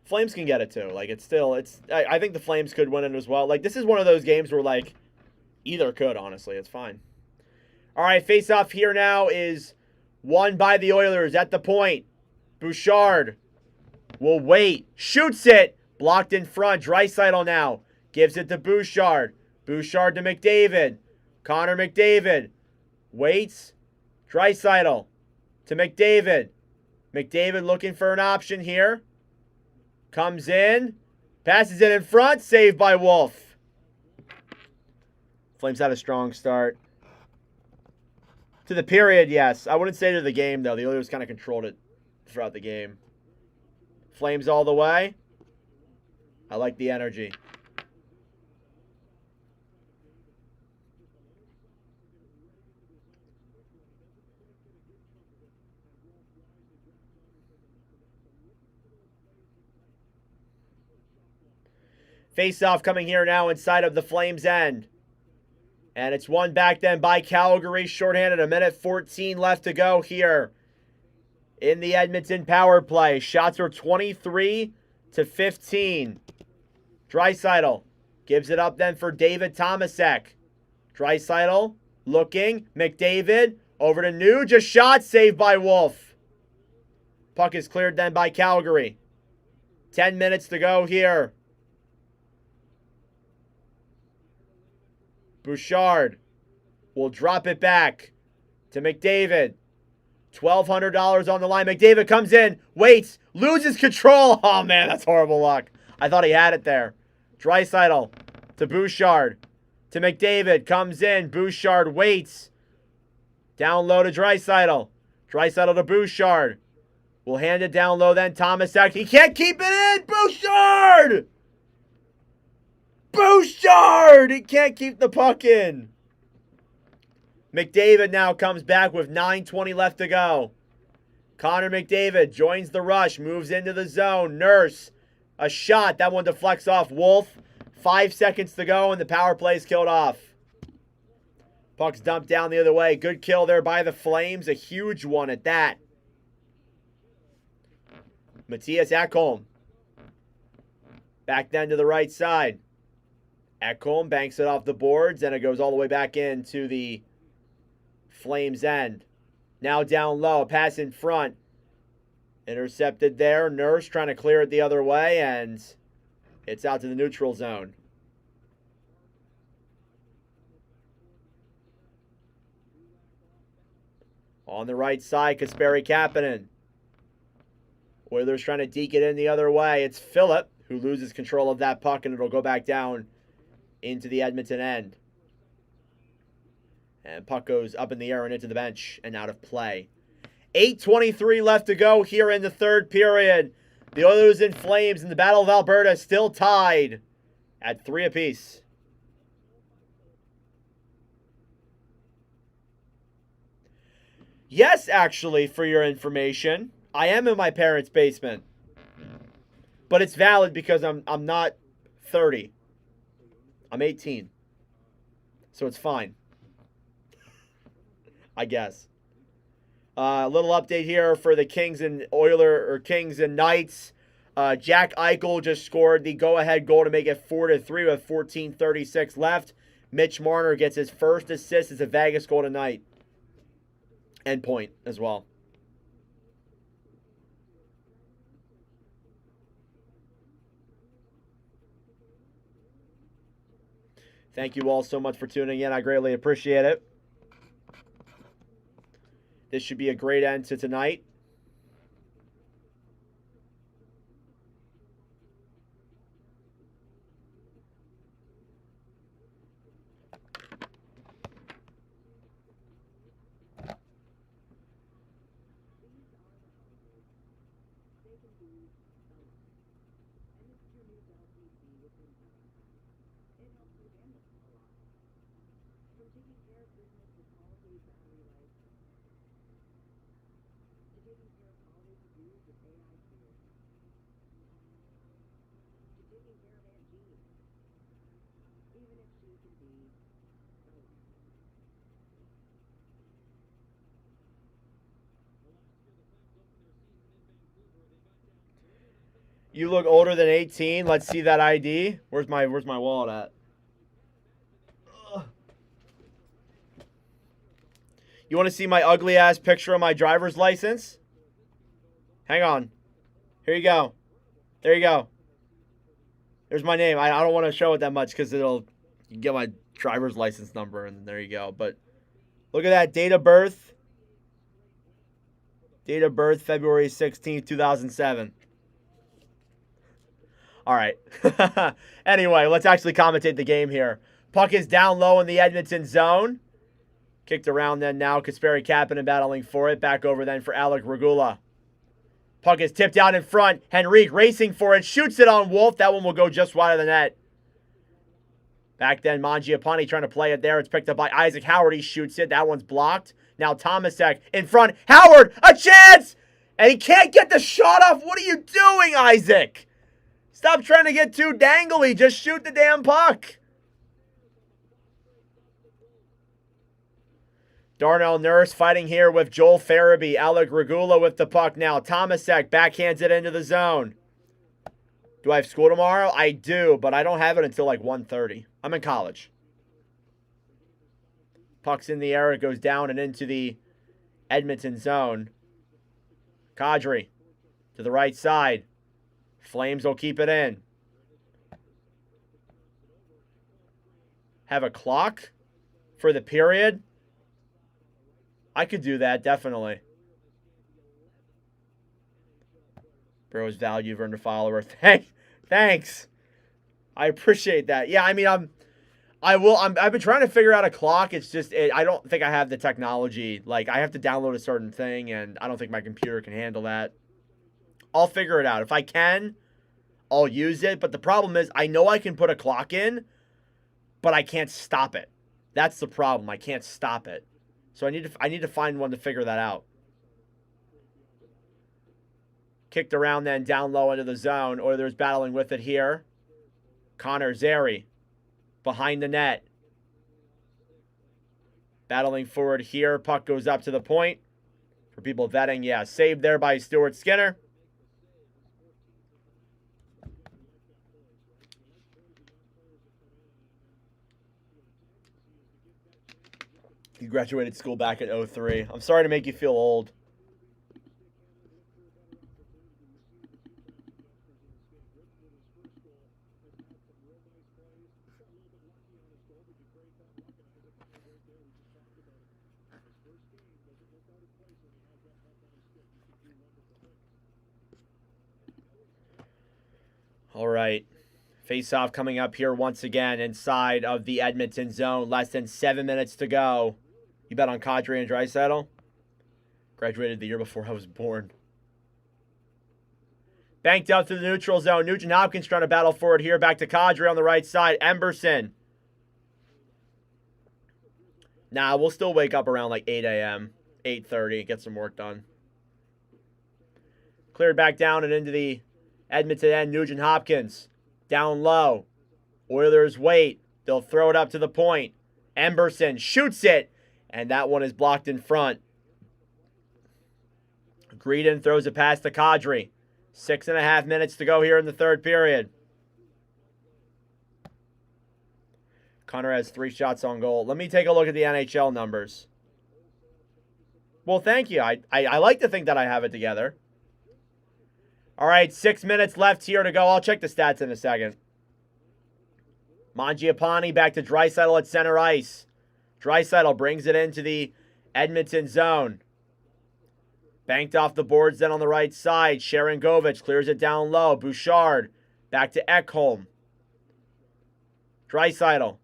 Flames can get it too. Like, I think the Flames could win it as well. Like, this is one of those games where, like, either could, honestly. It's fine. All right, face-off here now is won by the Oilers at the point. Bouchard will wait. Shoots it. Blocked in front. Draisaitl now. Gives it to Bouchard. Bouchard to McDavid. Connor McDavid. Waits. Draisaitl to McDavid. McDavid looking for an option here. Comes in. Passes it in front. Saved by Wolf. Flames had a strong start. To the period, yes. I wouldn't say to the game, though. The Oilers kind of controlled it throughout the game. Flames all the way. I like the energy. Face-off coming here now inside of the Flames' end. And it's won back then by Calgary. Shorthanded, 1:14 left to go here in the Edmonton power play. Shots are 23-15. Draisaitl gives it up then for David Tomasek. Draisaitl looking. McDavid over to Nuge. A shot saved by Wolf. Puck is cleared then by Calgary. 10 minutes to go here. Bouchard will drop it back to McDavid. $1,200 on the line. McDavid comes in, waits, loses control. Oh, man, that's horrible luck. I thought he had it there. Draisaitl to Bouchard to McDavid. Comes in. Bouchard waits. Down low to Draisaitl. Draisaitl to Bouchard. Will hand it down low then. Tomasek. He can't keep it in. Bouchard! Bouchard! He can't keep the puck in. McDavid now comes back with 9:20 left to go. Connor McDavid joins the rush, moves into the zone. Nurse, a shot. That one deflects off Wolf. 5 seconds to go, and the power play is killed off. Puck's dumped down the other way. Good kill there by the Flames. A huge one at that. Matthias Ekholm. Back then to the right side. Ekholm banks it off the boards, and it goes all the way back into the Flames' end. Now down low, pass in front. Intercepted there. Nurse trying to clear it the other way, and it's out to the neutral zone. On the right side, Kasperi Kapanen. Oilers trying to deke it in the other way. It's Phillip who loses control of that puck, and it'll go back down into the Edmonton end. And puck goes up in the air and into the bench and out of play. 8:23 left to go here in the third period. The Oilers and Flames in the Battle of Alberta still tied at 3 apiece. Yes, actually, for your information, I am in my parents' basement. But it's valid because I'm not 30. I'm 18. So it's fine. I guess. A little update here for the Kings and Kings and Knights. Jack Eichel just scored the go-ahead goal to make it 4-3 with 14:36 left. Mitch Marner gets his first assist as a Vegas goal tonight. And point as well. Thank you all so much for tuning in. I greatly appreciate it. This should be a great end to tonight. You look older than 18. Let's see that ID. Where's my wallet at? Ugh. You want to see my ugly ass picture of my driver's license? Hang on. Here you go. There you go. There's my name. I don't want to show it that much because you can get my driver's license number, and there you go. But look at that. Date of birth. Date of birth, February 16th, 2007. All right. Anyway, let's actually commentate the game here. Puck is down low in the Edmonton zone. Kicked around then now. Kasperi Kapanen battling for it. Back over then for Alec Regula. Puck is tipped out in front. Henrique racing for it. Shoots it on Wolf. That one will go just wide of the net. Back then, Mangiapane trying to play it there. It's picked up by Isaac Howard. He shoots it. That one's blocked. Now Tomasek in front. Howard, a chance! And he can't get the shot off. What are you doing, Isaac? Stop trying to get too dangly. Just shoot the damn puck. Darnell Nurse fighting here with Joel Farabee. Alec Regula with the puck now. Tomasek backhands it into the zone. Do I have school tomorrow? I do, but I don't have it until like 1:30. I'm in college. Puck's in the air. It goes down and into the Edmonton zone. Kadri to the right side. Flames will keep it in. Have a clock for the period. I could do that, definitely. Bros value Verner follower. Thanks. I appreciate that. Yeah, I mean, I've been trying to figure out a clock. It's just, I don't think I have the technology. Like, I have to download a certain thing, and I don't think my computer can handle that. I'll figure it out. If I can, I'll use it. But the problem is, I know I can put a clock in, but I can't stop it. That's the problem. I can't stop it. So I need to find one to figure that out. Kicked around then, down low into the zone. Oilers battling with it here. Connor Zary behind the net. Battling forward here. Puck goes up to the point. For people vetting, yeah, saved there by Stuart Skinner. You graduated school back in 03. I'm sorry to make you feel old. All right. Face-off coming up here once again inside of the Edmonton zone. Less than 7 minutes to go. You bet on Kadri and Draisaitl? Graduated the year before I was born. Banked out to the neutral zone. Nugent Hopkins trying to battle forward here. Back to Kadri on the right side. Emberson. Nah, we'll still wake up around like 8 a.m. 8:30. Get some work done. Cleared back down and into the Edmonton end. Nugent Hopkins. Down low. Oilers wait. They'll throw it up to the point. Emberson shoots it. And that one is blocked in front. Greedon throws it past to Kadri. 6.5 minutes to go here in the third period. Connor has 3 shots on goal. Let me take a look at the NHL numbers. Well, thank you. I like to think that I have it together. All right, 6 minutes left here to go. I'll check the stats in a second. Mangiapane back to Draisaitl at center ice. Draisaitl brings it into the Edmonton zone. Banked off the boards then on the right side. Sharangovich clears it down low. Bouchard back to Ekholm. Draisaitl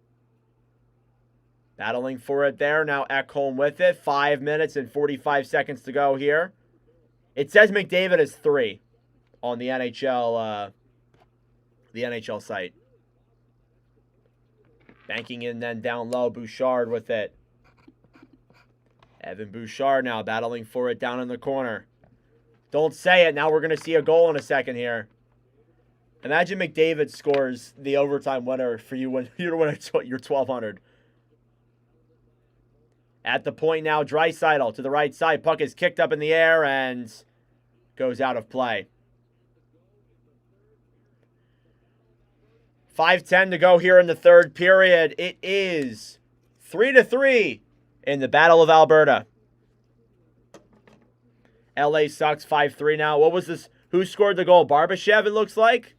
battling for it there. Now Ekholm with it. 5 minutes and 45 seconds to go here. It says McDavid is 3 on the NHL site. Banking in then down low. Bouchard with it. Evan Bouchard now battling for it down in the corner. Don't say it. Now we're going to see a goal in a second here. Imagine McDavid scores the overtime winner for you when you win your 1,200. At the point now, Draisaitl to the right side. Puck is kicked up in the air and goes out of play. 5:10 to go here in the third period. It is 3-3 in the Battle of Alberta. LA sucks 5-3 now. What was this? Who scored the goal? Barbashev, it looks like.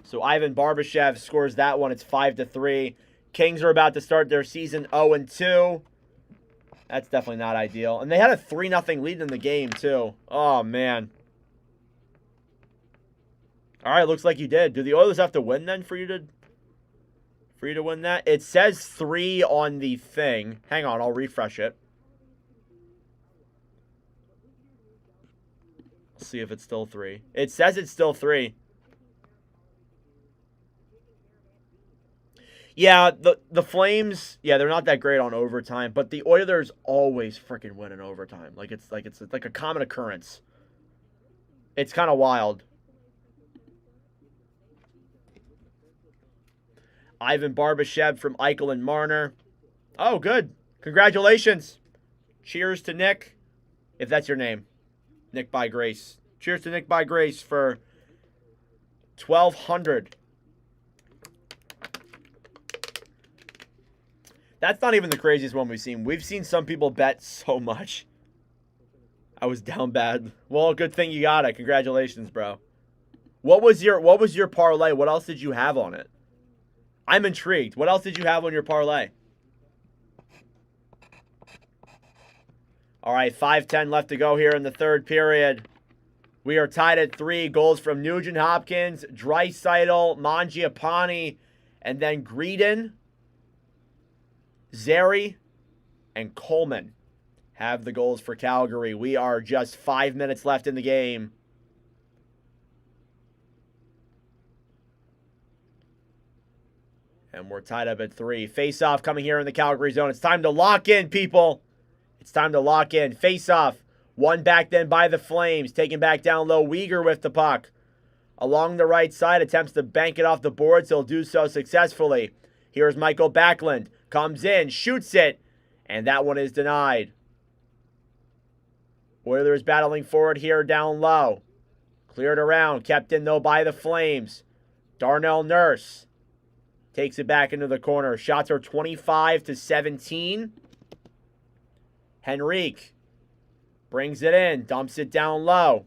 So Ivan Barbashev scores that one. It's 5-3. Kings are about to start their season 0-2. That's definitely not ideal. And they had a 3-0 lead in the game, too. Oh, man. All right, looks like you did. Do the Oilers have to win then for you to win that? It says 3 on the thing. Hang on, I'll refresh it. Let's see if it's still 3. It says it's still 3. Yeah, the Flames, yeah, they're not that great on overtime, but the Oilers always freaking win in overtime. It's like a common occurrence. It's kind of wild. Ivan Barbashev from Eichel and Marner. Oh, good. Congratulations. Cheers to Nick, if that's your name. Nick by Grace. Cheers to Nick by Grace for 1,200. That's not even the craziest one we've seen. We've seen some people bet so much. I was down bad. Well, good thing you got it. Congratulations, bro. What was your parlay? What else did you have on it? I'm intrigued. What else did you have on your parlay? All right, 5:10 left to go here in the third period. We are tied at 3. Goals from Nugent Hopkins, Draisaitl, Mangiapane, and then Greedon, Zary, and Coleman have the goals for Calgary. We are just 5 minutes left in the game. And we're tied up at 3. Face-off coming here in the Calgary zone. It's time to lock in, people. It's time to lock in. Face-off. One back then by the Flames. Taken back down low. Weegar with the puck. Along the right side. Attempts to bank it off the boards. He'll do so successfully. Here's Michael Backlund. Comes in. Shoots it. And that one is denied. Oilers battling forward here down low. Cleared around. Kept in, though, by the Flames. Darnell Nurse. Takes it back into the corner. Shots are 25-17. Henrique brings it in. Dumps it down low.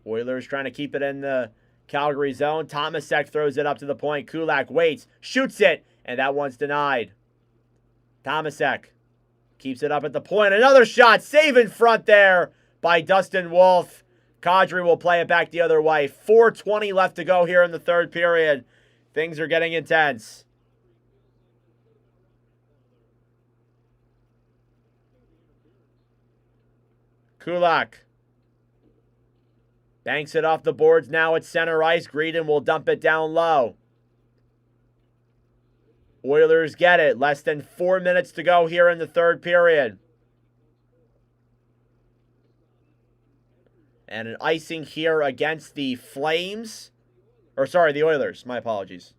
Oilers trying to keep it in the Calgary zone. Tomasek throws it up to the point. Kulak waits. Shoots it. And that one's denied. Tomasek keeps it up at the point. Another shot. Save in front there by Dustin Wolf. Kadri will play it back the other way. 4:20 left to go here in the third period. Things are getting intense. Kulak banks it off the boards now at center ice. Greedon will dump it down low. Oilers get it. Less than 4 minutes to go here in the third period. And an icing here against the Flames. Or sorry, the Oilers. My apologies.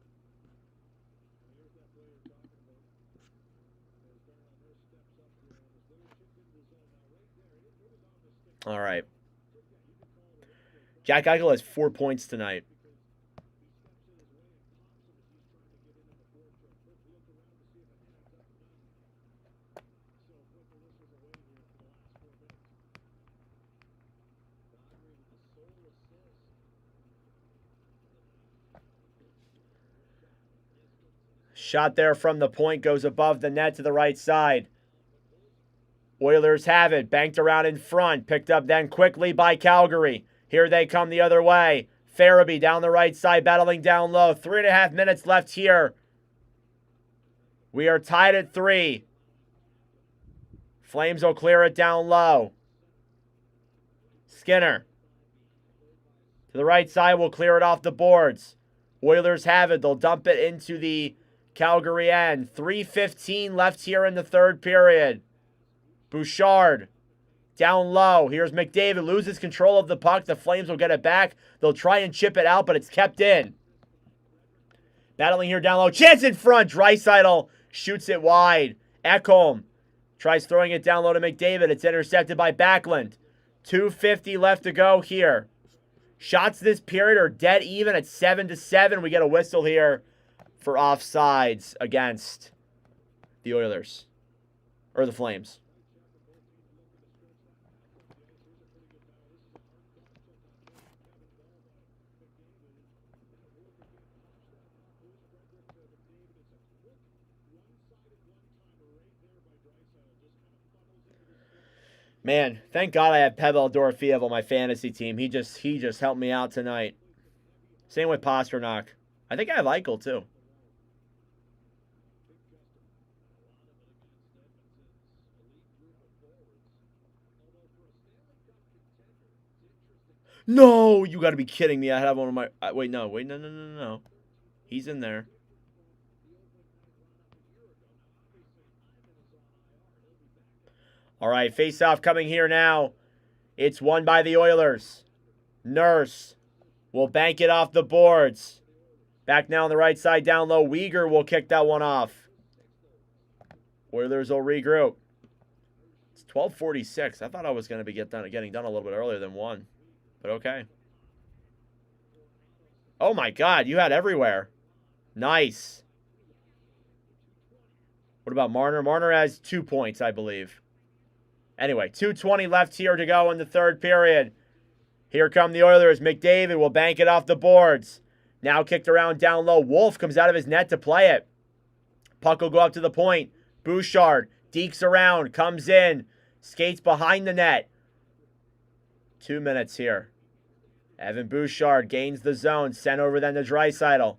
All right. Jack Eichel has 4 points tonight. Shot there from the point goes above the net to the right side. Oilers have it. Banked around in front. Picked up then quickly by Calgary. Here they come the other way. Farabee down the right side, battling down low. 3.5 minutes left here. We are tied at 3. Flames will clear it down low. Skinner. To the right side, will clear it off the boards. Oilers have it. They'll dump it into the Calgary end. 3:15 left here in the third period. Bouchard down low. Here's McDavid. Loses control of the puck. The Flames will get it back. They'll try and chip it out, but it's kept in. Battling here down low. Chance in front. Draisaitl shoots it wide. Ekholm tries throwing it down low to McDavid. It's intercepted by Backlund. 2:50 left to go here. Shots this period are dead even at 7-7. We get a whistle here for offsides against the Oilers. Or the Flames. Man, thank God I have Pavel Dorofeev on my fantasy team. He just helped me out tonight. Same with Pasternak. I think I have Eichel too. No, you got to be kidding me. I have one of my... Wait, no. He's in there. All right, face-off coming here now. It's won by the Oilers. Nurse will bank it off the boards. Back now on the right side down low. Weegar will kick that one off. Oilers will regroup. It's 12:46. I thought I was going to be getting done a little bit earlier than 1. But okay. Oh my God, you had everywhere. Nice. What about Marner? Marner has 2 points, I believe. Anyway, 2:20 left here to go in the third period. Here come the Oilers. McDavid will bank it off the boards. Now kicked around down low. Wolf comes out of his net to play it. Puck will go up to the point. Bouchard dekes around, comes in, skates behind the net. 2 minutes here. Evan Bouchard gains the zone. Sent over then to Draisaitl.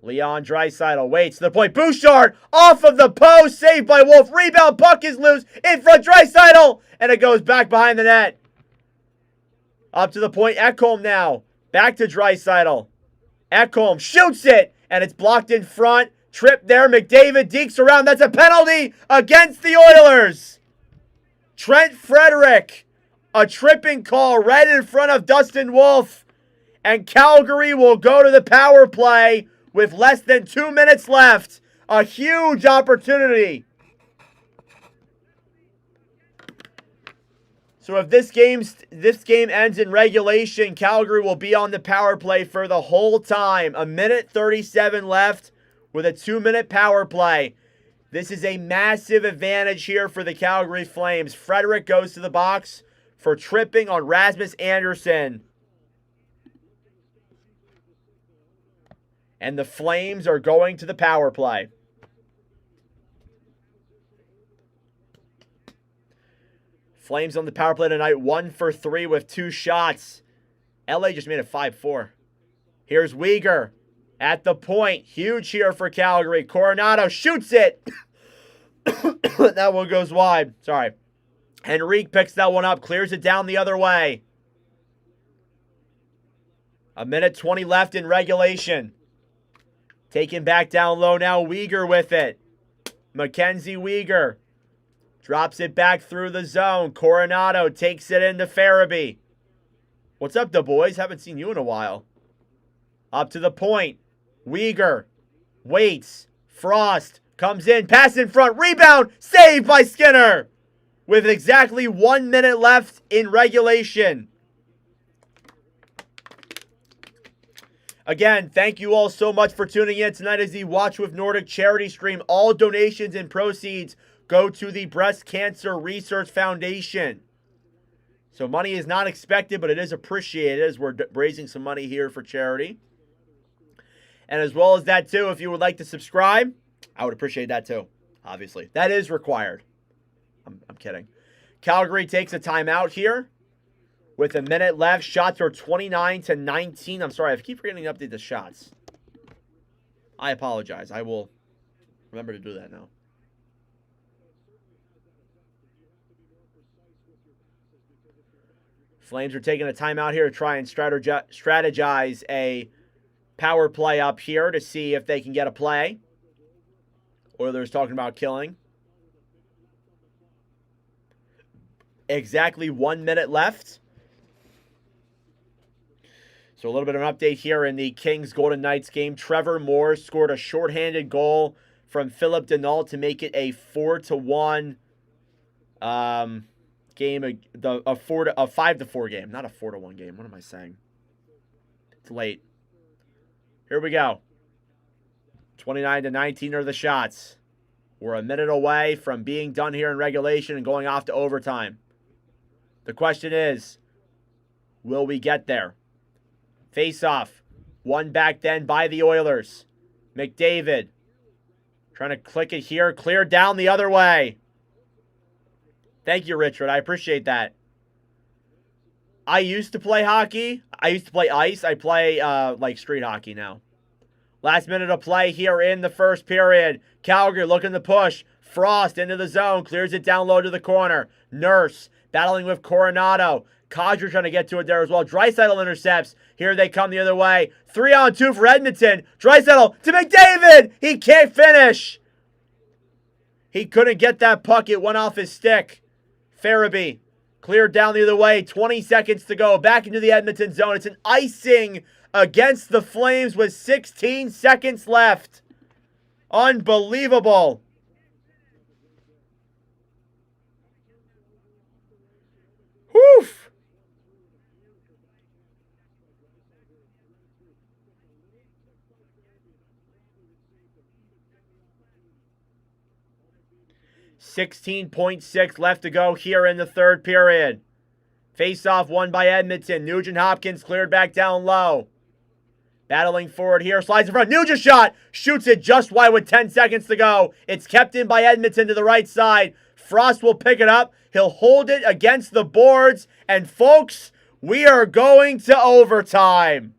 Leon Draisaitl waits to the point. Bouchard off of the post. Saved by Wolf. Rebound. Puck is loose. In front. Draisaitl. And it goes back behind the net. Up to the point. Ekholm now. Back to Draisaitl. Ekholm shoots it. And it's blocked in front. Trip there. McDavid dekes around. That's a penalty against the Oilers. Trent Frederick. A tripping call right in front of Dustin Wolf. And Calgary will go to the power play with less than 2 minutes left. A huge opportunity. So if this game ends in regulation, Calgary will be on the power play for the whole time. 1:37 left with a 2-minute power play. This is a massive advantage here for the Calgary Flames. Frederick goes to the box for tripping on Rasmus Anderson. And the Flames are going to the power play. Flames on the power play tonight, 1 for 3 with 2 shots. LA just made it 5-4. Here's Weegar at the point. Huge here for Calgary. Coronado shoots it. That one goes wide. Sorry. Henrique picks that one up, clears it down the other way. 1:20 left in regulation. Taken back down low now. Weegar with it. Mackenzie Weegar. Drops it back through the zone. Coronado takes it into Farabee. What's up, the boys? Haven't seen you in a while. Up to the point. Weegar waits. Frost comes in. Pass in front. Rebound. Saved by Skinner. With exactly 1 minute left in regulation. Again, thank you all so much for tuning in tonight as the Watch with Nordic charity stream. All donations and proceeds go to the Breast Cancer Research Foundation. So money is not expected, but it is appreciated as we're raising some money here for charity. And as well as that too, if you would like to subscribe, I would appreciate that too, obviously. That is required. I'm kidding. Calgary takes a timeout here with a minute left. Shots are 29-19. I'm sorry, I keep forgetting to update the shots. I apologize. I will remember to do that now. Flames are taking a timeout here to try and strategize a power play up here to see if they can get a play. Oilers talking about killing. Exactly 1 minute left. So a little bit of an update here in the Kings Golden Knights game. Trevor Moore scored a shorthanded goal from Philip Denault to make it a 4-1 game, a 5-4 game, not a 4-1 game. What am I saying? It's late. Here we go. 29-19 are the shots. We're a minute away from being done here in regulation and going off to overtime. The question is, will we get there? Face-off. One back then by the Oilers. McDavid. Trying to click it here. Clear down the other way. Thank you, Richard. I appreciate that. I used to play hockey. I used to play ice. I play like street hockey now. Last minute of play here in the first period. Calgary looking to push. Frost into the zone. Clears it down low to the corner. Nurse battling with Coronado. Kadri trying to get to it there as well. Draisaitl intercepts. Here they come the other way. 3-on-2 for Edmonton. Draisaitl to McDavid. He can't finish. He couldn't get that puck. It went off his stick. Farabee cleared down the other way. 20 seconds to go. Back into the Edmonton zone. It's an icing against the Flames with 16 seconds left. Unbelievable. Whew. .6 left to go here in the third period. Face-off won by Edmonton. Nugent Hopkins cleared back down low. Battling forward here. Slides in front. Nugent shot. Shoots it just wide with 10 seconds to go. It's kept in by Edmonton to the right side. Frost will pick it up. He'll hold it against the boards. And folks, we are going to overtime.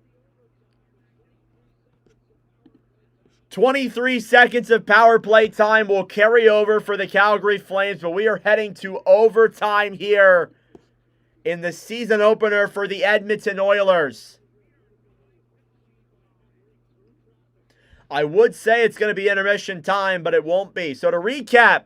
23 seconds of power play time will carry over for the Calgary Flames, but we are heading to overtime here in the season opener for the Edmonton Oilers. I would say it's going to be intermission time, but it won't be. So to recap,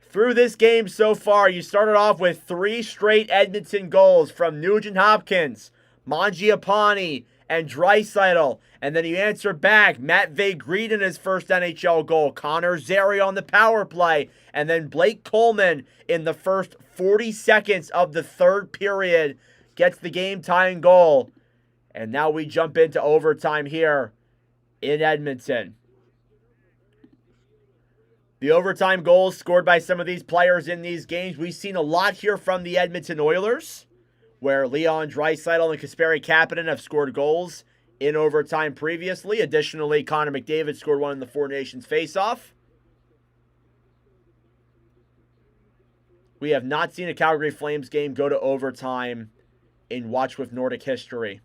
through this game so far, you started off with 3 straight Edmonton goals from Nugent Hopkins, Mangiapane, and Draisaitl. And then you answer back. Matvey Green his first NHL goal. Connor Zary on the power play. And then Blake Coleman in the first 40 seconds of the third period gets the game-tying goal. And now we jump into overtime here in Edmonton. The overtime goals scored by some of these players in these games. We've seen a lot here from the Edmonton Oilers, where Leon Draisaitl and Kasperi Kapanen have scored goals in overtime previously. Additionally, Connor McDavid scored one in the Four Nations faceoff. We have not seen a Calgary Flames game go to overtime in Watch with Nordic history.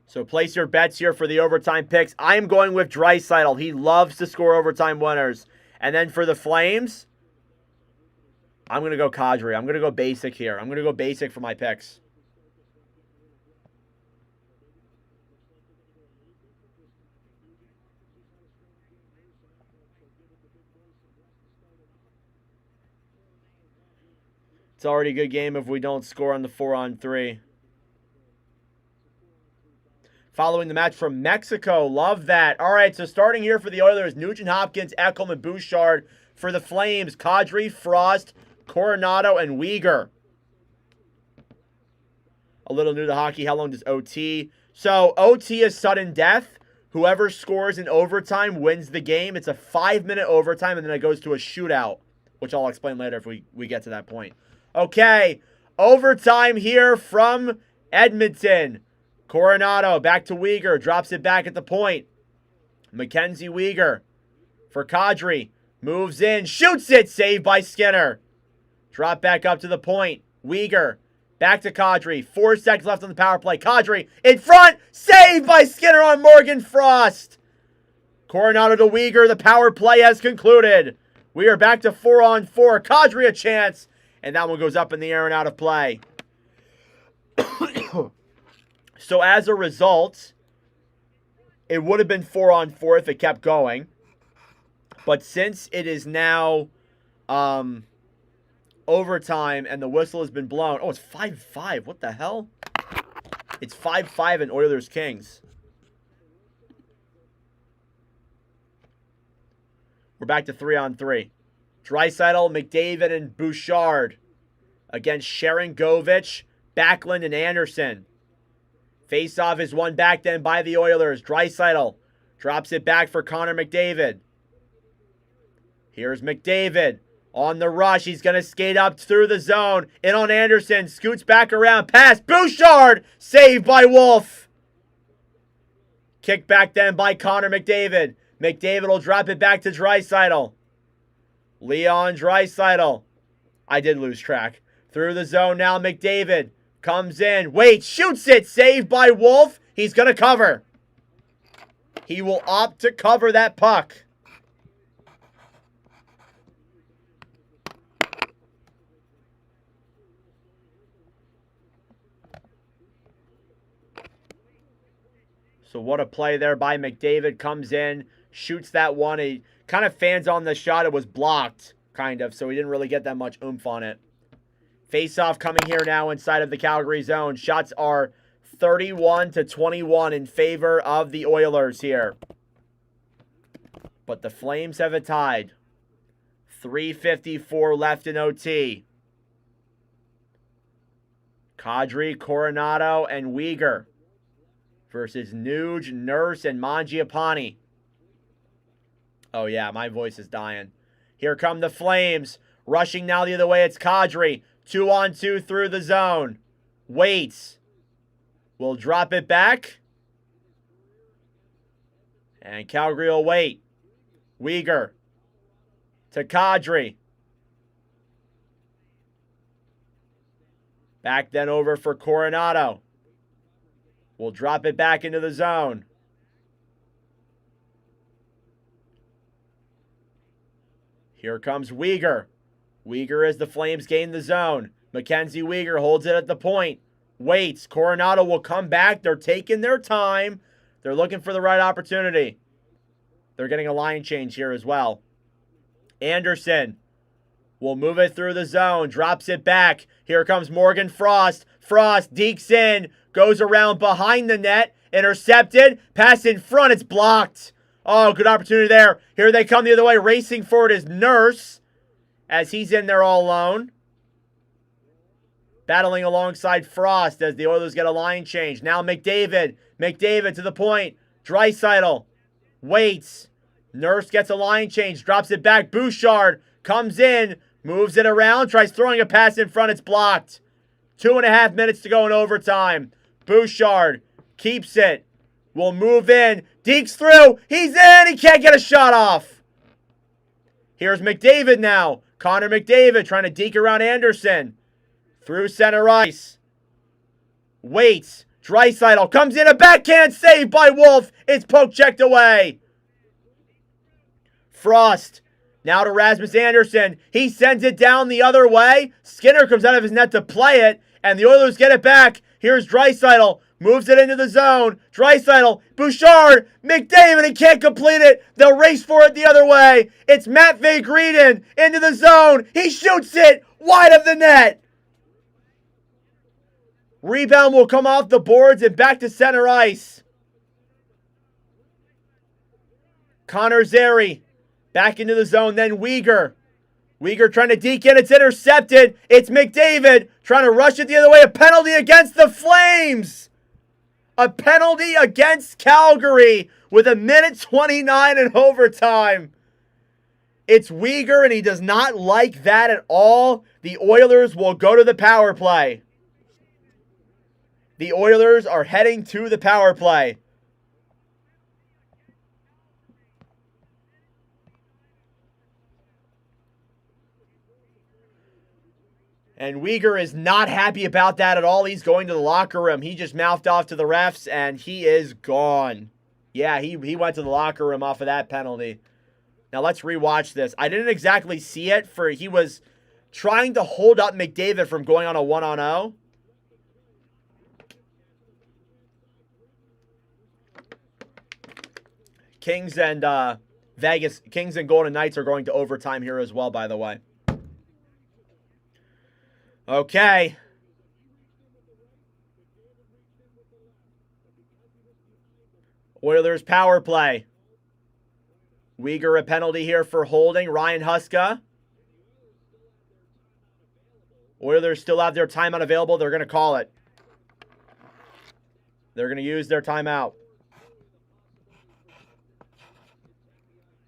So place your bets here for the overtime picks. I'm going with Draisaitl. He loves to score overtime winners. And then for the Flames, I'm going to go Kadri. I'm going to go basic here. I'm going to go basic for my picks. It's already a good game if we don't score on the 4-on-3. Following the match from Mexico. Love that. All right, so starting here for the Oilers, Nugent Hopkins, Ekholm, and Bouchard. For the Flames, Kadri, Frost, Coronado, and Weegar. A little new to hockey. How long does OT? So OT is sudden death. Whoever scores in overtime wins the game. It's a 5-minute overtime, and then it goes to a shootout, which I'll explain later if we get to that point. Okay, overtime here from Edmonton. Coronado back to Weegar. Drops it back at the point. Mackenzie Weegar for Kadri. Moves in. Shoots it. Saved by Skinner. Drop back up to the point. Weegar. Back to Kadri. 4 seconds left on the power play. Kadri in front. Saved by Skinner on Morgan Frost. Coronado to Weegar. The power play has concluded. We are back to 4-on-4. Kadri a chance. And that one goes up in the air and out of play. So as a result, it would have been 4-on-4 if it kept going. But since it is now overtime and the whistle has been blown. Oh, it's 5-5. What the hell? It's 5-5 in Oilers Kings. We're back to 3-on-3. Draisaitl, McDavid, and Bouchard against Sharangovich, Backlund, and Anderson. Face-off is won back then by the Oilers. Draisaitl drops it back for Connor McDavid. Here's McDavid on the rush. He's going to skate up through the zone. In on Anderson. Scoots back around. Pass. Bouchard. Saved by Wolf. Kick back then by Connor McDavid. McDavid will drop it back to Draisaitl. Leon Draisaitl. I did lose track. Through the zone now. McDavid comes in. Wait. Shoots it. Saved by Wolf. He's going to cover. He will opt to cover that puck. So what a play there by McDavid. Comes in, shoots that one. He kind of fans on the shot. It was blocked, kind of, so he didn't really get that much oomph on it. Face-off coming here now inside of the Calgary zone. Shots are 31-21 in favor of the Oilers here. But the Flames have it tied. 3:54 left in OT. Kadri, Coronado, and Weegar versus Nuge, Nurse, and Mangiapane. Oh, yeah, my voice is dying. Here come the Flames. Rushing now the other way, it's Kadri. 2-on-2 through the zone. Waits. Will drop it back. And Calgary will wait. Weegar to Kadri. Back then over for Coronado. We'll drop it back into the zone. Here comes Weegar. Weegar as the Flames gain the zone. Mackenzie Weegar holds it at the point. Waits. Coronado will come back. They're taking their time. They're looking for the right opportunity. They're getting a line change here as well. Anderson will move it through the zone. Drops it back. Here comes Morgan Frost. Frost dekes in, goes around behind the net, intercepted, pass in front, it's blocked. Oh, good opportunity there. Here they come the other way, racing forward is Nurse, as he's in there all alone. Battling alongside Frost as the Oilers get a line change. Now McDavid. McDavid to the point. Draisaitl waits. Nurse gets a line change. Drops it back. Bouchard comes in. Moves it around. Tries throwing a pass in front. It's blocked. 2.5 minutes to go in overtime. Bouchard keeps it. Will move in. Dekes through. He's in. He can't get a shot off. Here's McDavid now. Connor McDavid trying to deke around Anderson. Through center ice. Waits. Draisaitl comes in. A backhand save by Wolf. It's poke checked away. Frost. Now to Rasmus Anderson. He sends it down the other way. Skinner comes out of his net to play it. And the Oilers get it back. Here's Draisaitl. Moves it into the zone. Draisaitl. Bouchard. McDavid. He can't complete it. They'll race for it the other way. It's Matvei Greden into the zone. He shoots it wide of the net. Rebound will come off the boards and back to center ice. Connor Zary back into the zone. Then Weegar. Weegar trying to deke in. It's intercepted. It's McDavid trying to rush it the other way. A penalty against the Flames. A penalty against Calgary with 1:29 in overtime. It's Weegar, and he does not like that at all. The Oilers will go to the power play. The Oilers are heading to the power play. And Weegar is not happy about that at all. He's going to the locker room. He just mouthed off to the refs, and he is gone. Yeah, he went to the locker room off of that penalty. Now let's rewatch this. I didn't exactly see it. He was trying to hold up McDavid from going on a 1-on-0. Kings and Golden Knights are going to overtime here as well, by the way. Okay. Oilers power play. Weegar a penalty here for holding. Ryan Huska. Oilers still have their timeout available. They're going to call it. They're going to use their timeout.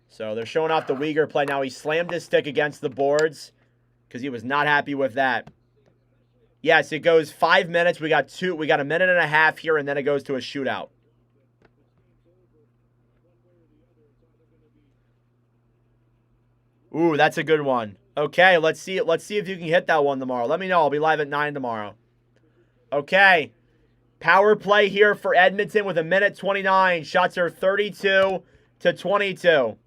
So they're showing off the Weegar play. Now he slammed his stick against the boards because he was not happy with that. Yes, it goes 5 minutes. We got a minute and a half here, and then it goes to a shootout. Ooh, that's a good one. Okay, let's see if you can hit that one tomorrow. Let me know. I'll be live at 9 tomorrow. Okay. Power play here for Edmonton with 1:29. Shots are 32-22.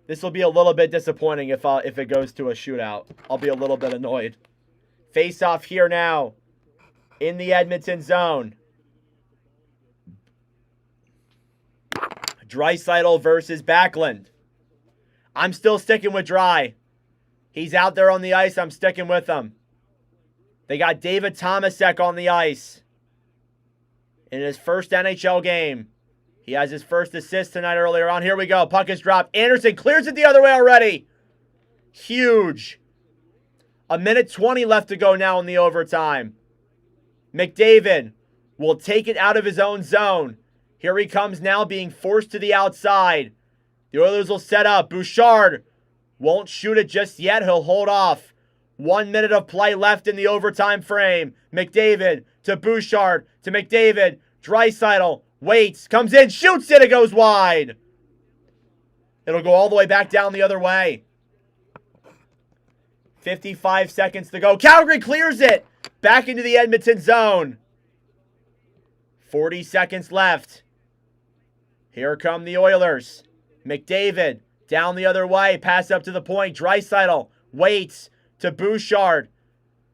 This will be a little bit disappointing if it goes to a shootout. I'll be a little bit annoyed. Face off here now in the Edmonton zone. Draisaitl versus Backlund. I'm still sticking with Dry. He's out there on the ice. I'm sticking with him. They got David Tomasek on the ice in his first NHL game. He has his first assist tonight earlier on. Here we go. Puck is dropped. Anderson clears it the other way already. Huge. 1:20 left to go now in the overtime. McDavid will take it out of his own zone. Here he comes now, being forced to the outside. The Oilers will set up. Bouchard won't shoot it just yet. He'll hold off. 1 minute of play left in the overtime frame. McDavid to Bouchard to McDavid. Draisaitl waits, comes in, shoots it, it goes wide. It'll go all the way back down the other way. 55 seconds to go. Calgary clears it. Back into the Edmonton zone. 40 seconds left. Here come the Oilers. McDavid down the other way. Pass up to the point. Draisaitl waits to Bouchard.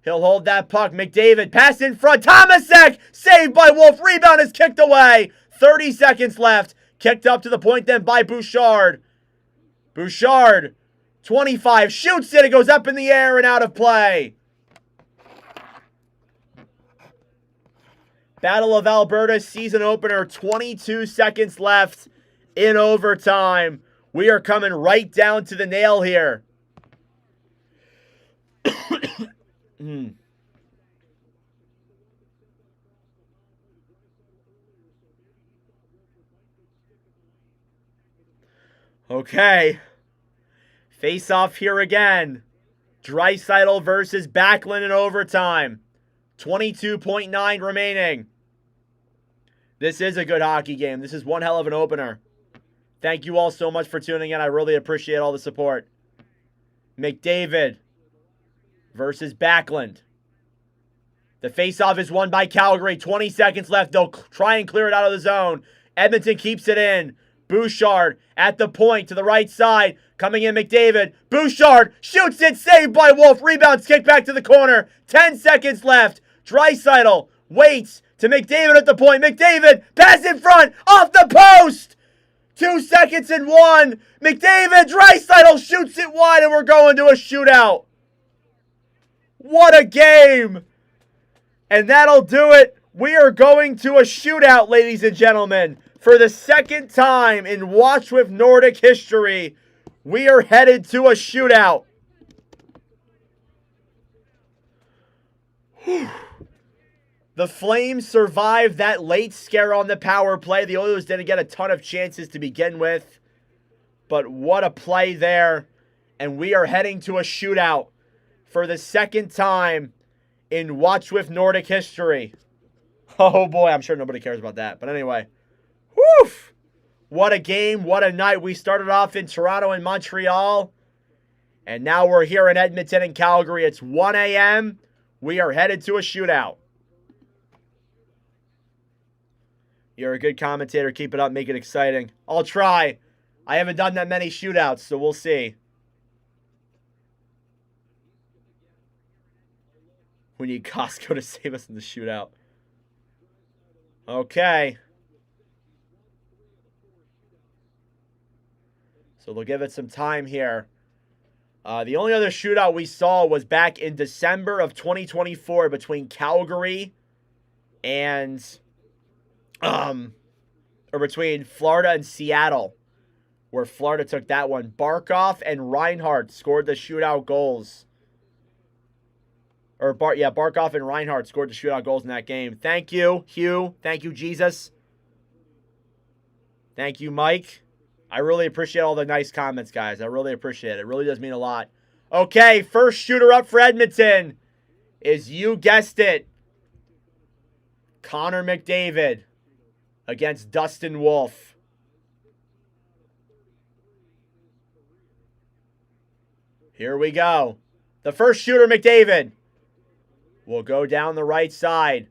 He'll hold that puck. McDavid, pass in front. Tomasek, saved by Wolf. Rebound is kicked away. 30 seconds left. Kicked up to the point then by Bouchard. Bouchard 25, shoots it. It goes up in the air and out of play. Battle of Alberta season opener, 22 seconds left in overtime. We are coming right down to the nail here. Okay. Face off here again. Draisaitl versus Backlund in overtime. 22.9 remaining. This is a good hockey game. This is one hell of an opener. Thank you all so much for tuning in. I really appreciate all the support. McDavid versus Backlund. The faceoff is won by Calgary. 20 seconds left. They'll try and clear it out of the zone. Edmonton keeps it in. Bouchard at the point to the right side. Coming in McDavid. Bouchard shoots it. Saved by Wolf. Rebounds. Kick back to the corner. 10 seconds left. Draisaitl waits to McDavid at the point. McDavid pass in front. Off the post. 2 seconds and 1. McDavid. Draisaitl shoots it wide and we're going to a shootout. What a game. And that'll do it. We are going to a shootout, ladies and gentlemen. For the second time in Watch with Nordic history, we are headed to a shootout. The Flames survived that late scare on the power play. The Oilers didn't get a ton of chances to begin with. But what a play there. And we are heading to a shootout for the second time in Watch with Nordic history. Oh boy, I'm sure nobody cares about that. But anyway. Woof! What a game, what a night. We started off in Toronto and Montreal. And now we're here in Edmonton and Calgary. It's 1 a.m. We are headed to a shootout. You're a good commentator. Keep it up. Make it exciting. I'll try. I haven't done that many shootouts, so we'll see. We need Costco to save us in the shootout. Okay. So they'll give it some time here. The only other shootout we saw was back in December of 2024 between Calgary and between Florida and Seattle, where Florida took that one. Barkov and Reinhart scored the shootout goals. Barkov and Reinhart scored the shootout goals in that game. Thank you, Hugh. Thank you, Jesus. Thank you, Mike. I really appreciate all the nice comments, guys. I really appreciate it. It really does mean a lot. Okay, first shooter up for Edmonton is, you guessed it, Connor McDavid against Dustin Wolf. Here we go. The first shooter, McDavid, will go down the right side.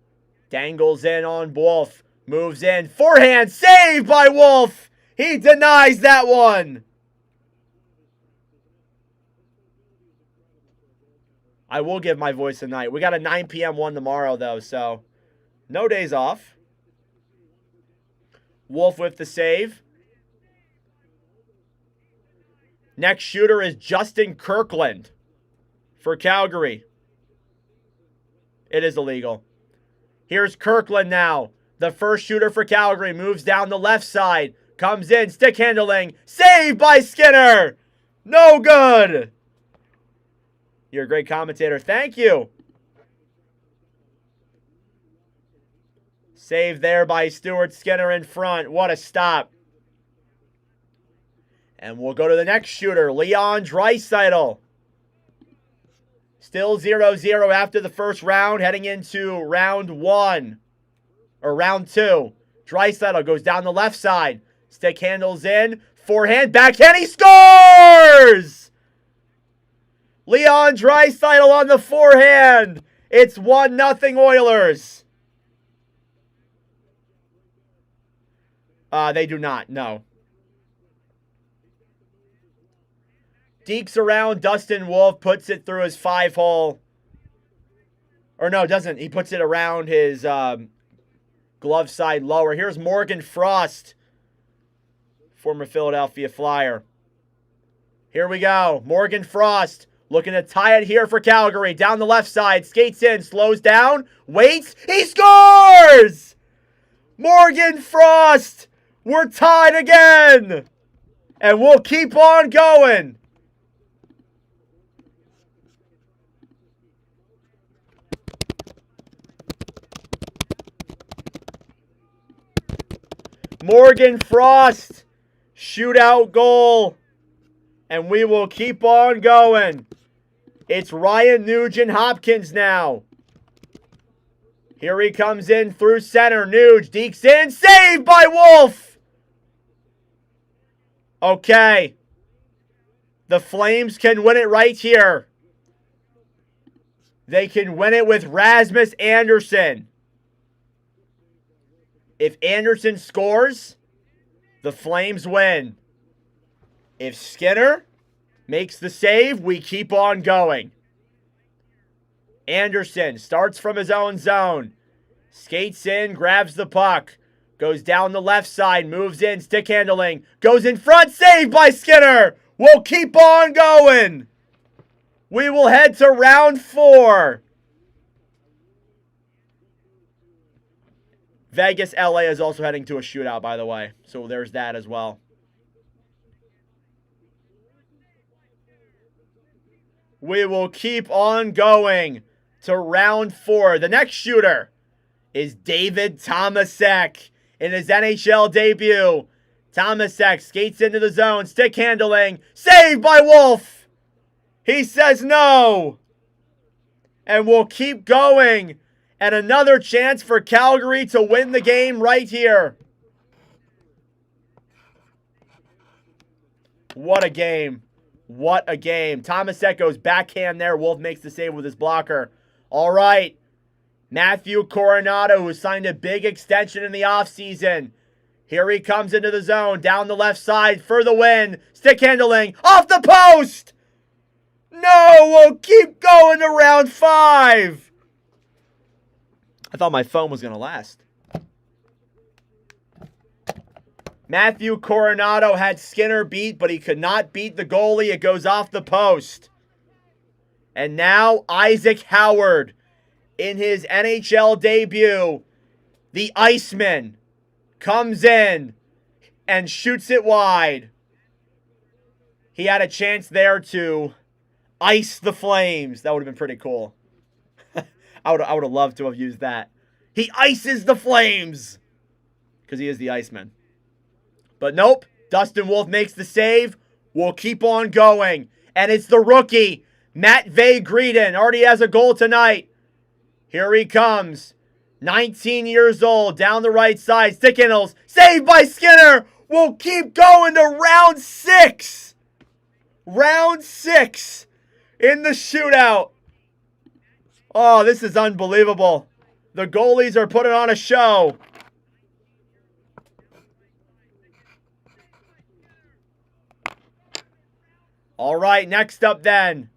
Dangles in on Wolf. Moves in. Forehand. Saved by Wolf. He denies that one. I will give my voice a night. We got a 9 p.m. one tomorrow, though, so no days off. Wolf with the save. Next shooter is Justin Kirkland for Calgary. It is illegal. Here's Kirkland now. The first shooter for Calgary moves down the left side. Comes in, stick handling. Saved by Skinner. No good. You're a great commentator. Thank you. Save there by Stuart Skinner in front. What a stop. And we'll go to the next shooter, Leon Draisaitl. Still 0-0 after the first round, heading into round 2. Draisaitl goes down the left side. Stick handles in. Forehand, backhand, he scores! Leon Draisaitl on the forehand. It's 1-0 Oilers. They do not, no. Dekes around Dustin Wolf, puts it through his 5-hole. Or no, doesn't. He puts it around his glove side lower. Here's Morgan Frost, former Philadelphia Flyer. Here we go. Morgan Frost looking to tie it here for Calgary. Down the left side. Skates in. Slows down. Waits. He scores! Morgan Frost! We're tied again! And we'll keep on going. Morgan Frost. Shootout goal. And we will keep on going. It's Ryan Nugent-Hopkins now. Here he comes in through center. Nuge dekes in. Saved by Wolf. Okay. The Flames can win it right here. They can win it with Rasmus Andersson. If Andersson scores, the Flames win. If Skinner makes the save, we keep on going. Andersson starts from his own zone. Skates in, grabs the puck. Goes down the left side, moves in, stick handling. Goes in front, saved by Skinner. We'll keep on going. We will head to round 4. Vegas, LA is also heading to a shootout, by the way. So there's that as well. We will keep on going to round 4. The next shooter is David Tomasek in his NHL debut. Tomasek skates into the zone, stick handling, saved by Wolf. He says no. And we'll keep going. And another chance for Calgary to win the game right here. What a game. What a game. Tomasek goes backhand there. Wolf makes the save with his blocker. All right. Matthew Coronado, who signed a big extension in the offseason. Here he comes into the zone. Down the left side for the win. Stick handling. Off the post! No! We'll keep going to round 5. I thought my phone was going to last. Matthew Coronado had Skinner beat, but he could not beat the goalie. It goes off the post. And now Isaac Howard, in his NHL debut, the Iceman, comes in and shoots it wide. He had a chance there to ice the Flames. That would have been pretty cool. I would have loved to have used that. He ices the Flames because he is the Iceman. But nope, Dustin Wolf makes the save. We'll keep on going. And it's the rookie, Matt Vay-Greeden. Already has a goal tonight. Here he comes. 19 years old, down the right side. Stick handles, saved by Skinner. We'll keep going to round 6. Round 6 in the shootout. Oh, this is unbelievable. The goalies are putting on a show. All right, next up then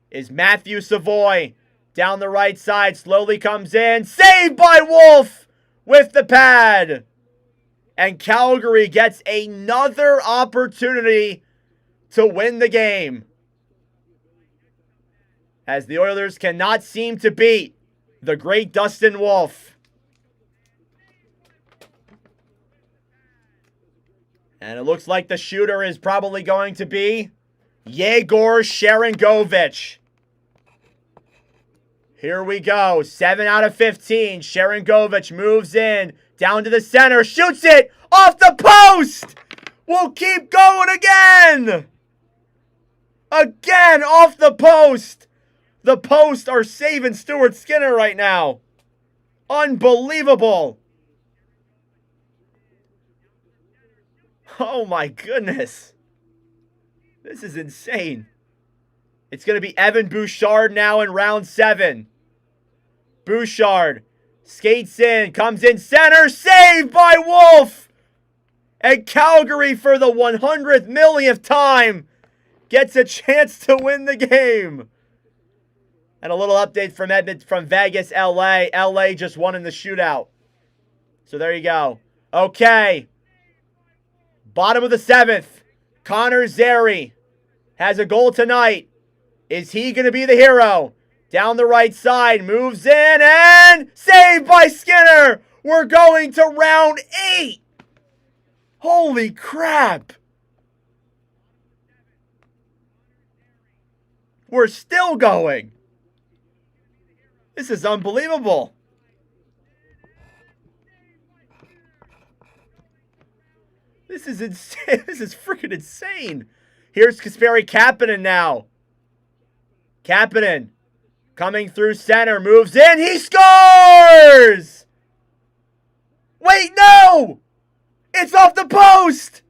is Matthew Savoy. Down the right side, slowly comes in. Saved by Wolf with the pad. And Calgary gets another opportunity to win the game, as the Oilers cannot seem to beat the great Dustin Wolf. And it looks like the shooter is probably going to be Yegor Sharangovich. Here we go. 7 out of 15. Sharangovich moves in. Down to the center. Shoots it off the post. We'll keep going again. Again off the post. The posts are saving Stuart Skinner right now. Unbelievable. Oh my goodness. This is insane. It's going to be Evan Bouchard now in round 7. Bouchard skates in, comes in center, saved by Wolf. And Calgary, for the 100th millionth time, gets a chance to win the game. And a little update from Edmonton, from Vegas, LA. LA just won in the shootout. So there you go. Okay. Bottom of the 7th. Connor Zary has a goal tonight. Is he going to be the hero? Down the right side, moves in, and saved by Skinner. We're going to round 8. Holy crap. We're still going. This is unbelievable. This is insane. This is freaking insane. Here's Kasperi Kapanen now. Kapanen coming through center, moves in, he scores! Wait, no! It's off the post!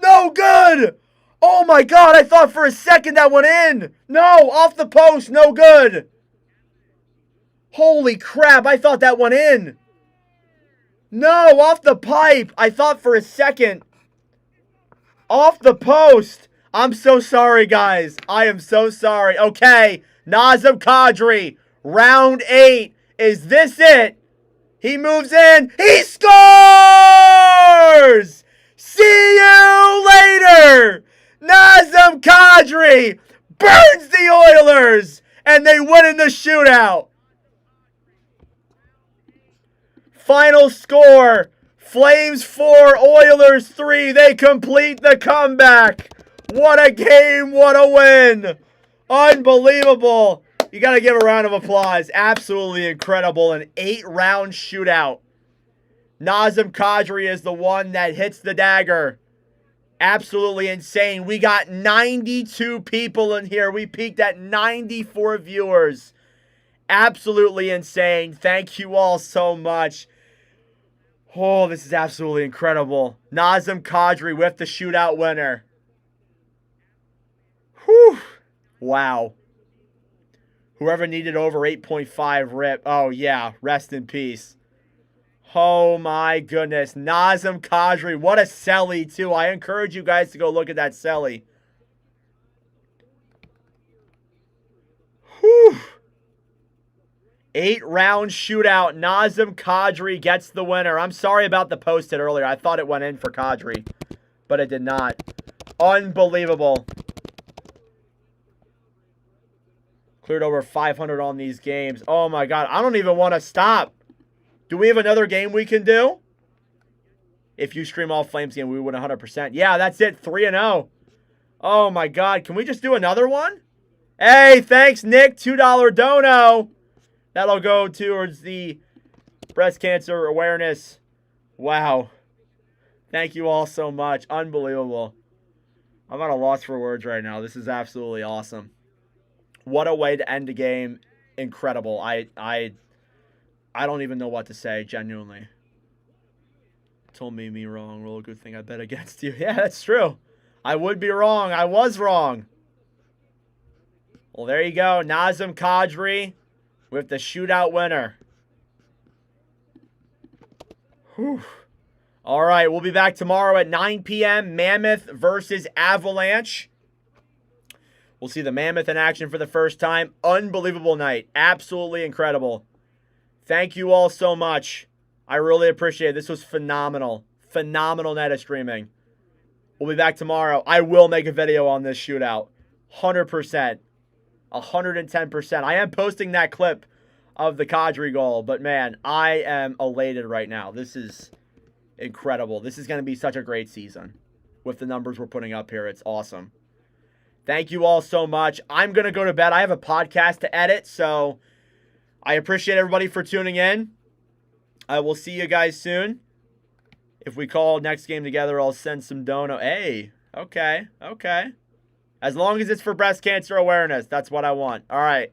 No good! Oh my God, I thought for a second that went in. No, off the post, no good. Holy crap, I thought that went in. No, off the pipe. I thought for a second. Off the post. I'm so sorry, guys. I am so sorry. Okay, Nazem Kadri, round 8. Is this it? He moves in. He scores! See you later! Nazem Kadri burns the Oilers, and they win in the shootout. Final score, Flames 4, Oilers 3. They complete the comeback. What a game, what a win. Unbelievable. You got to give a round of applause. Absolutely incredible. An 8-round shootout. Nazem Kadri is the one that hits the dagger. Absolutely insane. We got 92 people in here. We peaked at 94 viewers. Absolutely insane. Thank you all so much. Oh, this is absolutely incredible. Nazem Kadri with the shootout winner. Whew. Wow. Whoever needed over 8.5 rip. Oh, yeah. Rest in peace. Oh, my goodness. Nazem Kadri. What a celly, too. I encourage you guys to go look at that celly. Whew. 8-round shootout. Nazem Kadri gets the winner. I'm sorry about the post it earlier. I thought it went in for Kadri, but it did not. Unbelievable. Cleared over 500 on these games. Oh, my God. I don't even want to stop. Do we have another game we can do? If you stream all Flames game, we win 100%. Yeah, that's it. 3-0. Oh, my God. Can we just do another one? Hey, thanks, Nick. $2 dono. That'll go towards the breast cancer awareness. Wow. Thank you all so much. Unbelievable. I'm at a loss for words right now. This is absolutely awesome. What a way to end the game. Incredible. I don't even know what to say, genuinely. Told me wrong. Roll, good thing I bet against you. Yeah, that's true. I would be wrong. I was wrong. Well, there you go. Nazem Kadri with the shootout winner. Whew. All right, we'll be back tomorrow at 9 p.m. Mammoth versus Avalanche. We'll see the Mammoth in action for the first time. Unbelievable night. Absolutely incredible. Thank you all so much. I really appreciate it. This was phenomenal. Phenomenal night of streaming. We'll be back tomorrow. I will make a video on this shootout. 100%. 110%. I am posting that clip of the Kadri goal, but man, I am elated right now. This is incredible. This is going to be such a great season with the numbers we're putting up here. It's awesome. Thank you all so much. I'm going to go to bed. I have a podcast to edit, so I appreciate everybody for tuning in. I will see you guys soon. If we call next game together, I'll send some dono. Hey, okay. As long as it's for breast cancer awareness, that's what I want. All right.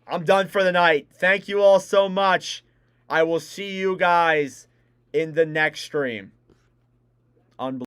I'm done for the night. Thank you all so much. I will see you guys in the next stream. Unbelievable.